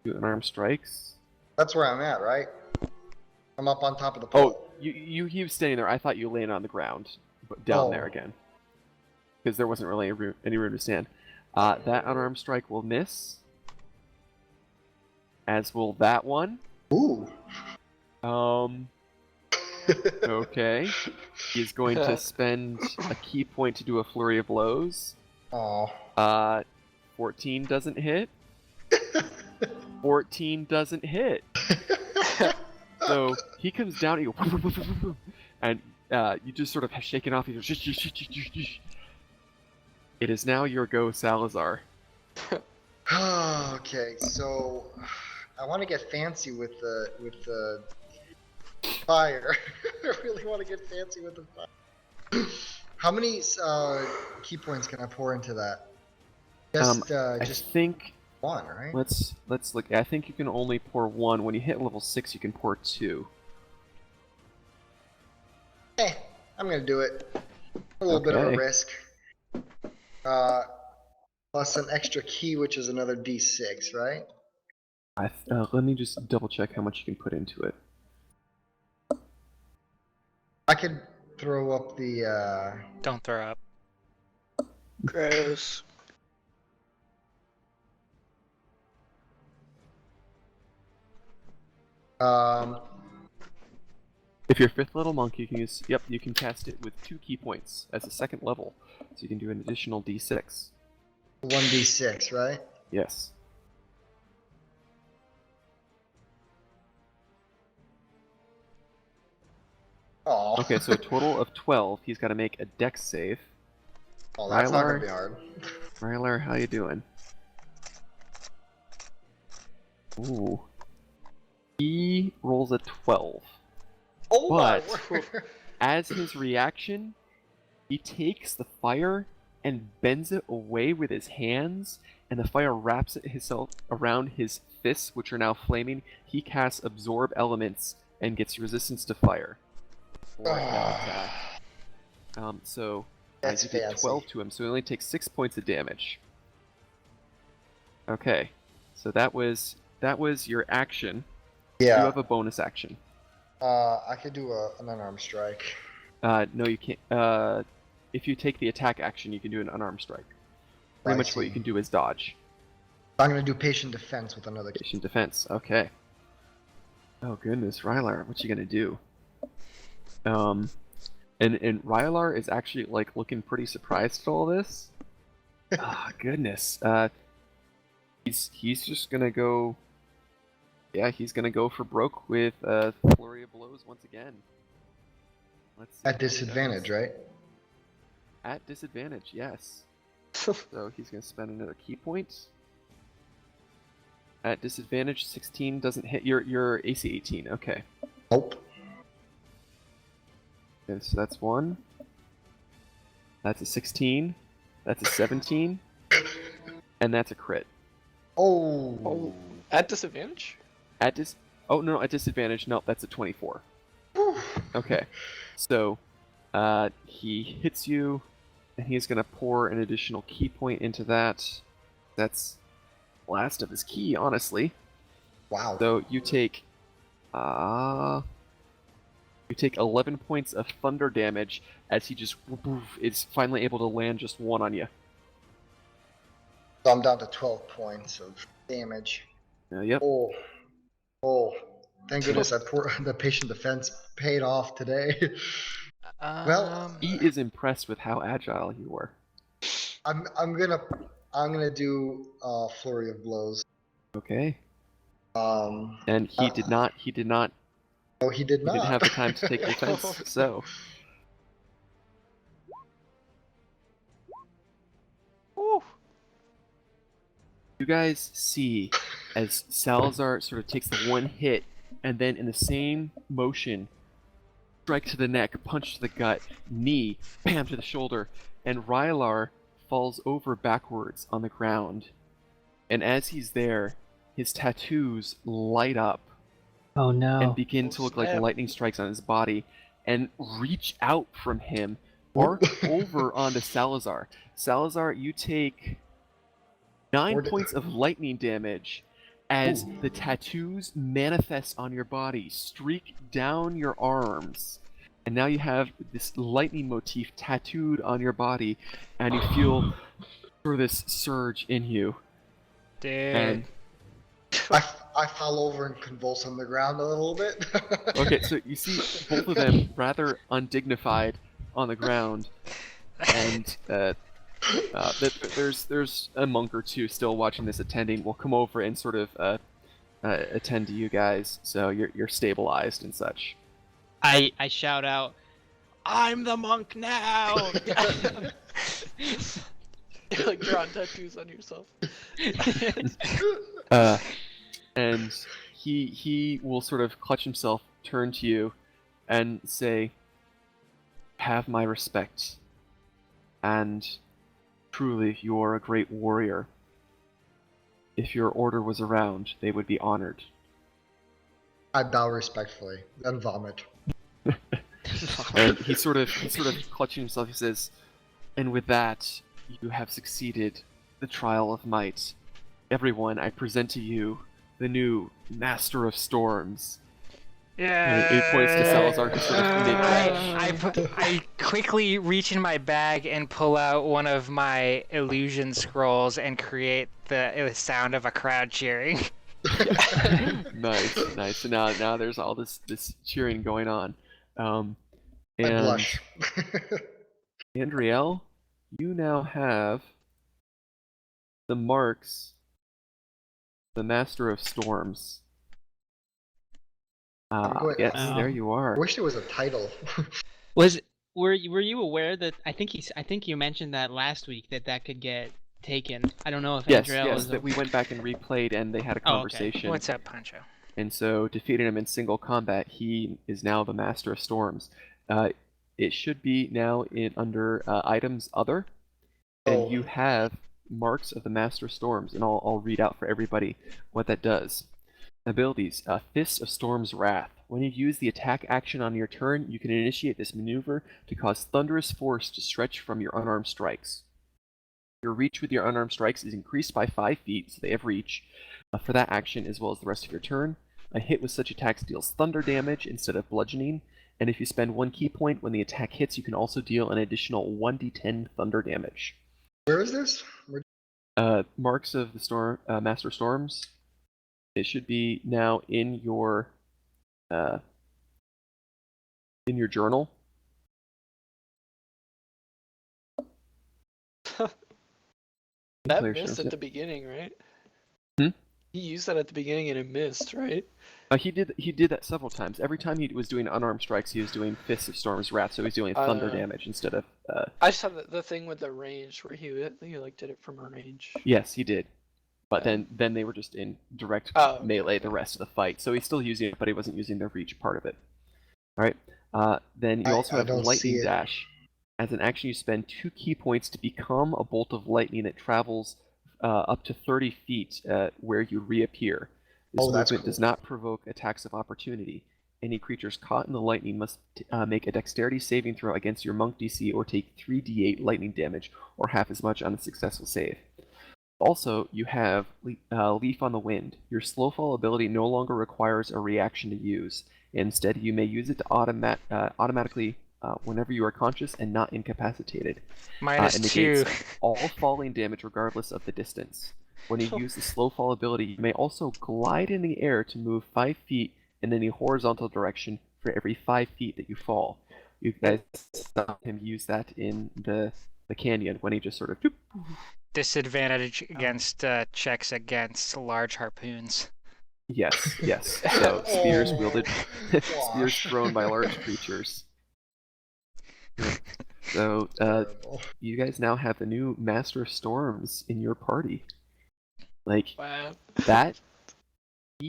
A: unarmed strikes.
B: That's where I'm at, right? I'm up on top of the pole.
A: Oh, he was standing there. I thought you landed on the ground, but down there
B: Oh.
A: again, because there wasn't really any room to stand. That unarmed strike will miss, as will that one.
B: Ooh.
A: Okay. He's going to spend a key point to do a flurry of blows.
B: Oh.
A: 14 doesn't hit. 14 doesn't hit. So he comes down at you, and you just sort of shake it off. You go, it is now your go, Salazar.
B: Okay, so I want to get fancy with the fire. I really want to get fancy with the fire. How many key points can I pour into that? Just
A: I
B: just
A: think
B: one, right?
A: let's look. I think you can only pour one. When you hit level 6, you can pour 2.
B: Eh, I'm gonna do it. A little bit of a
A: Okay.
B: risk. Plus an extra key, which is another D6, right?
A: Let me just double check how much you can put into it.
B: I could throw up the.
D: Don't throw up.
E: Gross.
A: If you're 5th level monk, you can use. Yep, you can cast it with 2 key points as a 2nd level, so you can do an additional D6.
B: 1d6, right?
A: Yes.
B: Oh.
A: Okay, so a total of 12. He's got to make a Dex save.
B: Oh, that's not gonna
A: Rylar.
B: be hard.
A: Rylar, how you doing? Ooh. He rolls a 12.
B: Oh my
A: But-
B: word!
A: As his reaction, he takes the fire and bends it away with his hands, and the fire wraps itself around his fists, which are now flaming. He casts Absorb Elements and gets resistance to fire. For that attack. So
B: That's
A: you did
B: fancy.
A: 12 to him, so he only takes 6 points of damage. Okay, so that was your action. You
B: Yeah.
A: have a bonus action.
B: I could do an unarmed strike.
A: No, you can't. If you take the attack action, you can do an unarmed strike. Pretty
B: I
A: much what
B: see.
A: you can do is dodge.
B: I'm gonna do patient defense with another.
A: Patient defense. Okay. Oh goodness, Rylar, what you gonna do? And Rylar is actually like looking pretty surprised at all this. Ah, goodness. He's just gonna go. Yeah, he's gonna go for broke with flurry of blows once again. Let's see
B: At
A: what he
B: disadvantage,
A: does.
B: right?
A: At disadvantage, yes. So he's gonna spend another key point. At disadvantage, 16 doesn't hit your AC 18. Okay.
B: Nope.
A: Okay, so that's 1. That's a 16. That's a 17. And that's a crit.
B: Oh.
E: Oh, at disadvantage?
A: At at disadvantage, no, that's a 24.
B: Whew.
A: Okay. So he hits you, and he's gonna pour an additional key point into that. That's last of his key, honestly.
B: Wow.
A: So you take 11 points of thunder damage as he just is finally able to land just 1 on you.
B: So I'm down to 12 points of damage.
A: Yep.
B: Oh. Oh. Thank goodness the patient defense paid off today. Well,
A: He is impressed with how agile you were.
B: I'm gonna do flurry of blows.
A: Okay.
B: And
A: And he did not
B: no, he did
A: he
B: not.
A: didn't have the time to take defense. So
E: Woo.
A: you guys see as Salazar sort of takes the one hit, and then in the same motion, strike to the neck, punch to the gut, knee, bam to the shoulder, and Rylar falls over backwards on the ground. And as he's there, his tattoos light up
C: Oh no.
A: and begin to look like
E: snap.
A: lightning strikes on his body, and reach out from him, arc over onto Salazar. Salazar, you take 9
B: Or d-
A: points of lightning damage as the tattoos manifest on your body, streak down your arms. And now you have this lightning motif tattooed on your body, and you feel sort of this surge in you.
D: Dude.
A: And
B: I fell over and convulsed on the ground a little bit.
A: okay, so you see both of them rather undignified on the ground, and there's a monk or two still watching this attending. Will come over and sort of attend to you guys, so you're stabilized and such.
C: I shout out, I'm the monk now.
E: You're like drawing tattoos on yourself.
A: And he will sort of clutch himself, turn to you, and say, "Have my respect." And Truly, you are a great warrior. If your order was around, they would be honored.
B: I bow respectfully, then vomit.
A: And he sort of clutching himself, he says, "And with that, you have succeeded the trial of might. Everyone, I present to you the new Master of Storms."
D: Yeah.
A: He points to Salazar, who sort of mid-range.
D: I quickly reach in my bag and pull out one of my illusion scrolls and create the sound of a crowd cheering.
A: Nice. So now there's all this cheering going on.
B: I
A: And
B: blush.
A: Andriel, you now have the marks, the Master of Storms.
B: going-
A: Yes,
C: Wow.
A: there you
B: I
A: are.
B: wish there was a title.
C: Were you aware that I think you mentioned that last week that could get taken. I don't know if
A: Yes,
C: Andriel
A: yes,
C: is
A: that we went back and replayed, and they had a
C: Oh, okay.
A: conversation.
D: What's up, Pancho?
A: And so, defeating him in single combat, he is now the Master of Storms. It should be now under items other, and
B: Oh.
A: you have marks of the Master of Storms, and I'll read out for everybody what that does. Abilities: Fist of Storm's Wrath. When you use the attack action on your turn, you can initiate this maneuver to cause thunderous force to stretch from your unarmed strikes. Your reach with your unarmed strikes is increased by 5 feet, so they have reach, for that action as well as the rest of your turn. A hit with such attacks deals thunder damage instead of bludgeoning, and if you spend 1 key point when the attack hits, you can also deal an additional 1d10 thunder damage.
B: Where is this?
A: Marks of the Master Storms. It should be now in your journal.
E: That
A: Player
E: missed
A: shows
E: at
A: it.
E: the beginning, right?
A: Hmm?
E: He used that at the beginning and it missed, right?
A: He did that several times. Every time he was doing unarmed strikes, he was doing Fists of Storm's Wrath, so he's doing thunder damage instead of.
E: I saw the thing with the range where he like did it from a range.
A: Yes, he did. But
E: Yeah.
A: then they were just in direct
E: Oh, okay,
A: melee
E: okay.
A: the rest of the fight, so he's still using it, but he wasn't using the reach part of it. All right. Then you also
B: I
A: have
B: don't
A: Lightning
B: see it.
A: Dash. As an action, you spend 2 key points to become a bolt of lightning that travels up to 30 feet where you reappear. This
B: Oh, that's
A: movement does
B: cool.
A: not provoke attacks of opportunity. Any creatures caught in the lightning must make a dexterity saving throw against your monk DC or take 3d8 lightning damage, or half as much on a successful save. Also, you have Leaf on the Wind. Your Slowfall ability no longer requires a reaction to use. Instead, you may use it to automatically whenever you are conscious and not incapacitated.
D: Minus
A: and
D: 2.
A: negates all falling damage regardless of the distance. When you use the slow fall ability, you may also glide in the air to move 5 feet in any horizontal direction for every 5 feet that you fall. You guys saw him use that in the canyon when he just sort of doop.
D: Disadvantage against checks against large harpoons.
A: Yes. So spears
B: Oh,
A: wielded, spears
B: gosh.
A: thrown by large creatures. So
B: Terrible.
A: you guys now have the new Master of Storms in your party. Like
E: Wow.
A: that.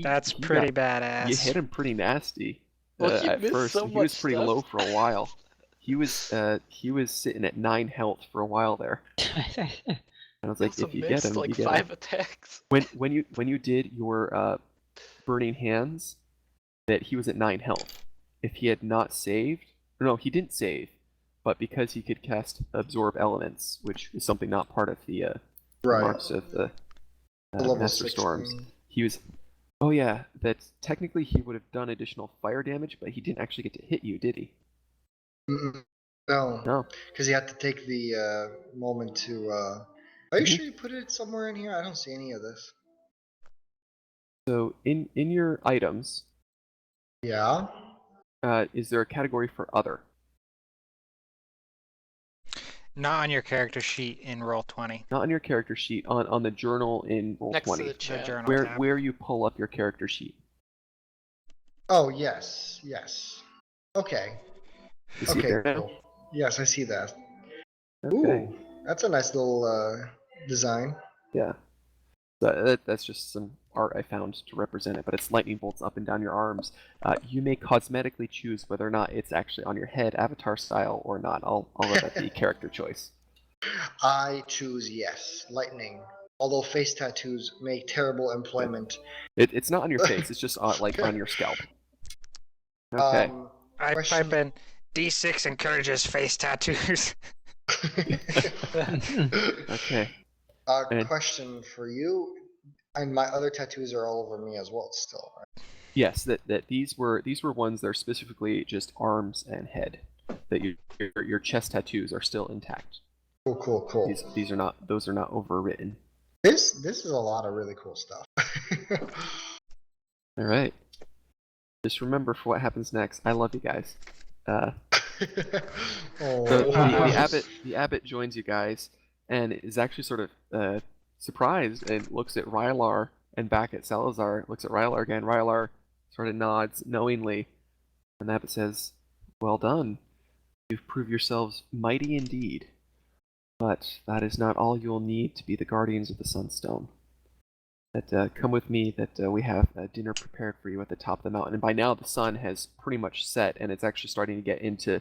D: That's
A: he
D: pretty
A: got-
D: badass.
A: You hit him pretty nasty
E: Well, he
A: at
E: missed
A: first.
E: so
A: He was
E: much
A: pretty
E: stuff.
A: low for a while. He was sitting at 9 health for a while there. And I was
E: He
A: like,
E: also
A: if you get
E: missed
A: him,
E: like
A: you get
E: 5
A: him.
E: attacks.
A: When you did your burning hands, that he was at 9 health. If he had not saved, no, he didn't save, but because he could cast absorb elements, which is something not part of the
B: Right.
A: marks of the
B: Level
A: Master
B: 6
A: Storms.
B: thing.
A: He was. Oh yeah, that technically he would have done additional fire damage, but he didn't actually get to hit you, did he?
B: Mm-mm. No,
A: No.
B: because you have to take the moment to. Are you
A: Mhm.
B: sure you put it somewhere in here? I don't see any of this.
A: So in your items,
B: Yeah.
A: is there a category for other?
D: Not on your character sheet in Roll20.
A: Not on your character sheet, on the journal in Roll20.
E: Next to the
D: The
E: chat.
D: journal
A: where
D: tab.
A: where you pull up your character sheet.
B: Oh yes, yes. Okay.
A: You see it
B: Okay.
A: there now?
B: Cool. Yes, I see that.
A: Okay.
B: Ooh, that's a nice little design.
A: Yeah. So that's just some art I found to represent it, but it's lightning bolts up and down your arms. You may cosmetically choose whether or not it's actually on your head, avatar style, or not. I'll let that be character choice.
B: I choose yes. Lightning. Although face tattoos make terrible employment.
A: It's not on your face. It's just like on your scalp. Okay.
D: I'd
B: Question.
D: type in D6 encourages face tattoos.
A: Okay. And-
B: Question for you. And my other tattoos are all over me as well. Still. Right?
A: Yes, that these were ones that are specifically just arms and head. That your chest tattoos are still intact.
B: Cool.
A: These are not, those are not overwritten.
B: This is a lot of really cool stuff.
A: All right. Just remember for what happens next. I love you guys.
B: Oh.
A: So the abbot joins you guys and is actually sort of surprised and looks at Rylar and back at Salazar. Looks at Rylar again. Rylar sort of nods knowingly, and the abbot says, "Well done. You've proved yourselves mighty indeed. But that is not all you'll need to be the guardians of the Sunstone. That come with me. That we have dinner prepared for you at the top of the mountain. And by now the sun has pretty much set, and it's actually starting to get into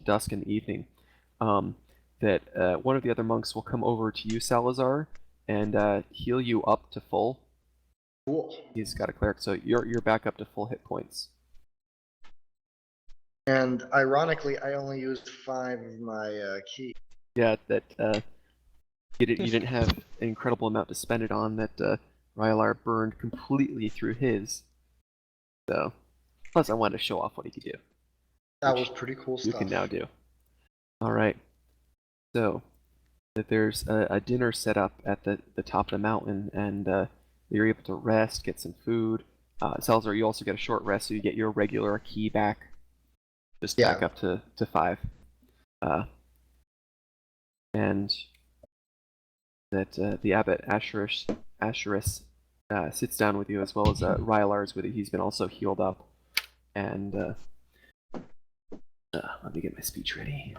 A: dusk in the evening. That one of the other monks will come over to you, Salazar, and heal you up to full.
B: Cool.
A: He's got a cleric, so you're back up to full hit points.
B: And ironically, I only used 5 of my key.
A: Yeah, that you didn't have an incredible amount to spend it on. That Rylar burned completely through his. So, plus I wanted to show off what he could do.
B: That
A: Which
B: was pretty cool
A: You
B: stuff.
A: can now do. All right. So, that there's a dinner set up at the top of the mountain, and you're able to rest, get some food. Salazar, you also get a short rest, so you get your regular key back. Just back
B: Yeah.
A: up to 5. And that the abbot Asherus sits down with you, as well as Rylar is with you. He's been also healed up. And let me get my speech ready.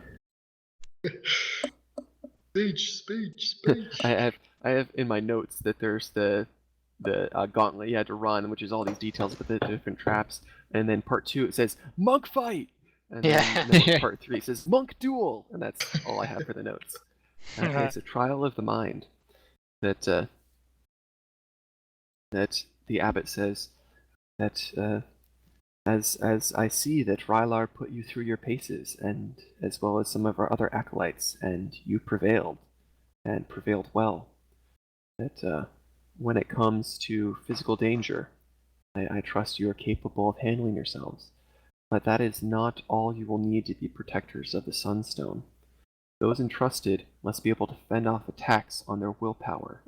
B: Speech.
A: I have in my notes that there's the gauntlet you had to run, which is all these details about the different traps. And then part 2 it says monk fight. And
C: Yeah.
A: then part 3 says monk duel, and that's all I have for the notes. Okay, it's a trial of the mind. That the abbot says that as I see that Rylar put you through your paces, and as well as some of our other acolytes, and you prevailed, and prevailed well. That when it comes to physical danger, I trust you are capable of handling yourselves. But that is not all you will need to be protectors of the Sunstone. Those entrusted must be able to fend off attacks on their willpower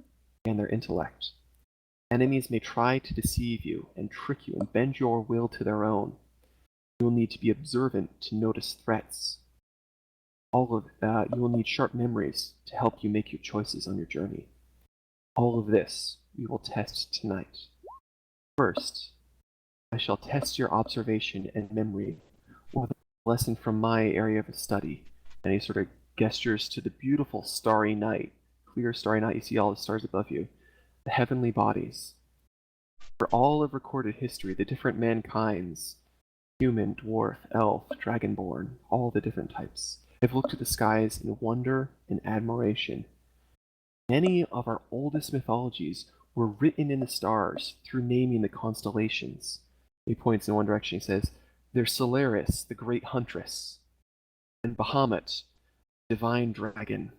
A: and their intellect. Enemies may try to deceive you and trick you and bend your will to their own. You will need to be observant to notice threats. You will need sharp memories to help you make your choices on your journey. All of this we will test tonight. First, I shall test your observation and memory with a lesson from my area of study. And he sort of gestures to the beautiful starry night, clear starry night. You see all the stars above you, the heavenly bodies. For all of recorded history, the different mankinds, human, dwarf, elf, dragonborn, all the different types, have looked at the skies in wonder and admiration. Many of our oldest mythologies were written in the stars through naming the constellations. He points in one direction. He says, "There's Solaris, the great huntress, and Bahamut, divine dragon.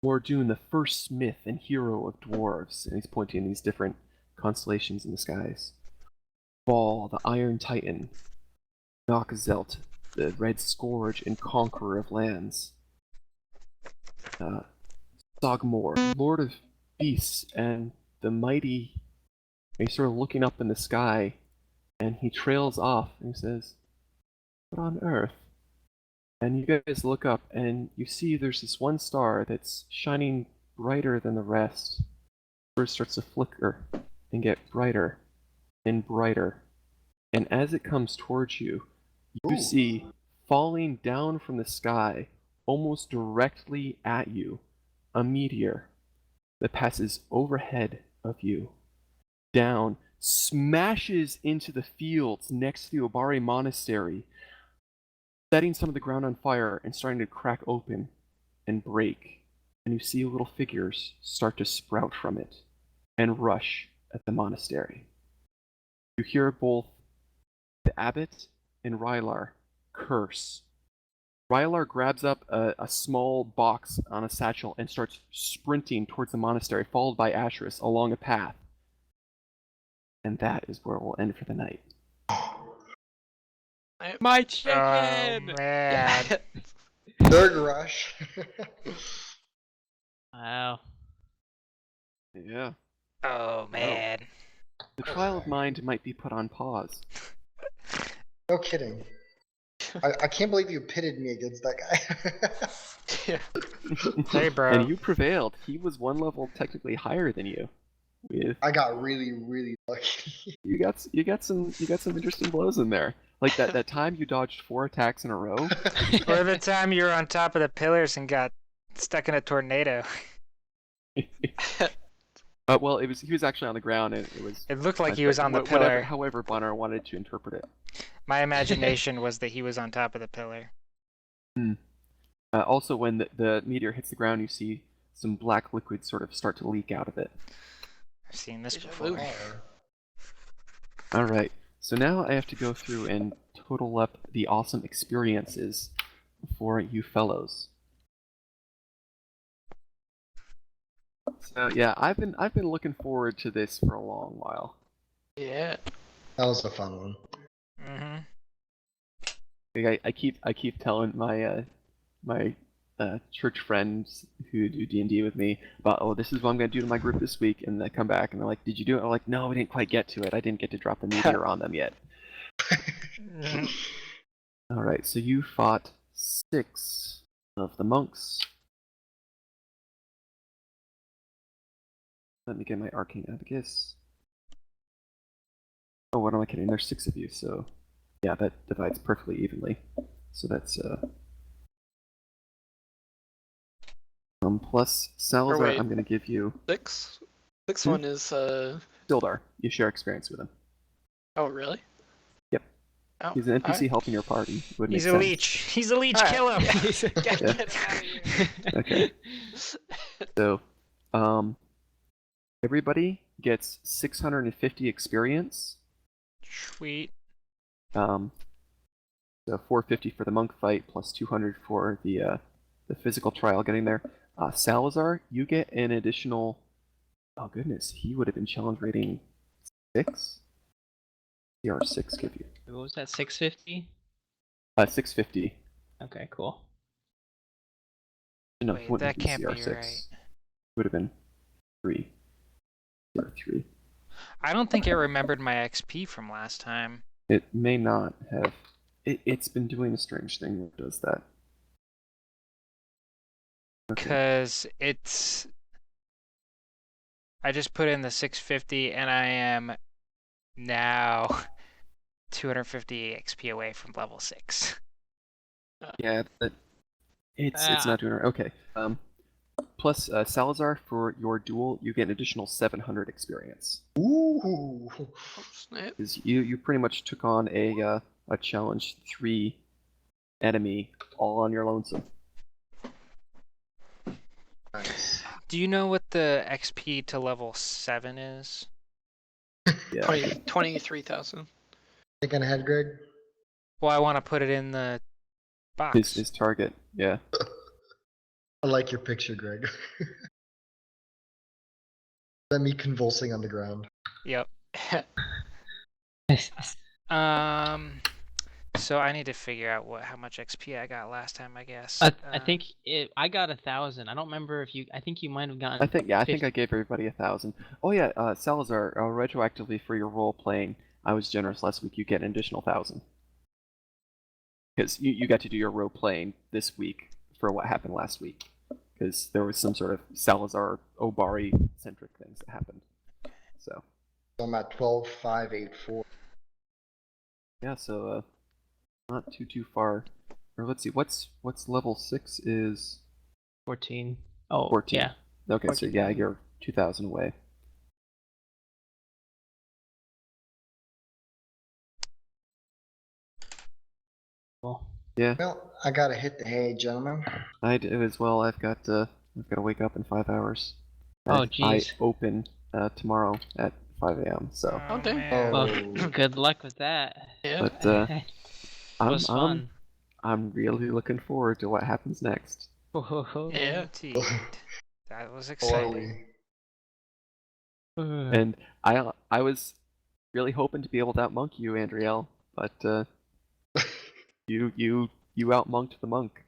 A: Mordun, the first smith and hero of dwarves," and he's pointing in these different constellations in the skies. Baal, the iron titan. Noxzelt, the red scourge and conqueror of lands. Sogmor, lord of beasts, and the mighty. And he's sort of looking up in the sky, and he trails off, and he says, "What on earth?" And you guys look up, and you see there's this one star that's shining brighter than the rest. First starts to flicker and get brighter and brighter. And as it comes towards you, you
B: Ooh.
A: see falling down from the sky, almost directly at you, a meteor that passes overhead of you, down, smashes into the fields next to the Obari Monastery, setting some of the ground on fire and starting to crack open and break and you see little figures start to sprout from it and rush at the monastery. You hear both the abbot and Rylar curse. Rylar grabs up a small box on a satchel and starts sprinting towards the monastery, followed by Asherus along a path. And that is where we'll end for the night.
C: My
D: Oh
C: chicken!
D: man.
B: Third rush.
C: Wow.
A: Yeah.
D: Oh man.
A: The trial of mind might be put on pause.
B: No kidding. I can't believe you pitted me against that guy.
E: Yeah.
D: Hey, bro.
A: And you prevailed. He was one level technically higher than you. With
B: I got really, really lucky.
A: you got some interesting blows in there. Like that time you dodged 4 attacks in a row.
D: Or the time you were on top of the pillars and got stuck in a tornado.
A: Well, he was actually on the ground, and it was.
D: It looked like he was on the
A: whatever,
D: pillar.
A: however, Bonner wanted to interpret it.
D: My imagination was that he was on top of the pillar.
A: Also, when the meteor hits the ground, you see some black liquid sort of start to leak out of it.
D: I've seen this
E: Deja
D: before.
E: vu.
A: All right, so now I have to go through and total up the awesome experiences for you fellows. So yeah, I've been looking forward to this for a long while.
E: Yeah.
B: That was a fun one.
D: Mm-hmm.
A: Like, I keep telling my my church friends who do D&D with me about, oh, this is what I'm gonna do to my group this week, and they come back and they're like, did you do it? I'm like, no, we didn't quite get to it. I didn't get to drop the meteor on them yet. All right, so you fought 6 of the monks. Let me get my arcane abacus. Oh, what am I kidding? There's 6 of you, so yeah, that divides perfectly evenly. So that's plus Salazar.
E: wait.
A: I'm gonna give you
E: Six
A: Hmm?
E: one is
A: Sildar. You share experience with him.
E: oh really?
A: Yep.
E: Oh,
A: He's an NPC
E: alright.
A: helping your party. Would
D: He's
A: make
D: a
A: sense.
D: leech. He's a leech.
E: Alright.
D: Kill him.
E: Get
A: Yeah.
E: out of here.
A: Okay. So, everybody gets 650 experience.
D: Sweet.
A: So 450 for the monk fight, plus 200 for the physical trial getting there. Salazar, you get an additional. Oh goodness, he would have been challenge rating 6. CR6 give you
C: What was that? 650?
A: 650.
C: Okay, cool.
A: No,
D: Wait,
A: it wouldn't
D: that
A: be
D: can't be
A: CR6.
D: right.
A: Would have been 3. CR3.
D: I don't think it remembered my XP from last time.
A: It may not have. It's been doing a strange thing that does that. Okay.
D: Because it's. I just put in the 650 and I am now 250 XP away from level 6.
A: Yeah, but it's not doing it. Okay. Plus Salazar, for your duel, you get an additional 700 experience.
B: Ooh.
E: Oh, snap.
A: Because you pretty much took on a challenge 3 enemy all on your lonesome.
B: Nice.
D: Do you know what the XP to level 7 is?
A: Yeah.
E: 23,000.
B: Thinking ahead, Greg?
D: Well, I want to put it in the box.
A: His target. Yeah.
B: I like your picture, Greg. That me convulsing on the ground.
D: Yep. So I need to figure out how much XP I got last time, I guess.
C: I think I got 1,000. I don't remember if you. I think you might have gotten.
A: I think I
C: 50.
A: gave everybody 1,000. Oh yeah, Salazar, retroactively for your role playing, I was generous last week. You get an additional 1,000 because you got to do your role playing this week for what happened last week, because there was some sort of Salazar Obari centric things that happened. So
B: So I'm at 12,584.
A: yeah, so not too far. Or let's see, what's level 6 is
C: 14. Oh,
A: 14.
C: yeah.
A: Okay, so
C: 14.
A: yeah, you're 2,000 away.
C: Cool.
A: Yeah,
B: Well, I gotta hit the hay, gentlemen.
A: I do as well. I've got I've got to wake up in 5 hours.
C: Oh,
A: I
C: jeez.
A: open tomorrow at 5 a.m. So,
E: Okay.
D: man.
C: Well,
B: Oh.
C: good luck with that.
E: Yeah.
A: but I'm
C: was fun.
A: I'm really looking forward to what happens next.
E: Yeah.
D: Indeed. That was
B: Are
D: exciting.
B: we?
A: And I was really hoping to be able to outmonk you, Andriel, but you outmonked the monk.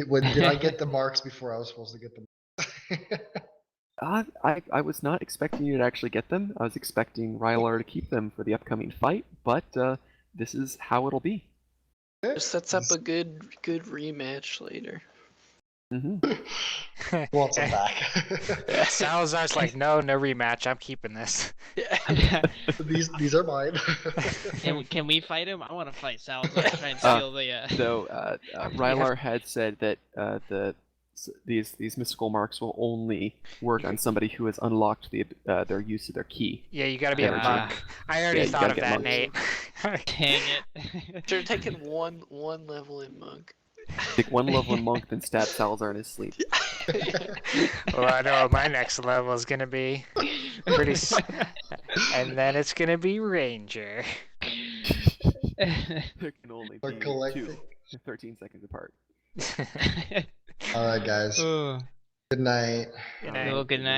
B: When did I get the marks before I was supposed to get them?
A: I was not expecting you to actually get them. I was expecting Rylar to keep them for the upcoming fight, but this is how it'll be.
E: It sets up a good rematch later.
A: Hmm
B: Wants them back.
D: Salazar's like, no rematch. I'm keeping this.
E: Yeah.
B: These are mine.
C: Can we fight him? I want to fight Salazar. Try and steal the.
A: So Rylar had said that these mystical marks will only work on somebody who has unlocked their use of their key.
D: Yeah, you gotta be a
A: Energy.
D: monk. I already
A: Yeah, you
D: thought
A: gotta
D: of
A: get
D: that,
A: monks.
D: Nate.
C: Dang it.
E: Should have taken one level in monk.
A: Take one level in monk, then stab Salazar in his sleep.
D: Well, I know what my next level is gonna be. And then it's gonna be ranger.
A: There can only
B: Or
A: be
B: collecting.
A: 2, 13 seconds apart.
B: All right, guys.
C: Oh,
B: Good night.
D: Good
C: well,
D: night.
C: good night.